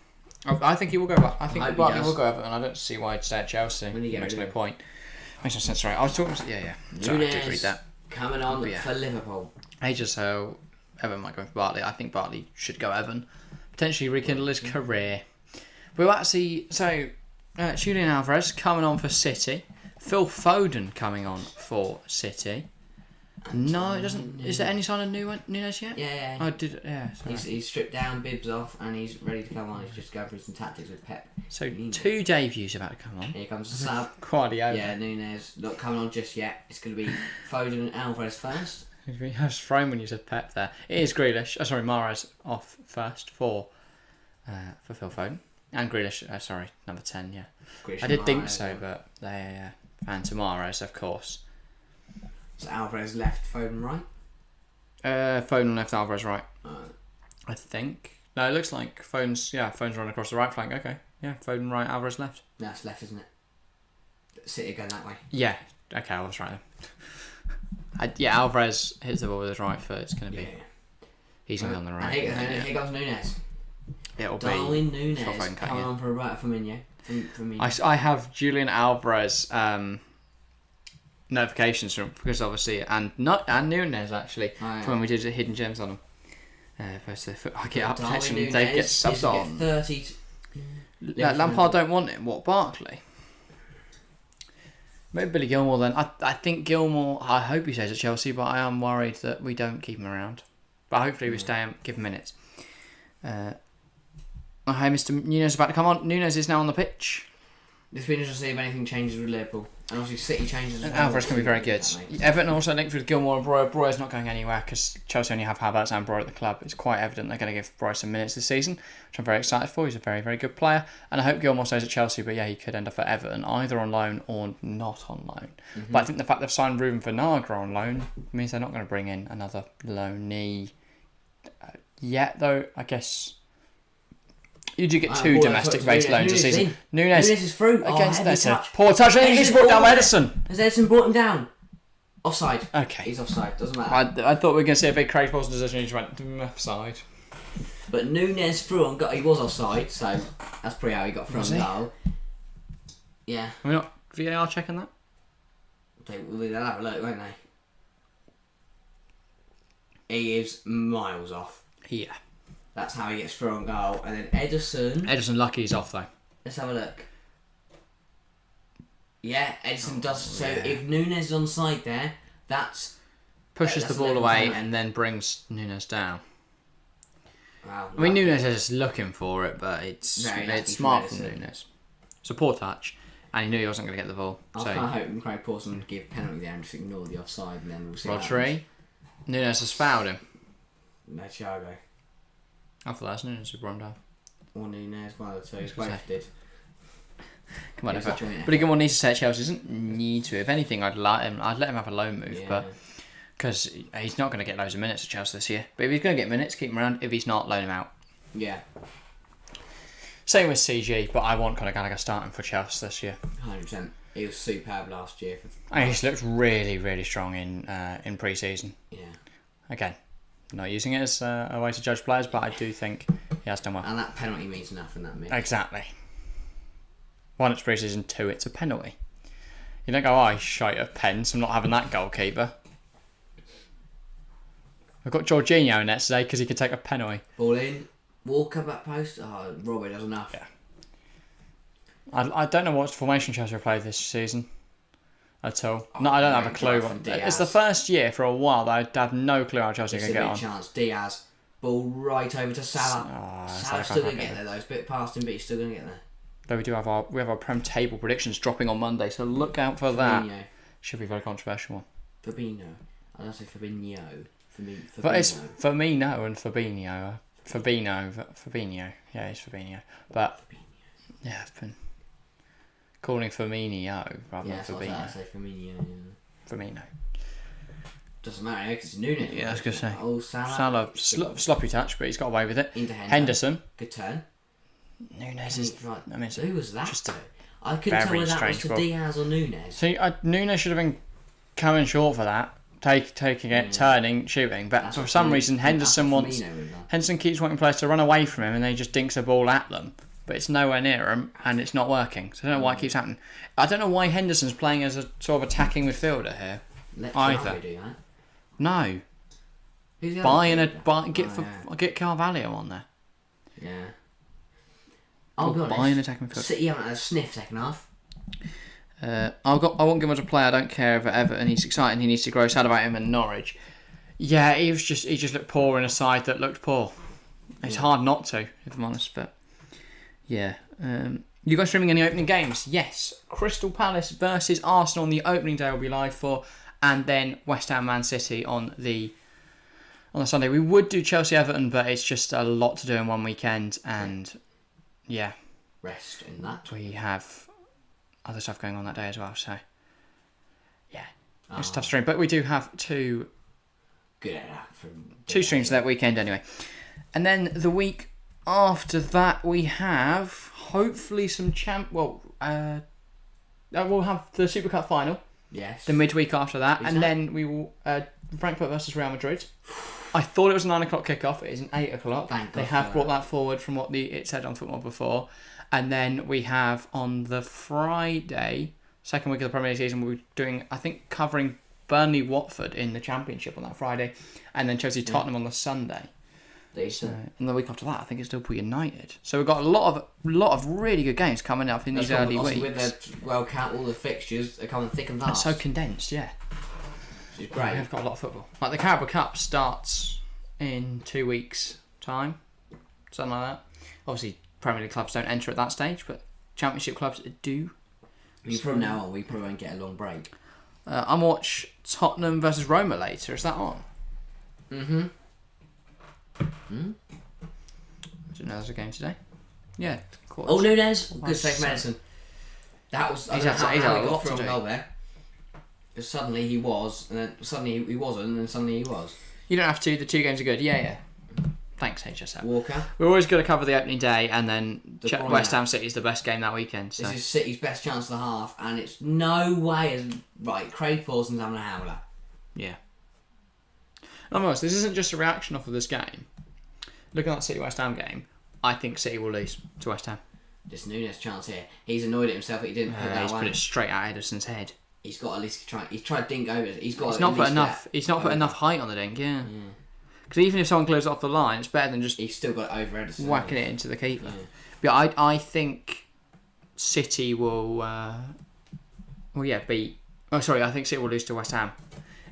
I think he will go back. I think Barkley will go Everton. I don't see why he'd stay at Chelsea. Makes no point. Makes no sense. Sorry, I was talking. Yeah. Sorry, I did read that. Coming on for Liverpool. Just how Everton might go for Barkley. I think Barkley should go Everton. Potentially rekindle his career. We'll actually Julian Alvarez coming on for City. Phil Foden coming on for City. No, it doesn't. Is there any sign of Nunez yet? Yeah. I did. Yeah. He's stripped down, bibs off, and he's ready to come on. He's just going through some tactics with Pep. So 2 debuts about to come on. Here comes the sub. Guardiola. Yeah, Nunez not coming on just yet. It's going to be Foden and Alvarez first. I was thrown when you said Pep there. It is Grealish. Mahrez off first for Phil Foden and Grealish. Number 10. Yeah, Grealish I did think so, but and to Mahrez, of course. So Alvarez left, Foden right? Foden left, Alvarez right. I think. No, it looks like Foden's running across the right flank. Okay. Yeah, Foden right, Alvarez left. That's left, isn't it? City going that way. Yeah. Okay, I was right then. Alvarez hits the ball with his right foot. It's going to be... Yeah. He's going to be on the right. And here comes Nunez. It'll Darwin Nunez coming on for Roberto Firmino. I have Julian Alvarez... notifications from because obviously and Nunez actually from when we did the hidden gems on them. I get up protection and Dave gets subbed on. 30. Lampard don't want him. What, Barkley? Maybe Billy Gilmore then. I think Gilmore. I hope he stays at Chelsea, but I am worried that we don't keep him around. But hopefully we stay and give him minutes. Hi, Mr. Nunez is about to come on. Nunez is now on the pitch. It's been interesting to see if anything changes with Liverpool. And obviously City changes as well. Alvarez can be very good. Everton also linked with Gilmore and Broy. Broy's not going anywhere because Chelsea only have Havertz and Broy at the club. It's quite evident they're going to give Broy some minutes this season, which I'm very excited for. He's a very, very good player. And I hope Gilmore stays at Chelsea, but he could end up at Everton, either on loan or not on loan. Mm-hmm. But I think the fact they've signed Ruben Vinagre on loan means they're not going to bring in another loanee yet, though, I guess... You do get 2 domestic-based loans a season. Nunez is through. Against Ederson. Poor touch. He's brought down Ederson. Has Ederson brought him down? Offside. Okay. He's offside. Doesn't matter. I thought we were going to see a big Craig Paulson decision. He just went offside. But Nunez through on goal. He was offside, so that's pretty how he got through on goal. Yeah. Are we not VAR checking that? They'll have a look, won't they? He is miles off. Yeah. That's how he gets through on goal. And then Ederson... lucky he's off, though. Let's have a look. Yeah, Ederson does... So if Nunez is on side there, that's... Pushes the ball away and then brings Nunez down. Wow. I mean, Nunez is looking for it, but it's smart from Nunez. It's a poor touch, and he knew he wasn't going to get the ball. I was kind of hoping Craig Paulson would give a penalty there and just ignore the offside, and then we'll see Rodri. Nunez has fouled him. No, Thiago. I thought that was Nunez who brought him down. Or Nunez, one of the two. Both did. Come on, but Gilmore needs to stay at Chelsea. Doesn't need to. If anything, I'd let him have a loan move, but because he's not going to get loads of minutes at Chelsea this year. But if he's going to get minutes, keep him around. If he's not, loan him out. Yeah. Same with CG, but I want Conor Gallagher starting for Chelsea this year. 100%. He was superb last year. He's looked really, really strong in pre-season. Yeah. Again, not using it as a way to judge players, but I do think he has done well. And that penalty means nothing, that mix. Exactly. 1, it's pre-season, 2, it's a penalty. You don't go, he's shite at pens, I'm not having that goalkeeper. We've got Jorginho in there today because he can take a penalty. Ball in. Walker back post. Oh, Robbie does enough. Yeah. I don't know what formation Chelsea have played this season at all. No, I don't have a clue. It's the first year for a while that I have no clue how Chelsea are going to get on. Chance. Diaz, ball right over to Salah. Salah's still going to get there though. It's a bit past him, but he's still going to get there. Though we have our Prem table predictions dropping on Monday, so look out for that. Should be a very controversial one. Fabinho. I don't say Fabinho. But it's Firmino and Fabinho. Fabinho. Yeah, it's Fabinho. But yeah, I've been calling Firmino rather than Fabinho. I say Firmino. Firmino. Doesn't matter because it's Nunez. Yeah, I was going to say. Oh, Salah. Sloppy touch, but he's got away with it. Into Henderson. Good turn. Nunez is. Right. I mean, who was that? I couldn't tell whether that was to Diaz or Nunez. So Nunez should have been coming short for that. Taking it, turning, shooting, but for some reason Henderson keeps wanting players to run away from him, and they just dinks a ball at them, but it's nowhere near him, and it's not working. So I don't know why it keeps happening. I don't know why Henderson's playing as a sort of attacking midfielder here. Either. No. Get Carvalho on there. Yeah. I'll be honest. Buy an attacking midfielder. City haven't had a sniff second half. I won't give him as a player. I don't care if Everton. He's exciting. He needs to grow. Sad about him and Norwich. Yeah, he just looked poor in a side that looked poor. It's hard not to, if I'm honest. But yeah, you guys streaming any opening games? Yes, Crystal Palace versus Arsenal on the opening day will be live for, and then West Ham Man City on the Sunday. We would do Chelsea Everton, but it's just a lot to do in one weekend, and yeah, rest in that. We have other stuff going on that day as well, so yeah, it's a tough stream, but we do have two streams that weekend anyway, and then the week after that we have hopefully some we'll have the Super Cup final, the midweek after that, then we will Frankfurt versus Real Madrid. I thought it was a 9 o'clock kickoff. It is an 8 o'clock. They have brought that forward from what it said on Football before. And then we have on the Friday, second week of the Premier League season, we'll be doing, I think, covering Burnley Watford in the Championship on that Friday, and then Chelsea Tottenham on the Sunday. And the week after that, I think it's Liverpool United. So we've got a lot of really good games coming up in these early weeks. With all the fixtures are coming thick and fast. It's so condensed, yeah. Which is great. We've got a lot of football. Like the Carabao Cup starts in 2 weeks' time, something like that. Obviously, Premier League clubs don't enter at that stage, but Championship clubs do. From now on, we probably won't get a long break. I'm watch Tottenham versus Roma later. Is that on? Mm-hmm. I didn't know there was a game today. Yeah. Of course. Oh, Nunez. Good safe medicine. That was. He's had a lot to do. Goal there. Because suddenly he was, and then suddenly he wasn't, and then suddenly he was. You don't have to. The two games are good. Yeah. Thanks, HSL. Walker. We're always going to cover the opening day, and then West Ham City is the best game that weekend. So. This is City's best chance of the half, and it's no way right. Craig Paulson's having a howler. Yeah. Almost. This isn't just a reaction off of this game. Looking at that City West Ham game, I think City will lose to West Ham. This Nunez chance here. He's annoyed at himself that he didn't put that He's one. put it straight at Ederson's head. He's got at least try. He's tried to dink over it. He's not put enough. He's not put enough height on the dink. Yeah. Because even if someone clears it off the line, it's better than just. He's still got it over Ederson. Whacking it into the keeper. Yeah. But I think City will. Beat. Oh, sorry. I think City will lose to West Ham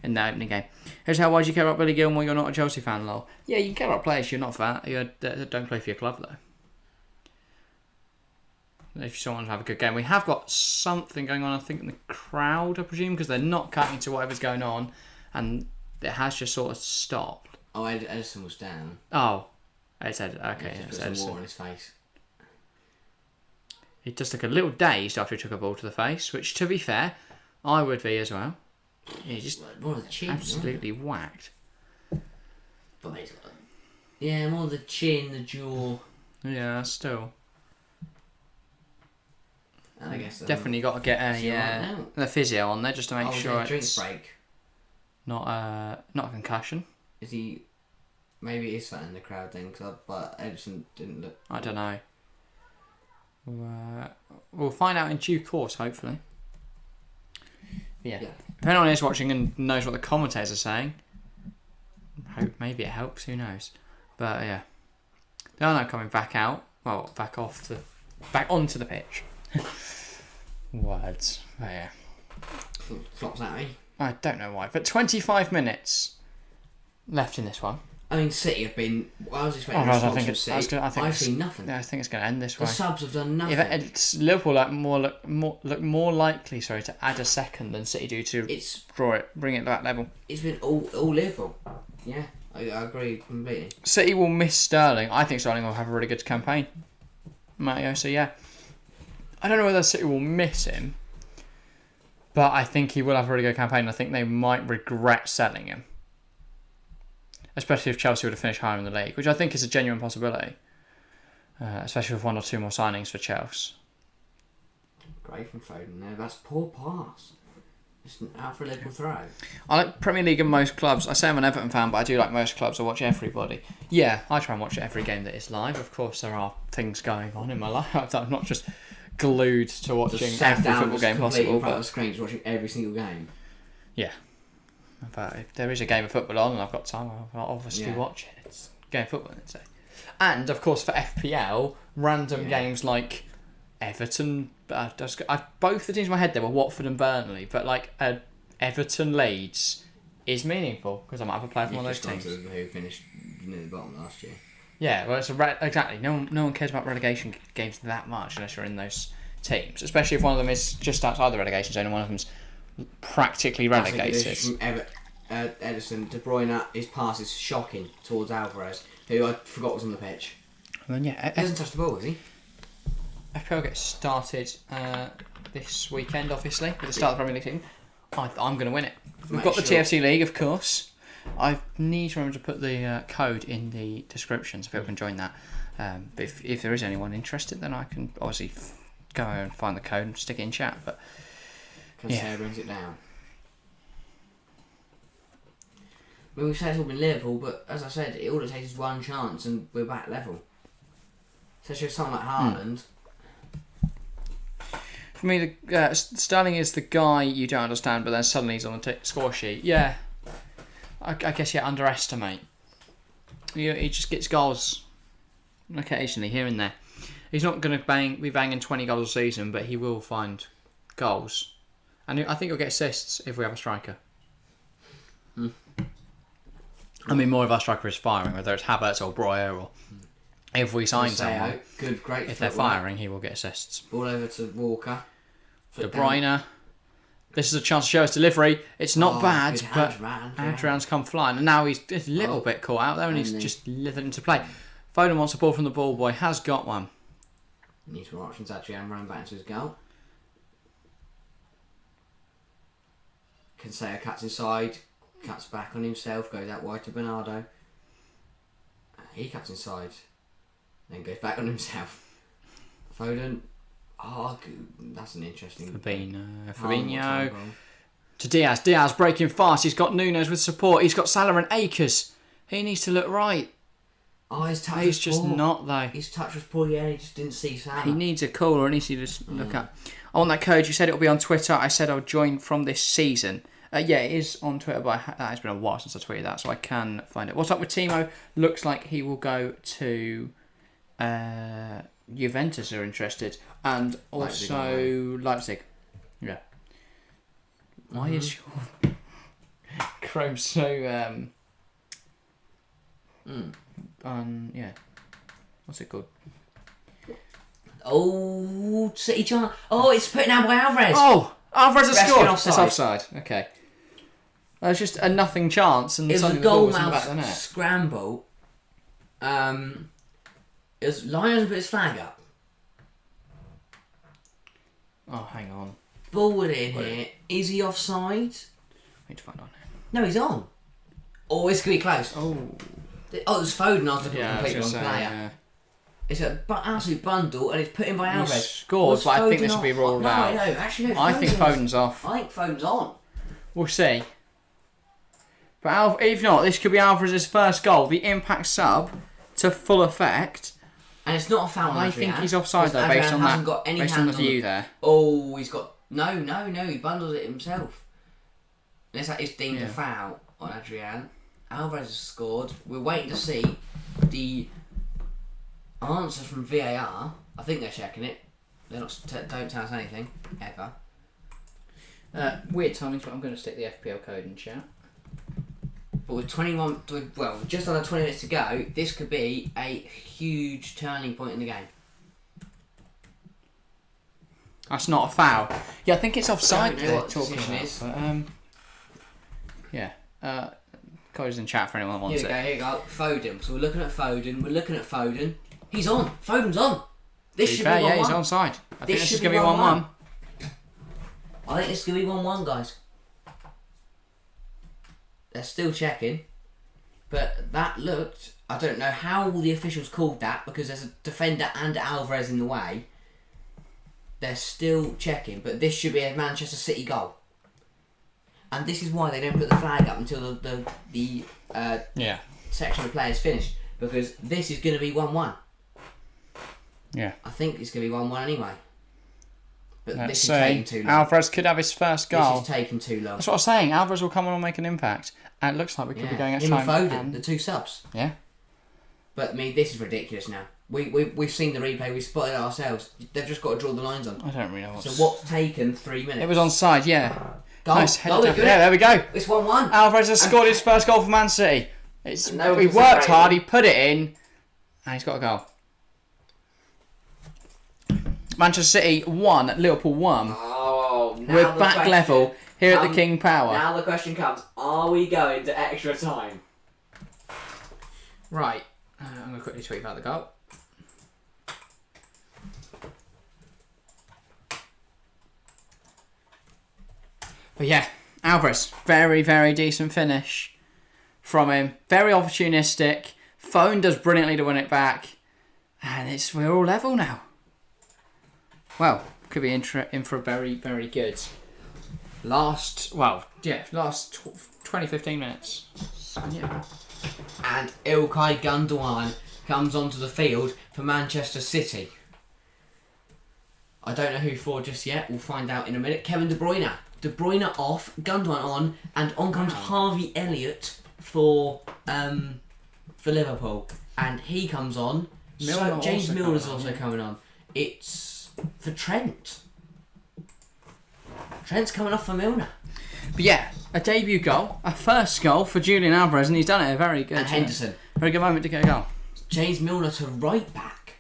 in the opening game. Here's how. Why do you care about Billy Gilmore? You're not a Chelsea fan, lol. Yeah, you can care about players. You're not that. You don't play for your club though. If you still want to have a good game, we have got something going on. I think in the crowd, I presume, because they're not cutting to whatever's going on, and it has just sort of stopped. Oh, Ederson was down. Oh, it's Ederson. Okay, it's Ederson. Water on his face. He just took a little dazed after he took a ball to the face, which, to be fair, I would be as well. He just more of the chin, absolutely whacked. But more of the chin, the jaw. Yeah, still. And I guess definitely got to get the physio on there just to make sure it's drink break. Not a concussion. Is he? Maybe it is that in the crowd then, but Ederson didn't look. I don't know. We'll find out in due course, hopefully. Yeah. If anyone is watching and knows what the commentators are saying, hope maybe it helps. Who knows? But yeah. They are now coming back out. Well, back onto the pitch. Words. Oh, yeah. Flops at me. I don't know why, but 25 minutes left in this one. I mean, City have been. I was expecting a response from City. I've seen nothing. Yeah, I think it's going to end this way. The subs have done nothing. It's Liverpool look more likely, to add a second than City do to draw it, bring it to that level. It's been all Liverpool. Yeah, I agree completely. City will miss Sterling. I think Sterling will have a really good campaign. Matteo, so yeah. I don't know whether City will miss him, but I think he will have a really good campaign. I think they might regret selling him. Especially if Chelsea were to finish higher in the league, which I think is a genuine possibility. Especially with 1 or 2 more signings for Chelsea. Great from Foden there. That's poor pass. It's an out for a Liverpool throw. I like Premier League and most clubs. I say I'm an Everton fan, but I do like most clubs. I watch everybody. Yeah, I try and watch every game that is live. Of course, there are things going on in my life. I'm not just glued to watching every football game possible. But the screen, just watching every single game. Yeah. But if there is a game of football on and I've got time, I'll obviously watch it. It's a game of football, I'd say. And, of course, for FPL, random games like Everton... both the teams in my head there were Watford and Burnley, but like Everton Leeds is meaningful because I might have a player from one of those teams. Who finished near the bottom last year. Yeah, well, it's exactly. No one cares about relegation games that much unless you're in those teams, especially if one of them is just outside the relegation zone and one of them's practically relegated. From Ederson, De Bruyne, his pass is shocking towards Alvarez, who I forgot was on the pitch. And then he hasn't touched the ball, has he? FPL gets started this weekend, obviously, with the start of the Premier League team. I'm going to win it. We've got the TFC League, of course. I need to remember to put the code in the description so people can join that. But if there is anyone interested, then I can obviously go and find the code and stick it in chat. But Sarah brings it down. I mean, we've said it's all been Liverpool, but as I said, all it takes is one chance and we're back level. Especially with someone like Haaland. For me, Sterling is the guy you don't understand, but then suddenly he's on the score sheet. Yeah, I guess you underestimate. He just gets goals occasionally here and there. He's not going to be banging 20 goals a season, but he will find goals. And I think he'll get assists if we have a striker. I mean, more of our striker is firing, whether it's Havertz or Breuer, or if we sign someone. Great. If they're firing, he will get assists. Ball over to Walker. De Bruyne. This is a chance to show us delivery. It's not bad, but Adrian's come flying. And now he's a little bit caught out there and he's just lithered into play. Foden wants a ball from the ball boy. Has got one. Needs more options, Adrian running back into his goal. Cancelo cuts inside. Cuts back on himself. Goes out wide to Bernardo. He cuts inside. Then goes back on himself. Foden. Oh, that's an interesting... Fabinho. To Diaz. Diaz breaking fast. He's got Nunez with support. He's got Salah and Akers. He needs to look right. Oh, his touch He's just poor. Not, though. His touch was poor, yeah. He just didn't see Salah. He needs a call, or he needs to just look up. I want that code. You said it'll be on Twitter. I said I'll join from this season. Yeah, it is on Twitter, but that has been a while since I tweeted that, so I can find it. What's up with Timo? Looks like he will go to... Juventus are interested, and also Leipzig. Yeah. Why is your Chrome so yeah. What's it called? Oh, City chance. Oh, it's putting out by Alvarez. Oh, Alvarez has scored. Offside. It's offside. Okay. There's just a nothing chance, and it was a goalmouth scramble. It was Lions put his flag up. Oh, hang on. Ball in here. Is he offside? I need to find on here. No, he's on. Oh, it's going to be close. Oh, it was Foden after completely wrong player. Yeah. It's an absolute bundle and it's put in by Alvarez. He scored, but I think this will be ruled out. No, actually, no. I think Foden's off. I think Foden's on. We'll see. But if not, this could be Alvarez's first goal. The impact sub to full effect. And it's not a foul. I think he's offside though, based on that. Based on the view there. Oh, he's got no. He bundles it himself. It's deemed a foul on Adrian. Alvarez has scored. We're waiting to see the answer from VAR. I think they're checking it. They're not. Don't tell us anything ever. Weird timings, but I'm going to stick the FPL code in chat. But with just under 20 minutes to go, this could be a huge turning point in the game. That's not a foul. Yeah, I think it's offside. I don't know what the decision is. But, yeah. Code's in chat for anyone who wants it. Here we go. Foden. So we're looking at Foden. He's on. Foden's on. This should be 1-1. Yeah, he's onside. I think this is going to be 1-1. I think this is going to be 1-1, guys. They're still checking. But that looked... I don't know how the officials called that, because there's a defender and Alvarez in the way. They're still checking, but this should be a Manchester City goal. And this is why they don't put the flag up until the section of players finished, because this is going to be 1-1. Yeah. I think it's going to be 1-1 anyway. But this is taking too long. Alvarez could have his first goal. This is taking too long. That's what I was saying. Alvarez will come on and make an impact. And it looks like we could be going at time. Him and Foden, the two subs. Yeah. But I mean, this is ridiculous now. We've seen the replay, we've spotted it ourselves. They've just got to draw the lines on. I don't really know So what's taken 3 minutes? It was onside, yeah. Goal. Nice. Goal, Yeah, there we go. It's 1-1. Alvarez has scored his first goal for Man City. He worked hard, he put it in, and he's got a goal. Manchester City 1, Liverpool 1. Oh, now we're back level here at the King Power. Now the question comes, are we going to extra time? Right. I'm going to quickly tweet about the goal. But yeah, Alvarez, very, very decent finish from him. Very opportunistic. Foden does brilliantly to win it back. And we're all level now. Well, could be in for a very, very good last 20-15 minutes. So, yeah. And Ilkay Gundogan comes onto the field for Manchester City. I don't know who for just yet. We'll find out in a minute. Kevin De Bruyne. De Bruyne off, Gundogan on, and on comes Harvey Elliott for Liverpool. And he comes on. James Milner's also coming on. It's for Trent. Trent's coming off for Milner. But yeah, a debut goal, a first goal for Julian Alvarez, and he's done it a very good. And Henderson. Very good moment to get a goal. James Milner to right back.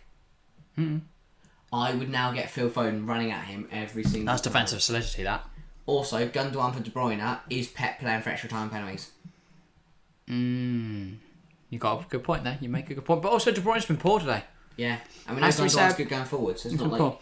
I would now get Phil Foden running at him every single time. That's defensive solidity, that. Also, Gundogan for De Bruyne is Pep playing for extra time penalties. You got a good point there. You make a good point. But also, De Bruyne's been poor today. Yeah. I mean, Gundogan's good going forward, so it's not like... Poor.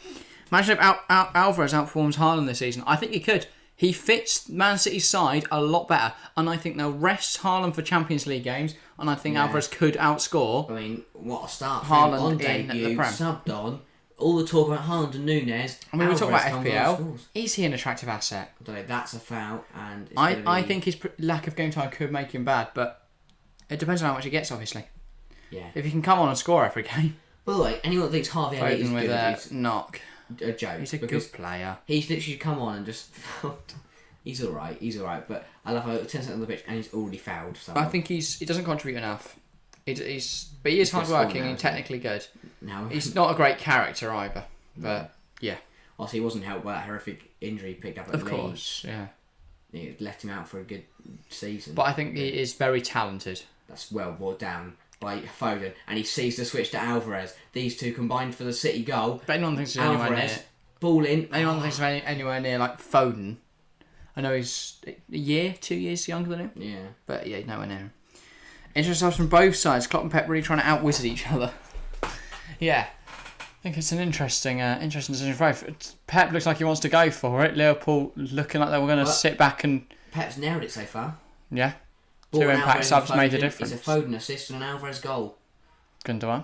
Imagine if Alvarez outperforms Haaland this season. I think he could. He fits Man City's side a lot better. And I think they'll rest Haaland for Champions League games. And I think Alvarez could outscore. I mean, what a start for Haaland him on debut, subbed on. All the talk about Haaland and Nunez. I mean, we talk about FPL. Is he an attractive asset? I don't know, that's a foul. And I think his lack of game time could make him bad. But it depends on how much he gets, obviously. Yeah. If he can come on and score every game. By the way, anyone that thinks Harvey Elliott is good with knock. A joke. He's a good player. He's literally come on and just fouled. He's alright, but I love how 10 seconds on the pitch and he's already fouled. I think he doesn't contribute enough. But he is hard-working and technically good. No. He's not a great character either, but yeah. Also, he wasn't helped by that horrific injury he picked up at Leeds. Of course, yeah. It left him out for a good season. But I think he is very talented. That's well brought down by Foden, and he sees the switch to Alvarez. These two combined for the City goal. But anyone thinks he's anywhere near... ball in. Anyone thinks he's anywhere near like Foden. I know he's a year, 2 years younger than him. Yeah. But yeah, nowhere near him. Interesting stuff from both sides. Klopp and Pep really trying to out-wizard each other. Yeah. I think it's an interesting decision for both. Pep looks like he wants to go for it. Liverpool looking like they were going to sit back and... Pep's nailed it so far. Yeah. Two impact subs made the difference. It's a Foden assist and an Alvarez goal. Gundogan.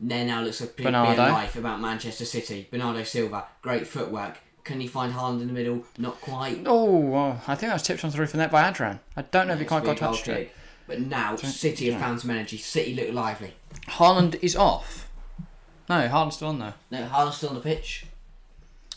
There now looks a bit of life about Manchester City. Bernardo Silva, great footwork. Can he find Haaland in the middle? Not quite. Oh, I think that was tipped onto the roof of the net by Adrian. I don't know if he quite got touched to it. But now, City have found some energy. City look lively. Haaland is off. No, Haaland's still on there. No, Haaland's still on the pitch.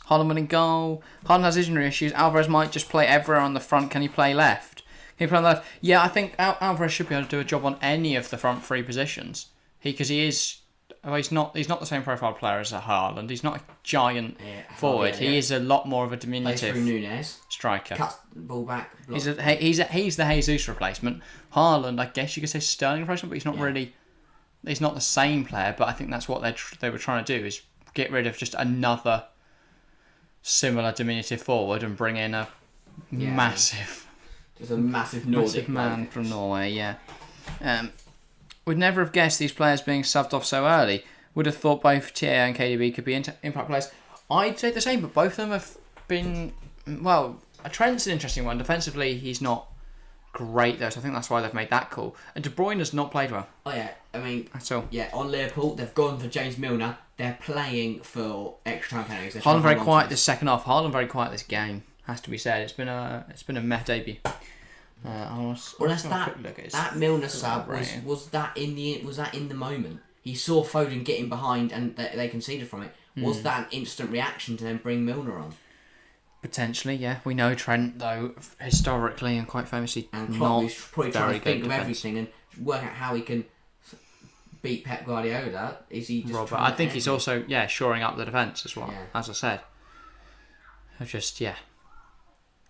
Haaland winning goal. Haaland has injury issues. Alvarez might just play everywhere on the front. Can he play left? Can he play on the left? Yeah, I think Alvarez should be able to do a job on any of the front three positions. Because he is. Well, he's not the same profile player as a Haaland. He's not a giant forward. He is a lot more of a diminutive Nunez. Striker. Cuts the ball back. He's the Jesus replacement. Haaland, I guess you could say Sterling replacement, but he's not really. He's not the same player. But I think that's what they were trying to do, is get rid of just another similar diminutive forward and bring in a massive, just a massive Nordic man from Norway. Yeah. Would never have guessed these players being subbed off so early. Would have thought both TA and KDB could be impact players. I'd say the same, but both of them have been... Well, Trent's an interesting one. Defensively, he's not great, though, so I think that's why they've made that call. And De Bruyne has not played well. Oh, yeah. I mean... At all. Yeah, on Liverpool, they've gone for James Milner. They're playing for extra time penalties. Haaland very quiet this second half. Haaland very quiet this game, has to be said. It's been a meh debut. That Milner sub was that in the moment? He saw Foden getting behind and they conceded from it. Was that an instant reaction to then bring Milner on? Potentially, yeah. We know Trent, though, historically and quite famously, and Klopp is probably trying to think of everything and work out how he can beat Pep Guardiola. Is he just? I think he's also shoring up the defence as well. Yeah. As I said,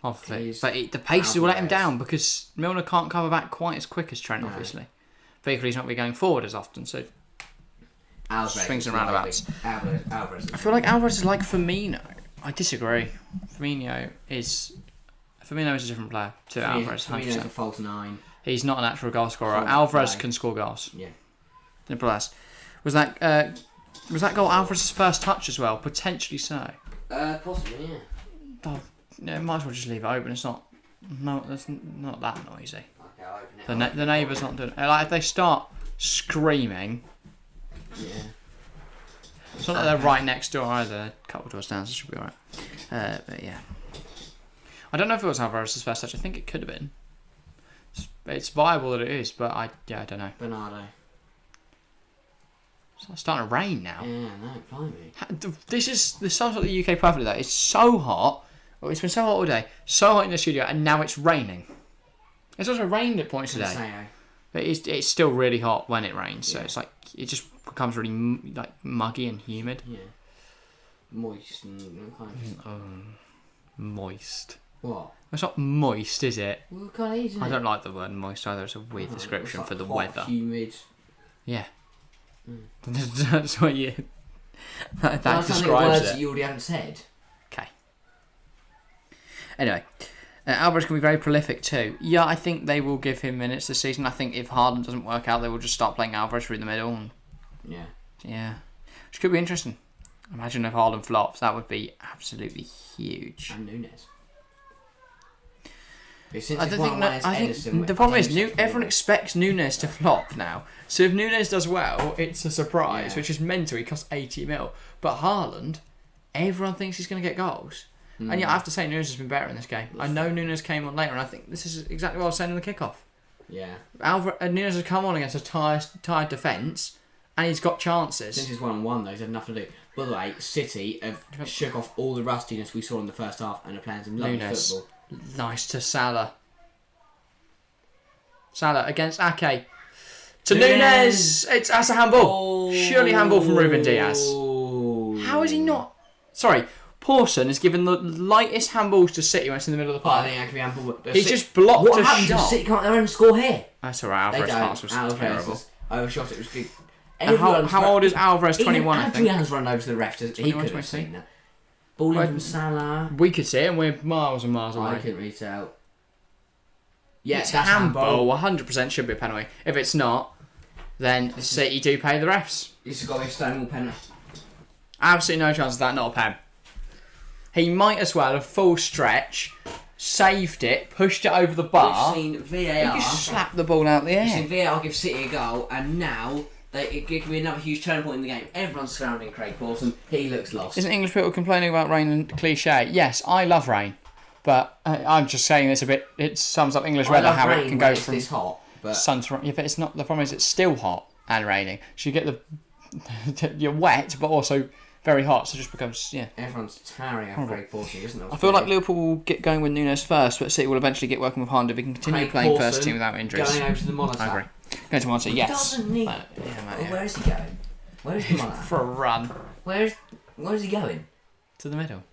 But the pace will let him down because Milner can't cover back quite as quick as Trent, obviously. But equally, he's not really going forward as often, so swings and roundabouts. Alvarez. I feel like Alvarez is like Firmino. I disagree. Firmino is a different player to Alvarez. Firmino's a false 9. He's not a natural goal scorer. Alvarez can score goals. Yeah. Was that goal Alvarez's first touch as well? Potentially so. Possibly, yeah. Yeah, might as well just leave it open. It's not that noisy. Okay, I'll open it. The neighbours not doing it. Like if they start screaming, it's not that they're right next door either. They're a couple of doors down, so it should be alright. But yeah, I don't know if it was Alvarez's first touch. I think it could have been. It's viable that it is, but I don't know. Bernardo. It's starting to rain now. Yeah, no, blimey. This sums up the UK perfectly though. It's so hot. Well, it's been so hot all day, so hot in the studio, and now it's raining. It's also rained at points today. But it's still really hot when it rains, so it's like it just becomes really muggy and humid. Yeah. Moist and moist. What? It's not moist, is it? Well, I don't like the word moist either. It's a weird description for the weather. Humid. Yeah. That's what you. That describes words it. that you already haven't said. Okay. Anyway, Alvarez can be very prolific too. Yeah, I think they will give him minutes this season. I think if Haaland doesn't work out, they will just start playing Alvarez through the middle. Yeah. Which could be interesting. Imagine if Haaland flops. That would be absolutely huge. And Nunez. I think the problem is everyone expects Nunez to flop now. So if Nunez does well, it's a surprise, which is mental. He costs 80 mil. But Haaland, everyone thinks he's going to get goals. And yet I have to say Nunez has been better in this game. I know Nunez came on later, and I think this is exactly what I was saying in the kickoff. Yeah. Nunez has come on against a tired defence, and he's got chances. Since he's 1-on-1 though, he's had nothing to do. By the way, City have shook off all the rustiness we saw in the first half and are playing some lovely football. Nice to Salah. Salah against Ake. To Nunez! That's a handball. Oh. Surely handball from Ruben Diaz. How is he not? Sorry, Pawson has given the lightest handballs to City when it's in the middle of the park. I think that could be handball. He's just blocked what a happened shot. To City can't their own score here? That's alright, Alvarez pass was terrible. Overshot, it was good. How old is Alvarez? 21, I think. Adrian's run over to the ref. He could have seen that. Ball in from Salah. We could see it, and we're miles and miles away. I couldn't read it out. Yeah, it's handball. 100% should be a penalty. If it's not, then City do pay the refs. This has got to be a Stonewall penalty. Absolutely no chance of that, not a pen. He might as well have full stretch, saved it, pushed it over the bar. We've seen VAR. He just slapped the ball out the air. We've seen VAR give City a goal, and now it could be another huge turning point in the game. Everyone's surrounding Craig Pawson. He looks lost. Isn't English people complaining about rain and cliche? Yes, I love rain. But I'm just saying this a bit. It sums up English weather, how it can go from this hot, but sun to rain. Yeah, but it's not. The problem is it's still hot and raining. So you get you're wet, but also very hot. So it just becomes Everyone's towering over Craig Pawson, isn't it? I feel like Liverpool will get going with Nunez first, but City will eventually get working with Haaland if he can continue playing first team without injuries. Going over to the monitor. I agree. Going to Monster, yes. Doesn't need. But, yeah, mate, Where is he going? Where is the man at? For a run. Where is he going? To the middle.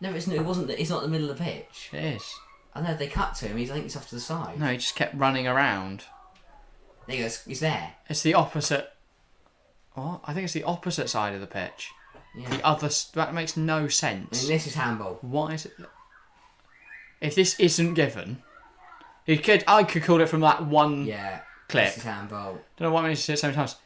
No, it wasn't. It's not the middle of the pitch. It is. I know they cut to him. I think he's off to the side. No, he just kept running around. There he goes. He's there. It's the opposite. What? I think it's the opposite side of the pitch. Yeah. The other. That makes no I mean, sense. this is handball. Why is it? If this isn't given, I could call it from that one clip. This is handball. Don't know why I managed to say it so many times.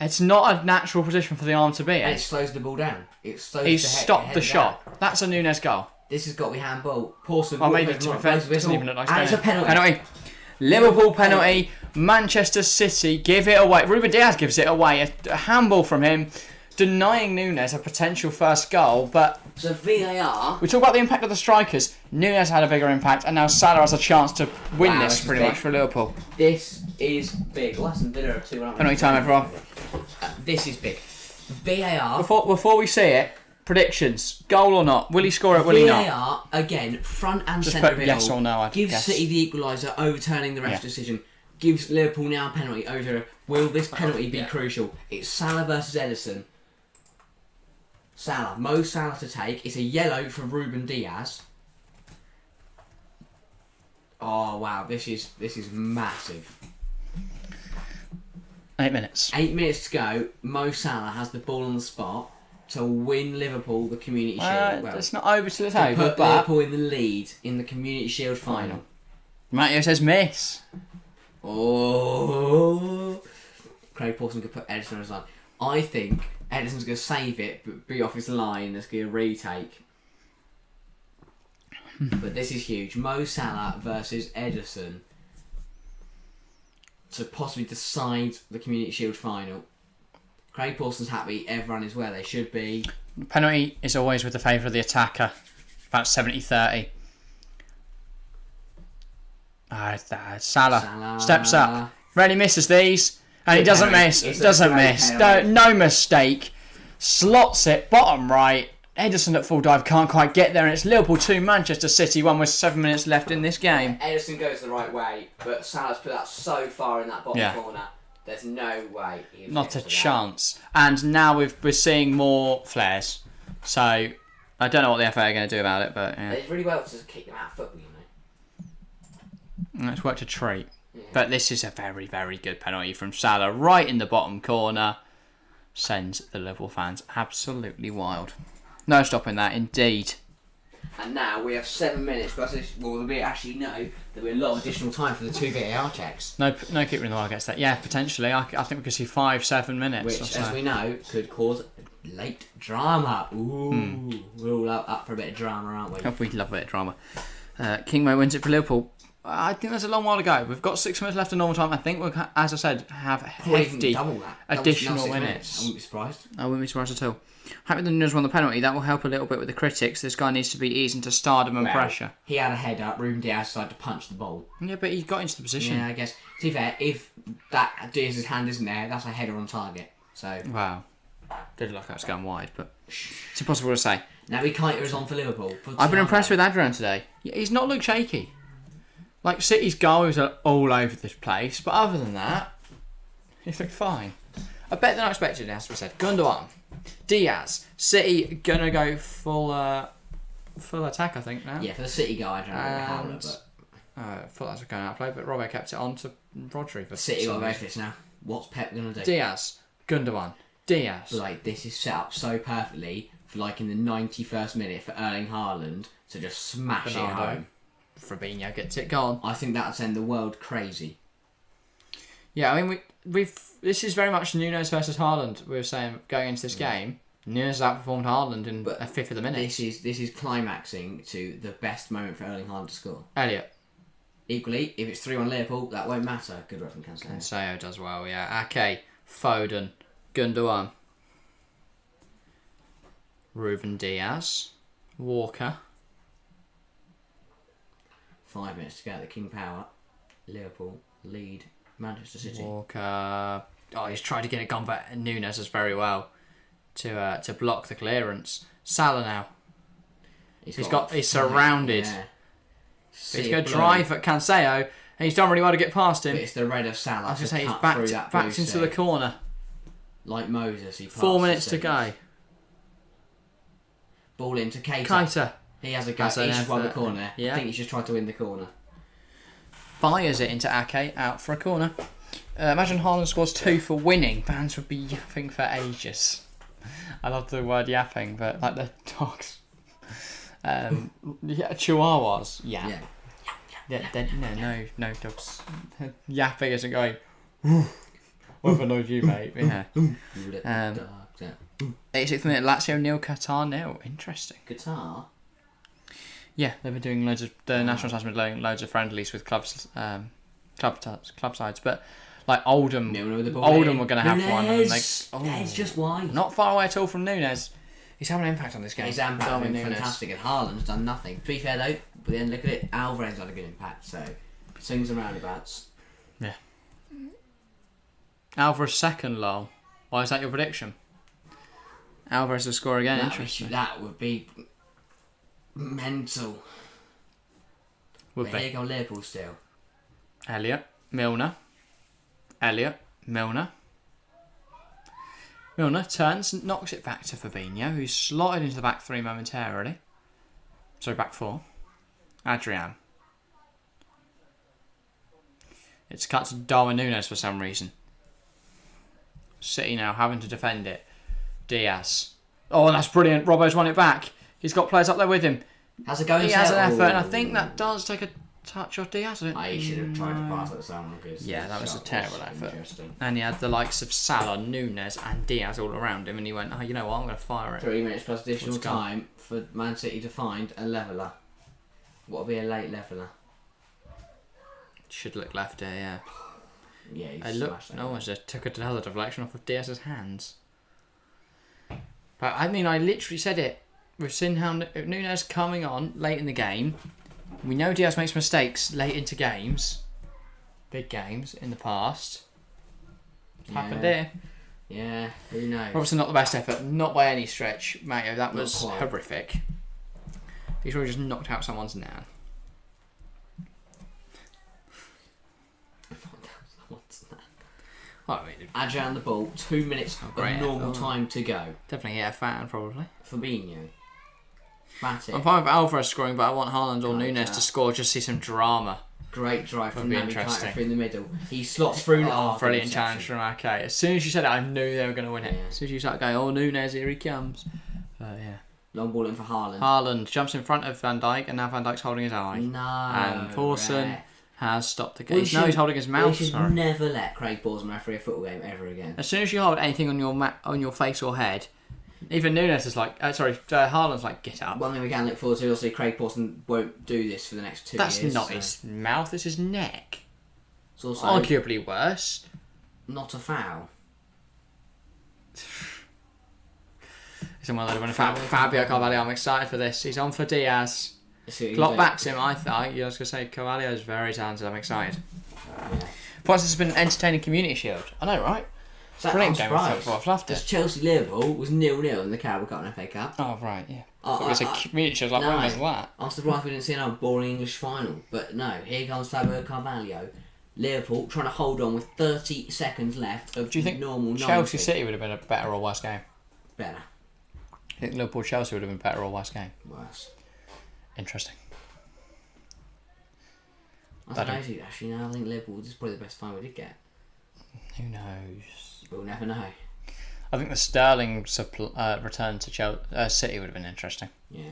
It's not a natural position for the arm to be in. And it slows the ball down. It slows He's the stopped the head shot. down. That's a Nunez goal. This has got to be handball. Pawson. Well, maybe to be fair, it doesn't even look like and it's a penalty. Penalty. Liverpool penalty. Manchester City give it away. Ruben Diaz gives it away. A handball from him, denying Nunez a potential first goal. But so VAR. we talk about the impact of the strikers. Nunez had a bigger impact, and now Salah has a chance to win this pretty much for Liverpool. This is big. Well, Aston Villa are 2-1. Penalty time, everyone. This is big. VAR. Before we see it, predictions: goal or not? Will he score it? Will he not? VAR again, front and Just centre put middle. yes or no. I Gives guess. City the equaliser, overturning the ref's decision. Gives Liverpool now a penalty over. Will this penalty be crucial? It's Salah versus Ederson. Salah, Mo Salah to take. It's a yellow for Ruben Diaz. Oh wow, this is massive. 8 minutes. 8 minutes to go. Mo Salah has the ball on the spot to win Liverpool the Community Shield. Well, it's not over till it's to over, put but Liverpool in the lead in the Community Shield final. Matteo says miss. Oh, Craig Pawson could put Ederson on his line. I think Ederson's going to save it, but be off his line. There's going to be a retake. But this is huge. Mo Salah versus Ederson to possibly decide the Community Shield final. Craig Pawson's happy. Everyone is where they should be. Penalty is always with the favour of the attacker. About 70-30. Salah steps up. Rarely misses these. And he doesn't miss. Doesn't miss. No mistake. Slots it. Bottom right. Ederson at full dive. Can't quite get there. And it's Liverpool 2, Manchester City 1 with 7 minutes left in this game. Ederson goes the right way. But Salah's put that so far in that bottom corner. There's no way. Not a chance. And now we're seeing more flares. So I don't know what the FA are going to do about it. But They really well to kick them out of football, you know. It's worked a treat. Yeah. But this is a very, very good penalty from Salah right in the bottom corner. Sends the Liverpool fans absolutely wild. No stopping that, indeed. And now we have 7 minutes. Well, there'll be a lot of additional time for the 2 VAR checks. No keeper in the world gets that. Yeah, potentially. I think we could see 5-7 minutes. Which, or so. as we know, could cause late drama. Ooh, we're all up for a bit of drama, aren't we? We love a bit of drama. Kingmo wins it for Liverpool. I think there's a long while to go. We've got 6 minutes left of normal time. I think we'll, as I said, have hefty additional minutes. I wouldn't be surprised. I wouldn't be surprised at all. Happy the Nunez won the penalty. That will help a little bit with the critics. This guy needs to be easing to stardom and pressure. He had a head up. Ruben Diaz decided to punch the ball. Yeah, but he got into the position. Yeah, I guess. To be fair, if that Diaz's hand isn't there, that's a header on target. So. Wow. Did look like it was going wide, but it's impossible to say. Naby Keita is on for Liverpool. I've been impressed with Adrian today. He's not looked shaky. Like, City's goals are all over this place, but other than that, he's looked fine. A better than I expected, as we said. Gundogan, Diaz, City gonna go full attack, I think, now. Yeah, for the City guy, I don't know how, but... I thought that was going out of play, but Robbo kept it on to Rodri. For City got to go for this now. What's Pep gonna do? Diaz, Gundogan, Diaz. Like, this is set up so perfectly for, like, in the 91st minute for Erling Haaland to just smash it home. Fabinho gets it gone. I think that would send the world crazy. Yeah, I mean, this is very much Nunez versus Haaland. We were saying going into this game, Nunez outperformed Haaland in a fifth of the minute. This is climaxing to the best moment for Erling Haaland to score. Elliot. Equally, if it's 3-1 Liverpool, that won't matter. Good work from Cancelo. Cancelo does well, yeah. Ake, Foden, Gundogan, Ruben Diaz, Walker. 5 minutes to go at the King Power. Liverpool lead Manchester City. Walker. Oh, he's tried to get it gone, but Nunez does very well to block the clearance. Salah now. He's surrounded. Yeah. He's going to drive at Cancelo. And he's done really well to get past him. But it's the red of Salah. I was going to say, he's backed into the corner. Like Moses, he 4 minutes to go. Ball into Keita. He has a go. He's just won the corner. Yeah. I think he's just tried to win the corner. Fires it into Ake, out for a corner. Imagine Haaland scores 2 for winning. Fans would be yapping for ages. I love the word yapping, but like the dogs. Chihuahuas. Yeah. No dogs. Yapping isn't going. What if I know you, mate? Yeah. 86th minute, Lazio 0, Qatar 0. Interesting. Qatar? Yeah, they've been doing loads of... The national side's been doing loads of friendlies with clubs, club sides, but like Oldham were going to have one. And it's just wide. Not far away at all from Nunez. He's having an impact on this game. He's having fantastic, and Haaland's done nothing. To be fair though, but then look at it, Alvarez had a good impact, so swings and roundabouts. Yeah. Alvarez second, lol. Why is that your prediction? Alvarez will score again. Interesting. That would be mental. Would be. Here you go, Liverpool still. Elliot, Milner. Milner turns and knocks it back to Fabinho, who's slotted into the back three momentarily. Sorry, back four. Adrian. It's cut to Darwin Nunez for some reason. City now having to defend it. Diaz. Oh, that's brilliant. Robbo's won it back. He's got players up there with him. How's it going? He has an effort, and I think that does take a touch off Diaz. He should have tried to pass it to someone. Yeah, that was a terrible effort. And he had the likes of Salah, Nunez, and Diaz all around him, and he went, oh, you know what, I'm going to fire it. 3 minutes plus additional time for Man City to find a leveller. What will be a late leveller? Should look left here, yeah. Yeah, he's smashed that. Almost just took another deflection off of Diaz's hands. But I mean, I literally said it. We've seen how Nunez coming on late in the game. We know Diaz makes mistakes late into games. Big games in the past. It's happened here. Yeah, who knows? Obviously not the best effort. Not by any stretch, Matteo. That was horrific. He's really just knocked out someone's nan. Well, I mean, Adrian the ball, 2 minutes of normal time to go. Definitely, yeah, fan probably. Fabinho. Matic. I'm fine with Alvarez scoring, but I want Haaland or Nunez to score. Just see some drama. Great drive from Keita through the middle. He slots through. Brilliant challenge from Ake. As soon as you said it, I knew they were going to win it. Yeah. As soon as you started going, oh, Nunez, here he comes. Yeah. Long ball in for Haaland. Haaland jumps in front of Van Dijk, and now Van Dijk's holding his eye. No. And Pawson has stopped the game. No, he's holding his mouth. We should never let Craig Pawson referee a football game ever again. As soon as you hold anything on your face or head, even Nunez is like, Haaland's like, get up. One thing we can look forward to, obviously, Craig Pawson won't do this for the next 2 years. That's not his mouth, it's his neck. It's also arguably worse. Not a foul. Someone that went Fabio Carvalho. I'm excited for this. He's on for Diaz. Klopp backs him. I was going to say Carvalho is very talented. I'm excited. Yeah. Plus, it's been an entertaining community shield. I know, right? Brilliant game of football. I've loved it. Chelsea-Liverpool was 0-0 in the Carabao Cup and FA Cup. Oh, right, yeah. It was a community shield. Like, when was that? I'm surprised we didn't see another boring English final. But no, here comes Fabio Carvalho. Liverpool trying to hold on with 30 seconds left of Do you think normal 90. Chelsea City would have been a better or worse game? Better. I think Liverpool-Chelsea would have been better or worse game? Worse. Interesting. I don't know, actually, no, I think Liverpool is probably the best final we did get. Who knows? We'll never know. I think the Sterling return to City would have been interesting. Yeah.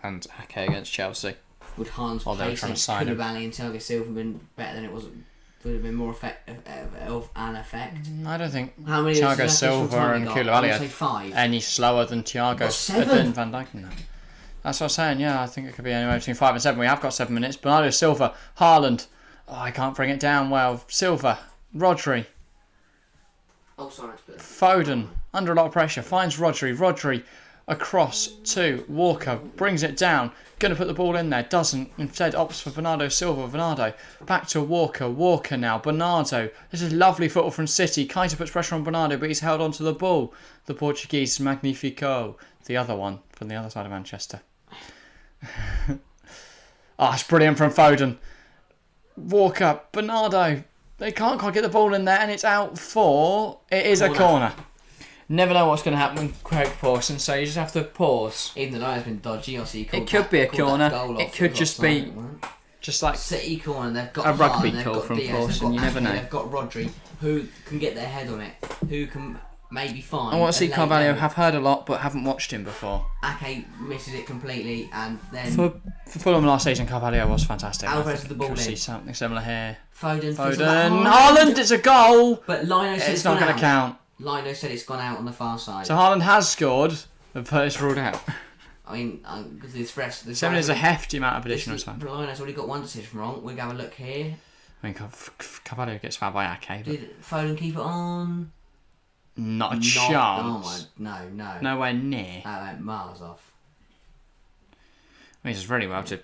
And Ake against Chelsea. Would Hans place Koulibaly and Thiago Silva been better than it was? Would have been more effect. I don't think How many Thiago Silva and Koulibaly are any slower than than Van Dijk. No. That's what I'm saying, yeah, I think it could be anywhere between 5 and 7. We have got 7 minutes. Bernardo Silva, Haaland. Oh, I can't bring it down well. Silva, Rodri. Oh, sorry. Foden, under a lot of pressure, finds Rodri. Rodri across to Walker, brings it down. Going to put the ball in there, doesn't. Instead opts for Bernardo Silva. Bernardo back to Walker. Walker now. Bernardo. This is lovely football from City. Keita puts pressure on Bernardo, but he's held onto the ball. The Portuguese Magnifico. The other one from the other side of Manchester. Oh, it's brilliant from Foden. Walker, Bernardo. They can't quite get the ball in there, and it's out for... It is a corner. Never know what's going to happen with Craig Pawson, so you just have to pause. Even the line's been dodgy, obviously. It could be a corner. It could just be just like City corner. They've got a rugby Haaland, call from Diaz, Pawson. You never know. They've got Rodri, who can get their head on it, who can maybe find. I want to see Carvalho. Have heard a lot, but haven't watched him before. Ake misses it completely, and then for Fulham last season, Carvalho was fantastic. Alvarez with the ball in. See something similar here. Foden. Haaland, it's a goal. But Lino said it's not going to count. Lino said it's gone out on the far side. So Haaland has scored, but it's ruled out. I mean, because this refs... 7 is a hefty amount of additional time. Lino's already got one decision wrong. We'll have a look here. I mean, Carvalho gets fouled by Ake. Did Foden keep it on? Not a chance. Oh my, no. Nowhere near. That went miles off. I mean, it's really well to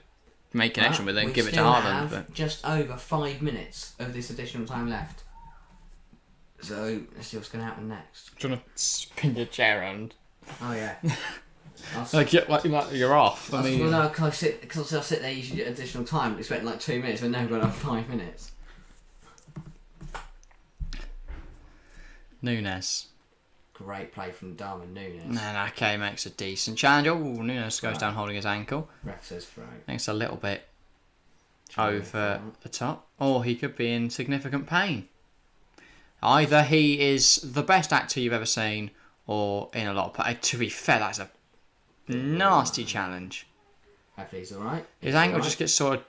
make connection with it and give it to Haaland. But just over 5 minutes of this additional time left. So, let's see what's going to happen next. Do you want to spin your chair around? Oh, yeah. like you're off. I mean, well, no, because I'll sit there usually at additional time, expecting like 2 minutes, but now we've got like 5 minutes. Nunez. Great play from Darwin, Nunez. And Ake makes a decent challenge. Oh, Nunez goes down holding his ankle. Ref says throw. Thanks a little bit over the top. Or he could be in significant pain. Either he is the best actor you've ever seen, or in a lot of pain. To be fair, that's a nasty challenge. Hopefully he's alright. His ankle just gets sort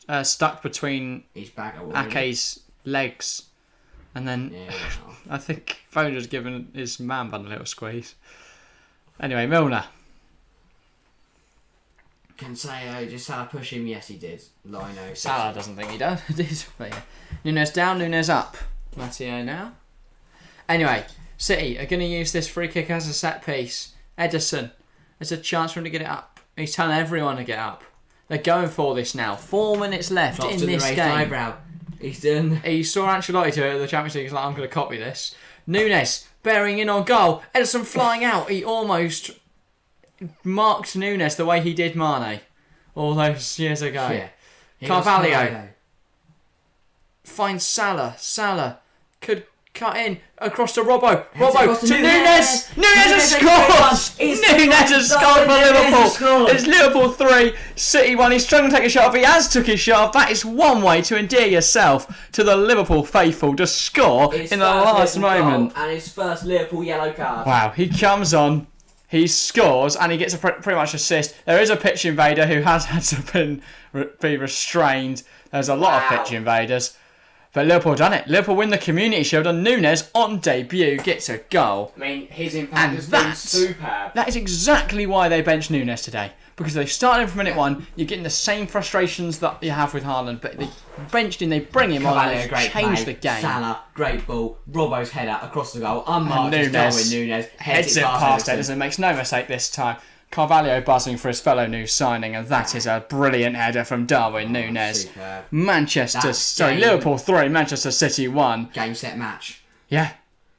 of stuck between Ake's legs. And then I think Foden has given his man bun a little squeeze. Anyway, Milner. Can say, just Salah push him? Yes, he did. Lino. Salah doesn't think he does. But yeah. Nunez down, Nunez up. Matteo now. Anyway, City are going to use this free kick as a set piece. Ederson, there's a chance for him to get it up. He's telling everyone to get up. They're going for this now. 4 minutes left in this game. Eyebrow. He's done. He saw Ancelotti do it at the Champions League. He's like, I'm going to copy this. Nunez bearing in on goal. Ederson flying out. He almost marked Nunez the way he did Mane all those years ago. Yeah. Carvalho finds Salah. Salah could cut in across to Robbo. Robbo to Nunez. Nunez has scored. Nunez has scored for Liverpool. It's Liverpool 3, City 1. He's struggling to take a shot off. He has took his shot off. That is one way to endear yourself to the Liverpool faithful, to score in the last moment. And his first Liverpool yellow card. Wow, he comes on. He scores and he gets a pretty much assist. There is a pitch invader who has had to be restrained. There's a lot of pitch invaders. But Liverpool done it. Liverpool win the Community Shield and Nunez on debut gets a goal. I mean, his impact has been superb. That is exactly why they benched Nunez today. Because they started him from minute one, you're getting the same frustrations that you have with Haaland, but they benched him, they bring him on, and they change the game. Salah, great ball, Robbo's header across the goal, unmarked, Nunez heads it past Ederson, makes no mistake this time. Carvalho buzzing for his fellow new signing, and that is a brilliant header from Darwin Nunez. Superb. Liverpool 3, Manchester City 1. Game, set, match. Yeah.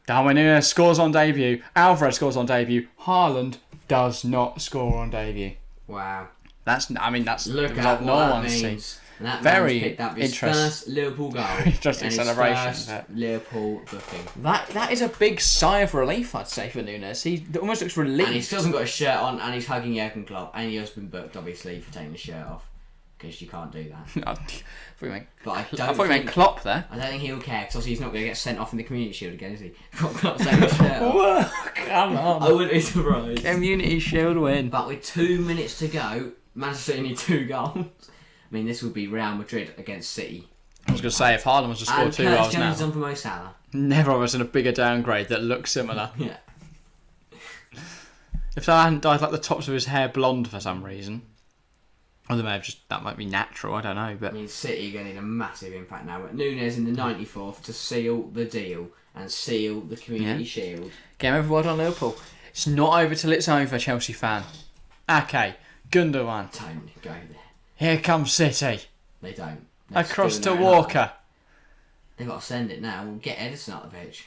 Darwin Nunez scores on debut. Alvarez scores on debut. Haaland does not score on debut. Wow. That's Look what at no what one that sees. means. And that Very picked up his first Liverpool goal. Interesting celebration. First Liverpool booking. That is a big sigh of relief, I'd say, for Nunez. He almost looks relieved. And he still hasn't got his shirt on, and he's hugging Jurgen Klopp, and he has been booked, obviously, for taking his shirt off. Because you can't do that. I thought But you meant Klopp there. I don't think he'll care, because obviously he's not going to get sent off in the Community Shield again, is he? Klopp's taking his shirt off. Come on. I wouldn't be surprised. Community Shield win. But with 2 minutes to go, Manchester City need 2 goals. I mean, this would be Real Madrid against City. I was going to say, if Haaland was to score 2 goals now, Jones on for Mo Salah. never was in a bigger downgrade that looks similar. Yeah. If Salah hadn't dyed like the tops of his hair blonde for some reason, or they may have just, that might be natural, I don't know. But I mean, City are going to need a massive impact now. But Nunez in the 94th to seal the deal and seal the Community Shield. Game over, well done Liverpool. It's not over till it's over, Chelsea fan. Okay, Gundogan. Don't go there. Here comes City. They don't. Across to Walker. They've got to send it now. We'll get Ederson out the pitch.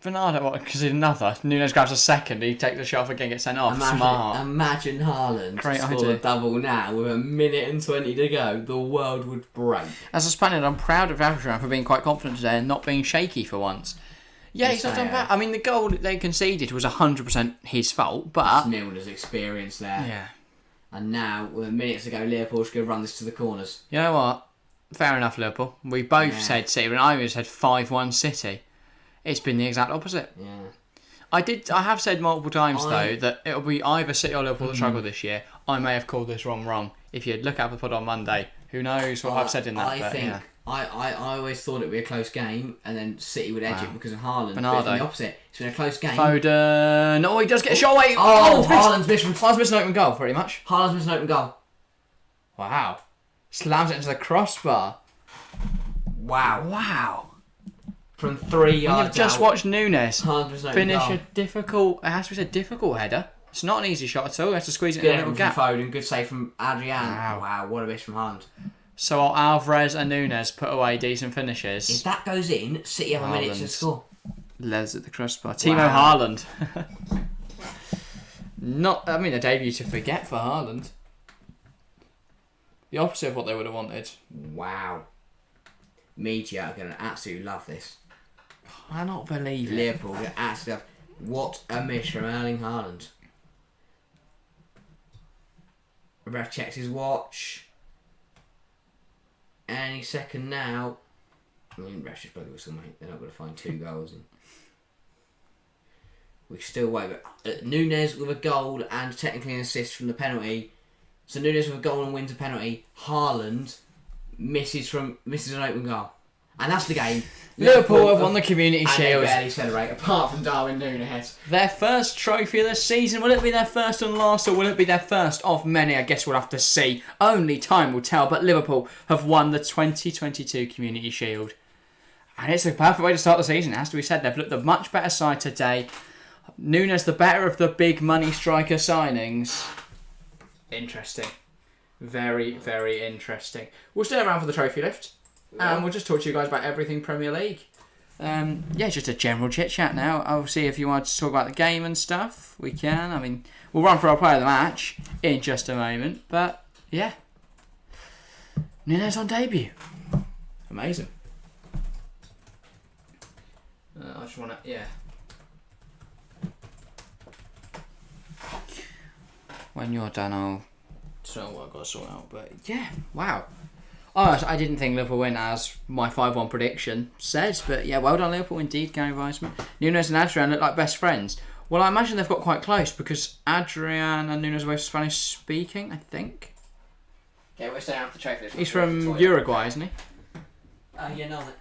Bernardo, what? Because he's another. Nunez grabs a second. He takes a shot off again, gets sent off. Smart. Imagine Haaland Great scored idea. a double now with 1:20 to go. The world would break. As a Spaniard, I'm proud of Adrian for being quite confident today and not being shaky for once. Yeah, he's not done bad. I mean, the goal that they conceded was 100% his fault, but... Milner's experience there. Yeah. And now, with minutes to go, Liverpool should go run this to the corners. You know what? Fair enough, Liverpool. We both said City, and I said 5-1 City. It's been the exact opposite. Yeah. I have said multiple times, though, that it'll be either City or Liverpool that struggle this year. I may have called this wrong. If you look up the pod on Monday, who knows what I've said in that. I always thought it would be a close game, and then City would edge it because of Haaland. Bernardo. But it's the opposite. It's been a close game. Foden. Oh, he does get a shot away. Haaland's missed an open goal, pretty much. Haaland's missed an open goal. Wow. Slams it into the crossbar. Wow. From 3 yards You've just watched Nunez finish goal. a difficult, it has to be a difficult header. It's not an easy shot at all. You have to squeeze it in a little gap. Foden, good save from Adrian. Wow, what a miss from Haaland. So Alvarez and Nunez put away decent finishes. If that goes in, City have a minute to score. Les at the crossbar. Timo Haaland. A debut to forget for Haaland. The opposite of what they would have wanted. Wow. Media are going to absolutely love this. I cannot believe it. Liverpool are going to absolutely love. What a miss from Erling Haaland. Ref checks his watch. Any second now. I mean, Ref just bloody whistle, mate. They're not going to find 2 goals. We still wait. But Nunez with a goal and technically an assist from the penalty. So Nunez with a goal and wins a penalty. Haaland misses an open goal. And that's the game. Liverpool have won the Community Shield. And they barely celebrate, apart from Darwin Nunez. Their first trophy of the season. Will it be their first and last, or will it be their first of many? I guess we'll have to see. Only time will tell. But Liverpool have won the 2022 Community Shield. And it's a perfect way to start the season, it has to be said. They've looked a much better side today. Nunez, the better of the big money striker signings. Interesting. Very, very interesting. We'll stay around for the trophy lift. And we'll just talk to you guys about everything Premier League. Just a general chit-chat now. I'll see if you want to talk about the game and stuff. We can. I mean, we'll run through our player of the match in just a moment. But, yeah. Nunez on debut. Amazing. I just want to, When you're done, I'll sort what I've got to sort out. But, yeah, wow. Oh, I didn't think Liverpool win, as my 5-1 prediction says. But yeah, well done Liverpool indeed, Gary Weissman. Nunez and Adrian look like best friends. Well, I imagine they've got quite close because Adrian and Nunez are both Spanish speaking, I think. Okay, we're staying out for the trophy. He's from Uruguay, isn't he?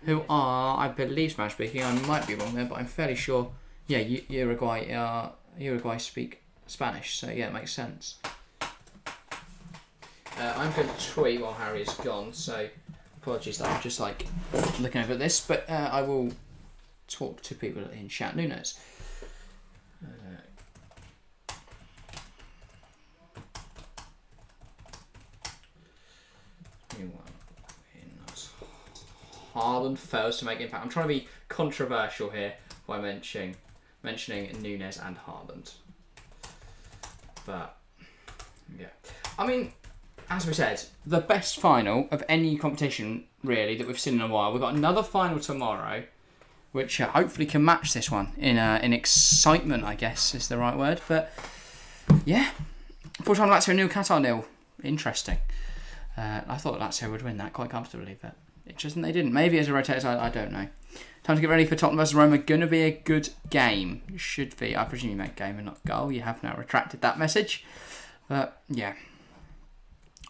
Who are, I believe, Spanish speaking. I might be wrong there, but I'm fairly sure. Yeah, Uruguay speak Spanish, so yeah, it makes sense. I'm going to tweet while Harry's gone, so apologies that I'm just looking over this, but I will talk to people in chat. Nunez. Haaland fails to make impact. I'm trying to be controversial here by mentioning Nunez and Haaland. But yeah, I mean, as we said, the best final of any competition, really, that we've seen in a while. We've got another final tomorrow, which hopefully can match this one in excitement, I guess is the right word. But, yeah. Full-time Lazio 0, Qatar 0. Interesting. I thought Lazio would win that quite comfortably, but interesting they didn't. Maybe as a rotator side, I don't know. Time to get ready for Tottenham versus Roma. Going to be a good game. Should be. I presume you meant game and not goal. You have now retracted that message. But, yeah.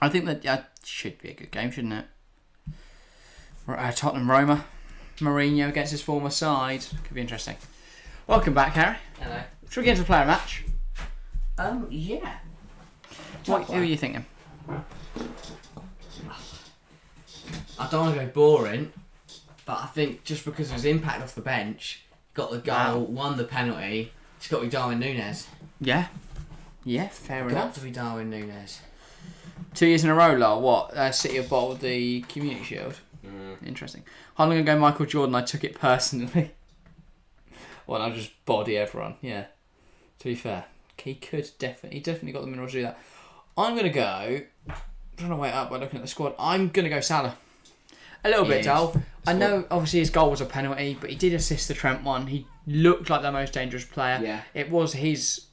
I think that should be a good game, shouldn't it? Tottenham Roma. Mourinho against his former side. Could be interesting. Welcome back, Harry. Hello. Should we get into the player match? Yeah. Who are you thinking? I don't want to go boring, but I think just because of his impact off the bench, got the goal, won the penalty, it's got to be Darwin Nunez. Yeah. Yeah, fair enough. Got to be Darwin Nunez. 2 years in a row, Lyle. What? City have bottled the Community Shield. Interesting. I'm going to go Michael Jordan. I took it personally. Well, I'll just body everyone. Yeah. To be fair, he definitely got the minerals to do that. I'm gonna go. I'm trying to wait up by looking at the squad. I'm gonna go Salah. A little bit dull. I know, obviously, his goal was a penalty, but he did assist the Trent one. He looked like the most dangerous player. Yeah. It was his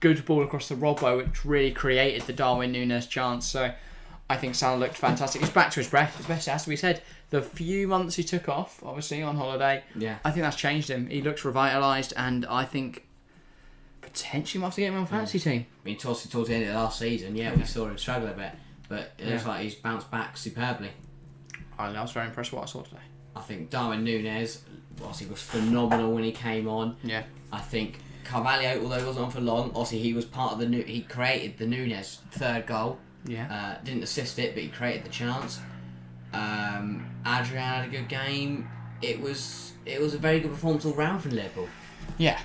good ball across the Robbo which really created the Darwin Nunez chance. So I think Salah looked fantastic. He's back to his best, it has to be said. The few months he took off, obviously, on holiday, I think that's changed him. He looks revitalised, and I think potentially might have to get him on a fantasy team. I mean, towards the end of the last season, we saw him struggle a bit, but it looks like he's bounced back superbly. I was very impressed with what I saw today. I think Darwin Nunez, obviously, was phenomenal when he came on. Yeah. I think Carvalho, although he wasn't on for long, obviously he was part of he created the Nunez third goal. Yeah. Didn't assist it, but he created the chance. Adrian had a good game. It was a very good performance all round from Liverpool. Yeah.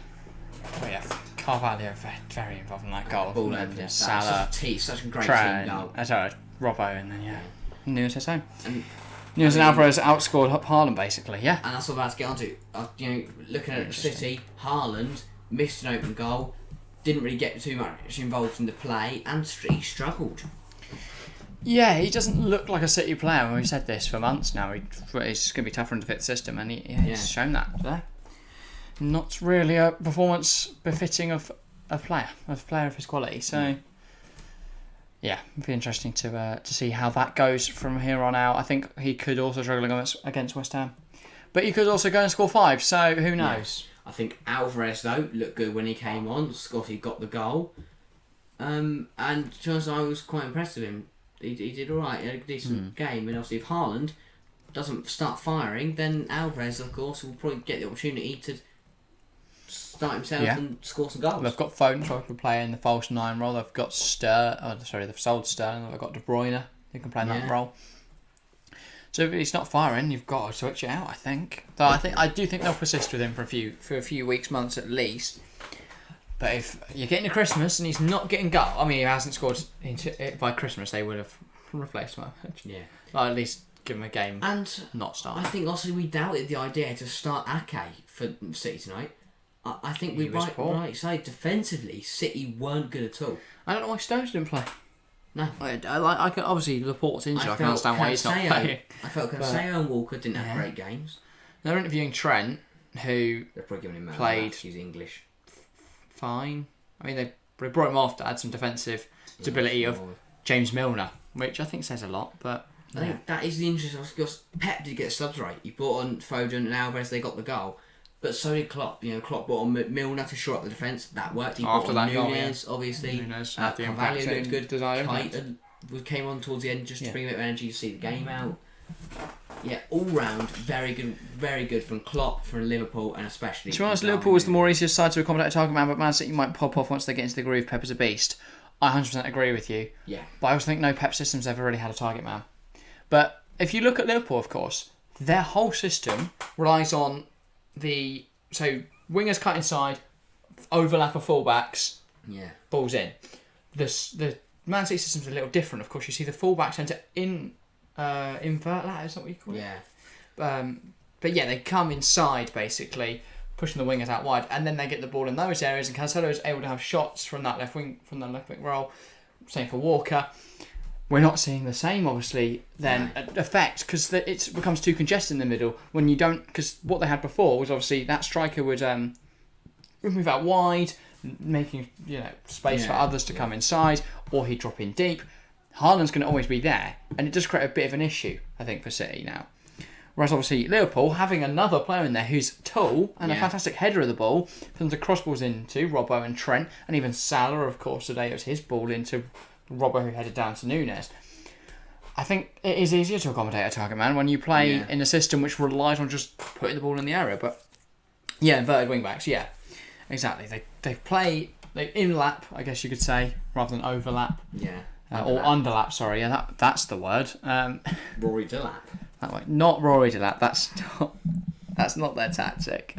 But yeah, Carvalho very involved in that goal. Ball opener. Salah, such a great Trent, team goal. Robbo, and then Nunez his own. Nunez and Alvarez outscored Haaland basically. Yeah. And that's what I'm about to get onto. Looking at City, Haaland missed an open goal, didn't really get too much involved in the play, and he struggled. Yeah, he doesn't look like a City player. We've said this for months now. He's going to be tougher to fit the system, and he's shown that today. Not really a performance befitting of a player of his quality. So, yeah, it'd be interesting to see how that goes from here on out. I think he could also struggle against West Ham, but he could also go and score 5. So who knows? Yeah. I think Alvarez though looked good when he came on. Scotty got the goal, and to be honest, I was quite impressed with him. He did alright, he had a decent game, and obviously if Haaland doesn't start firing, then Alvarez, of course, will probably get the opportunity to start himself and score some goals. They've got Foden who can play in the false 9 role. They've got they've sold Sterling. They've got De Bruyne who can play in that role. So if he's not firing, you've got to switch it out, I think. Though I do think they'll persist with him for a few weeks, months at least. But if you're getting to Christmas and he's not getting goal, I mean, he hasn't scored by Christmas, they would have replaced him. Yeah. Well, at least give him a game and not start. I think also we doubted the idea to start Ake for City tonight. I think we right say defensively, City weren't good at all. I don't know why Stones didn't play. No. I can obviously Laporte's injured. I can understand why he's not playing. I felt Cancelo and Walker didn't have great games. They're interviewing Trent, who they're probably giving him played. He's English. Fine. I mean, they brought him off to add some defensive stability of James Milner, which I think says a lot. But I think that is the interesting because Pep did get subs right. He brought on Foden and Alvarez. They got the goal, but so did Klopp. Klopp brought on Milner to shore up the defence. That worked. He brought on Nunez, obviously. Nunez Carvalho looked good. Kite came on towards the end just to bring a bit of energy to see the game out. Yeah, all round, very good from Klopp, from Liverpool, and especially. To be honest, Liverpool was the more easiest side to accommodate a target man, but Man City might pop off once they get into the groove. Pep is a beast. I 100% agree with you. Yeah. But I also think no Pep system's ever really had a target man. But if you look at Liverpool, of course, their whole system relies on wingers cut inside, overlap of fullbacks, balls in. The Man City system's a little different, of course. You see the fullbacks tend to invert that, is that what you call it? Yeah. But yeah, they come inside basically, pushing the wingers out wide, and then they get the ball in those areas, and Cancelo is able to have shots from that left wing role. Same for Walker. We're not seeing the same, obviously, effect because it becomes too congested in the middle when you don't. Because what they had before was obviously that striker would move out wide, making space for others to come inside, or he'd drop in deep. Haaland's going to always be there, and it does create a bit of an issue, I think, for City now. Whereas obviously Liverpool, having another player in there who's tall and a fantastic header of the ball, for them to cross balls into Robbo and Trent, and even Salah, of course, today it was his ball into Robbo who headed down to Nunez. I think it is easier to accommodate a target man when you play in a system which relies on just putting the ball in the area. But inverted wing backs, exactly. They inlap, I guess you could say, rather than overlap. Yeah. Or underlap, sorry. Yeah, that's the word. Rory Delap. That way, not Rory Delap. That's not their tactic.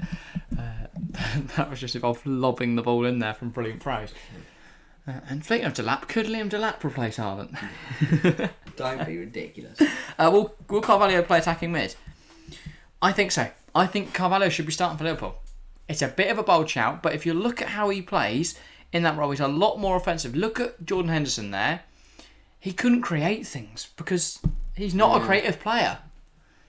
That was just involved lobbing the ball in there from brilliant pros. And speaking of Delap, could Liam Delap replace Haaland? Don't be ridiculous. Will Carvalho play attacking mid? I think so. I think Carvalho should be starting for Liverpool. It's a bit of a bold shout, but if you look at how he plays in that role, he's a lot more offensive. Look at Jordan Henderson there. He couldn't create things because he's not a creative player.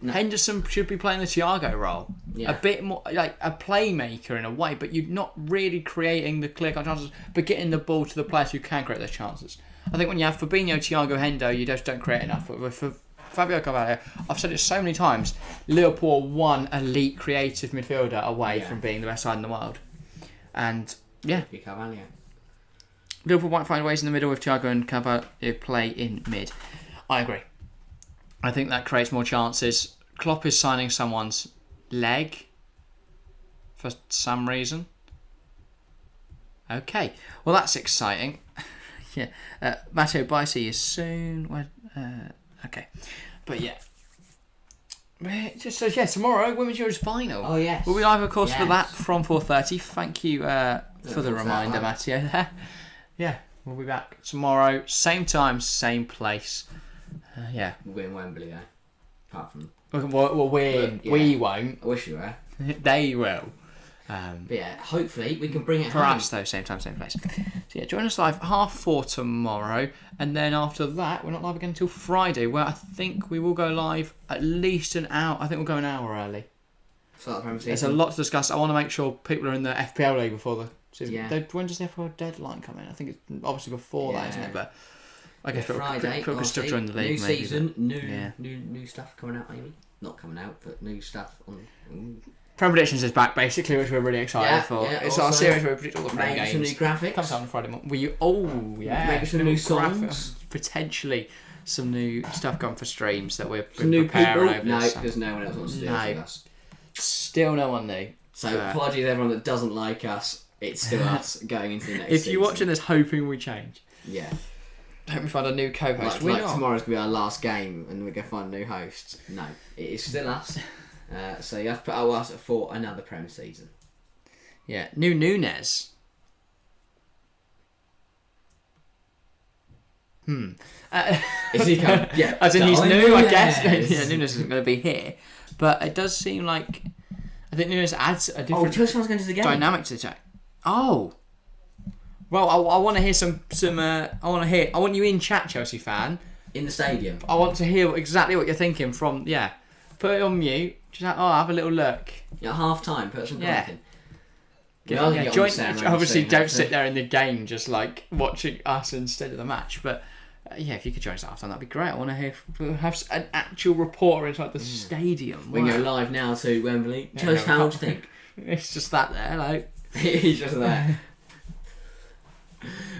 No. Henderson should be playing the Thiago role. Yeah. A bit more like a playmaker in a way, but you're not really creating the clear-cut chances, but getting the ball to the players who can create those chances. I think when you have Fabinho, Thiago, Hendo, you just don't create enough. For Fabio Carvalho, I've said it so many times, Liverpool are one elite creative midfielder away from being the best side in the world. And, Liverpool might find ways in the middle with Thiago and Carvalho play in mid. I agree. I think that creates more chances. Klopp is signing someone's leg for some reason. Okay, well that's exciting. Yeah, Matteo Baisi is soon. Okay, but yeah. Just so tomorrow Women's Euros final. Oh yes. We'll be live, of course, for that from 4:30. Thank you for the reminder, Matteo. There. Yeah, we'll be back tomorrow, same time, same place. We'll be in Wembley though. Apart from we won't. I wish we were. They will. But hopefully we can bring it for home. us though, same time, same place. So join us live 4:30 tomorrow, and then after that we're not live again until Friday, where I think we will go live at least an hour. I think we'll go an hour early. There's a lot to discuss. I want to make sure people are in the FPL league before the season. Yeah. When does the FPL deadline come in? I think it's obviously before that, isn't it? But I guess Friday, people could still join the league. New maybe, season, new stuff coming out. Maybe not coming out, but new stuff on. Prem Predictions is back, basically, which we're really excited for. It's our series where we predict all the Prem games. Some new graphics. Comes out on Friday morning. Maybe some new songs. Potentially some new stuff coming for streams that we're preparing over this. No, because no one else wants to do it with us. Still no one new. So apologies to everyone that doesn't like us. It's still us going into the next If season. you're watching this hoping we change. Yeah. Hope we find a new co-host. Like tomorrow's going to be our last game and we're going to find a new host. No, it is still us. So you have to put us for another Prem season. Yeah, new Nunez. Is he coming? Yeah. As in he's new, I guess. Yeah, Nunez isn't going to be here. But it does seem like... I think Nunez adds a different going to the game. dynamic to the attack. Oh! Well, I want to hear some I want you in chat, Chelsea fan. In the stadium. I want to hear exactly what you're thinking from... Yeah. Put it on mute. Just have a little look. At half time, put some in. Obviously, don't sit there in the game just like watching us instead of the match. But if you could join us after, that'd be great. I want to have an actual reporter inside the stadium. We can go live now to Wembley. Chelsea fan, what do you think? It's just that there, like he's just there.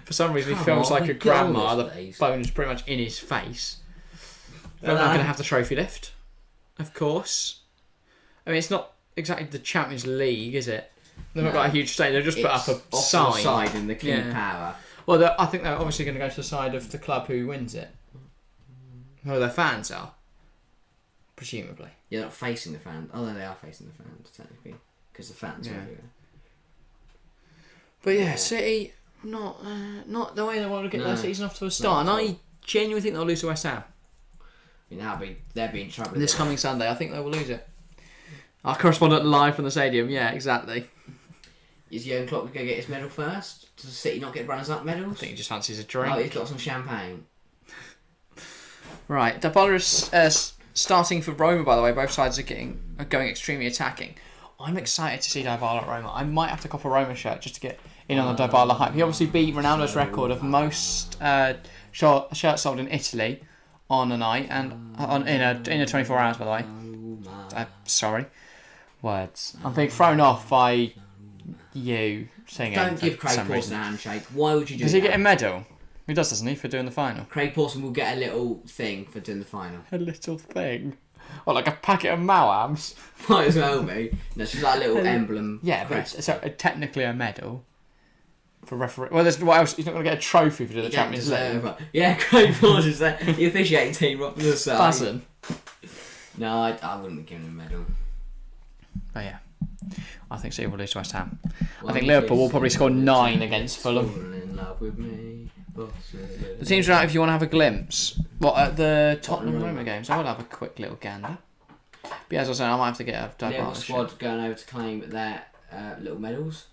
For some reason, he feels like a grandma. The phone is pretty much in his face. They're not going to have the trophy lift, of course. I mean, it's not exactly the Champions League, is it? They've not got a huge stadium. They've just put up a sign. Side in the King Power. Well, I think they're obviously going to go to the side of the club who wins it. Who their fans are. Presumably. Yeah, they're not facing the fans. Oh, they are facing the fans, technically. Because the fans are everywhere. But City, not the way they want to get their season off to a start. And I genuinely think they'll lose to West Ham. They'll be in trouble. This coming Sunday, I think they will lose it. Our correspondent live from the stadium, exactly. Is Jurgen Klopp going to get his medal first? Does City not get runners-up medals? I think he just fancies a drink. Oh, he's got some champagne. Right, Dybala is starting for Roma, by the way. Both sides are going extremely attacking. I'm excited to see Dybala at Roma. I might have to cop a Roma shirt just to get in on the Dybala hype. He obviously beat Ronaldo's record of most shirts sold in Italy on a night and in a 24 hours, by the way. Sorry. Words. I'm being thrown off by you singing. Don't give Craig Pawson a handshake. Why would you do that? Does he get a medal? He does, doesn't he, for doing the final? Craig Pawson will get a little thing for doing the final. A little thing? Or like a packet of Mawams? Might as well be. No, it's just like a little emblem. Yeah, but it's technically a medal. For referee. Well, what else? He's not going to get a trophy for doing the Champions League. Yeah, Craig Pawson's there. The officiating team up to the side. Buzzing. No, I wouldn't have given him a medal. But I think City will lose to West Ham. I think Liverpool will probably score 9 against Fulham. In love with me, the teams are out if you want to have a glimpse. At the Tottenham Roma games? I will have a quick little gander. But as I was saying, I might have to get a Liverpool squad going over to claim their little medals.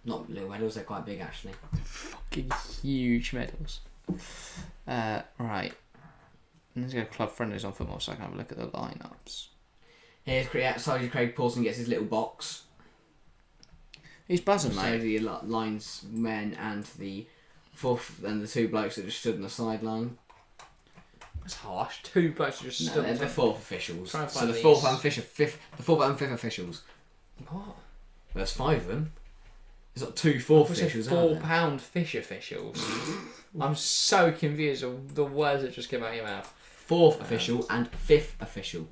Not little medals, they're quite big actually. Fucking huge medals. Right. Let's go club friendlies on football so I can have a look at the lineups. Here's Craig Paulson gets his little box. He's buzzing, So mate. the linesmen and the fourth and the two blokes that just stood on the sideline. That's harsh. 2 blokes just No, stood. they're the fourth officials. Try and So find the these. fourth and fifth officials. What? There's 5 of them. There's not 2 fourth officials. £4 fish officials. I'm so confused of the words that just came out of your mouth. 4th official and 5th official.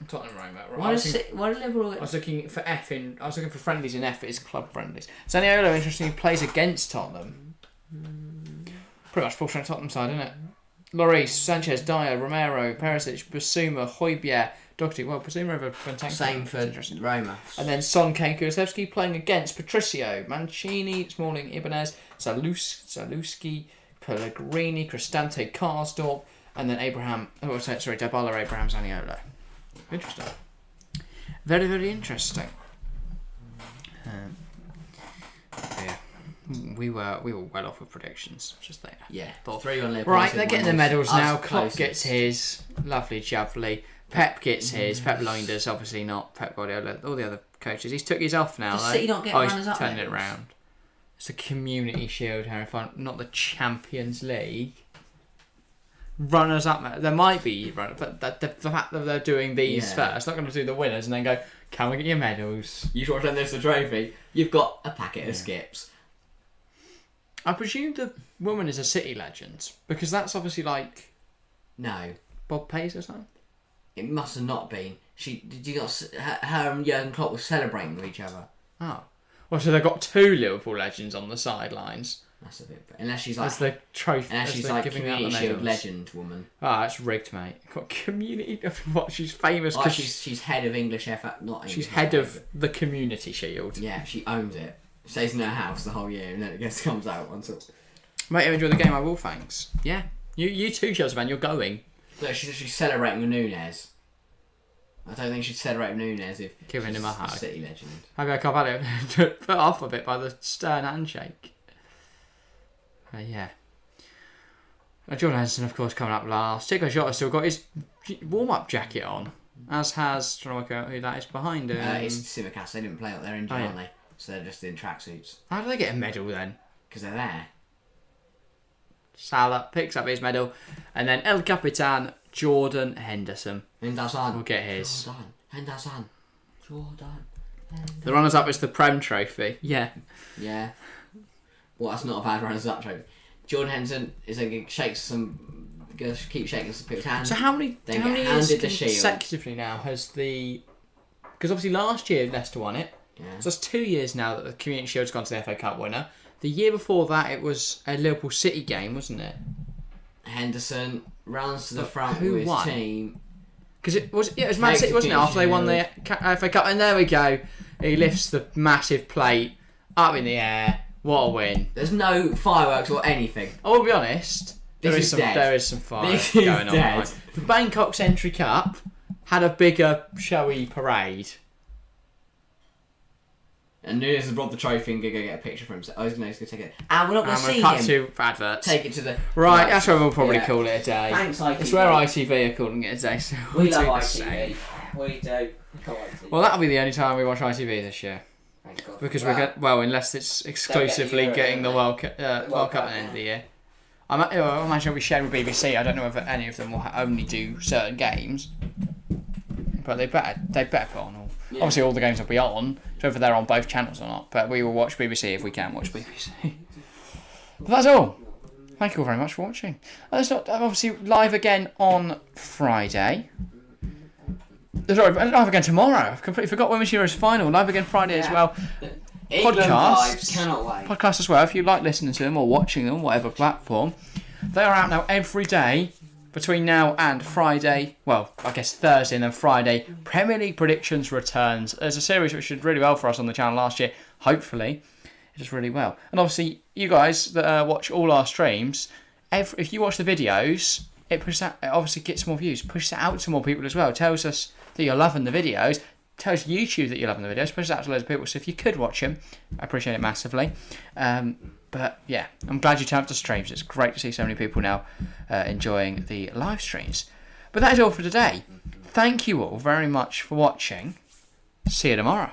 Tottenham Roma. Right. Why does Liverpool? I was looking for friendlies in F. It's club friendlies. Zaniolo, interestingly, plays against Tottenham. Pretty much full strength Tottenham side, isn't it? Lloris, Sanchez, Dyer, Romero, Perisic, Basuma, Højbjerg, Doherty. Well, Basuma over Benteke. Same for Roma. And then Son, Kane, Kulusevski playing against Patricio, Mancini, Smalling, Ibanez, Zalewski, Pellegrini, Cristante, Karsdorp, and then Dybala, Abraham, Zaniolo. Interesting. Very, very interesting. Yeah. We were well off with predictions. Just there. Yeah. 3 on Liverpool. Right, they're getting the medals now. Klopp closest. gets his. Lovely, jubbly. Pep gets his. Pep Blinders, obviously not Pep Guardiola. All the other coaches. He's took his off now. Does though. City not get runners up he's turning it medals? round. It's a Community Shield, Harry Fun, not the Champions League. Runners up, there might be runners, but the fact that they're doing these first, not going to do the winners and then go, can we get your medals? You want to lift the trophy? You've got a packet of skips. I presume the woman is a City legend because that's obviously like No, Bob Pace or something. it must have not been. Did you not? Her and Jurgen Klopp were celebrating with each other. Oh, well, so they've got 2 Liverpool legends on the sidelines. That's a bit. Unless she's like. That's the trophy. Unless she's like Community Shield legend woman. Ah, that's rigged, mate. Got Community. What? She's famous Oh, because she's head of English FA. Not English. she's head of the Community Shield. Yeah, she owns it. Stays in her house the whole year, and then it just comes out once. Mate, you enjoy the game. I will. Thanks. Yeah, you too, Chelsea fan. You're going. No, she's celebrating with Nunez. I don't think she'd celebrate with Nunez if Giving she's him a hug. City legend. Maybe I can't have it put off a bit by the stern handshake. Yeah. Jordan Henderson, of course, coming up last. Tico Jota still got his warm-up jacket on, as has, trying to work out who that is behind him. It's Simicast. They didn't play out there injured, aren't they? So they're just in tracksuits. How do they get a medal then? Because they're there. Salah picks up his medal, and then El Capitan, Jordan Henderson, Henderson. will get his. Henderson. The runners-up is the Prem Trophy. Yeah. Yeah. Well, that's not a bad runners-up trophy. Jordan Henderson is going to keep shaking some people's hands. So how many years handed the shield. consecutively now has the... Because obviously last year Leicester won it. Yeah. So it's 2 years now that the Community Shield's gone to the FA Cup winner. The year before that it was a Liverpool City game, wasn't it? Henderson runs to the But front who with his won? team. Because it was Man Takes City, the wasn't it? After they won the Community FA Cup. And there we go. He lifts the massive plate up in the air. What a win. There's no fireworks or anything. I will be honest. There This is dead. There is some fire This is going on. dead. Right? The Bangkok Century Cup had a bigger, showy parade. And Nunez has brought the trophy and go get a picture for himself. Oh, he's going to take it. And we're not going to And see we're cut him. to adverts. Take it to the... Right, that's where we'll probably Yeah. call it a day. Thanks, ITV. It's where ITV are calling it a day. So We we'll love do the ITV. same. We do. Love ITV. Well, that'll be the only time we watch ITV this year. Thank God. Because unless it's exclusively Euro, getting the don't World Cup Cup, at the end of the year. I imagine it'll be shared with BBC. I don't know if any of them will only do certain games, but they better put on all. Yeah. Obviously, all the games will be on, so whether they're on both channels or not. But we will watch BBC if we can watch BBC. But that's all. Thank you all very much for watching. It's not obviously live again on Friday. Sorry, live again tomorrow. I've completely forgot Women's Euros final. Live again Friday as well. England Podcasts. vibes, cannot wait. Podcasts as well. If you like listening to them or watching them, whatever platform, they are out now every day between now and Friday. Well, I guess Thursday and then Friday. Premier League predictions returns. There's a series which did really well for us on the channel last year. Hopefully, it does really well. And obviously, you guys that watch all our streams, if you watch the videos, it obviously gets more views. Pushes it out to more people as well. Tells us that you're loving the videos. tells YouTube that you're loving the videos, pushes it out to loads of people. So if you could watch them, I appreciate it massively. But yeah, I'm glad you turned up to streams. It's great to see so many people now enjoying the live streams. But that is all for today. Thank you all very much for watching. See you tomorrow.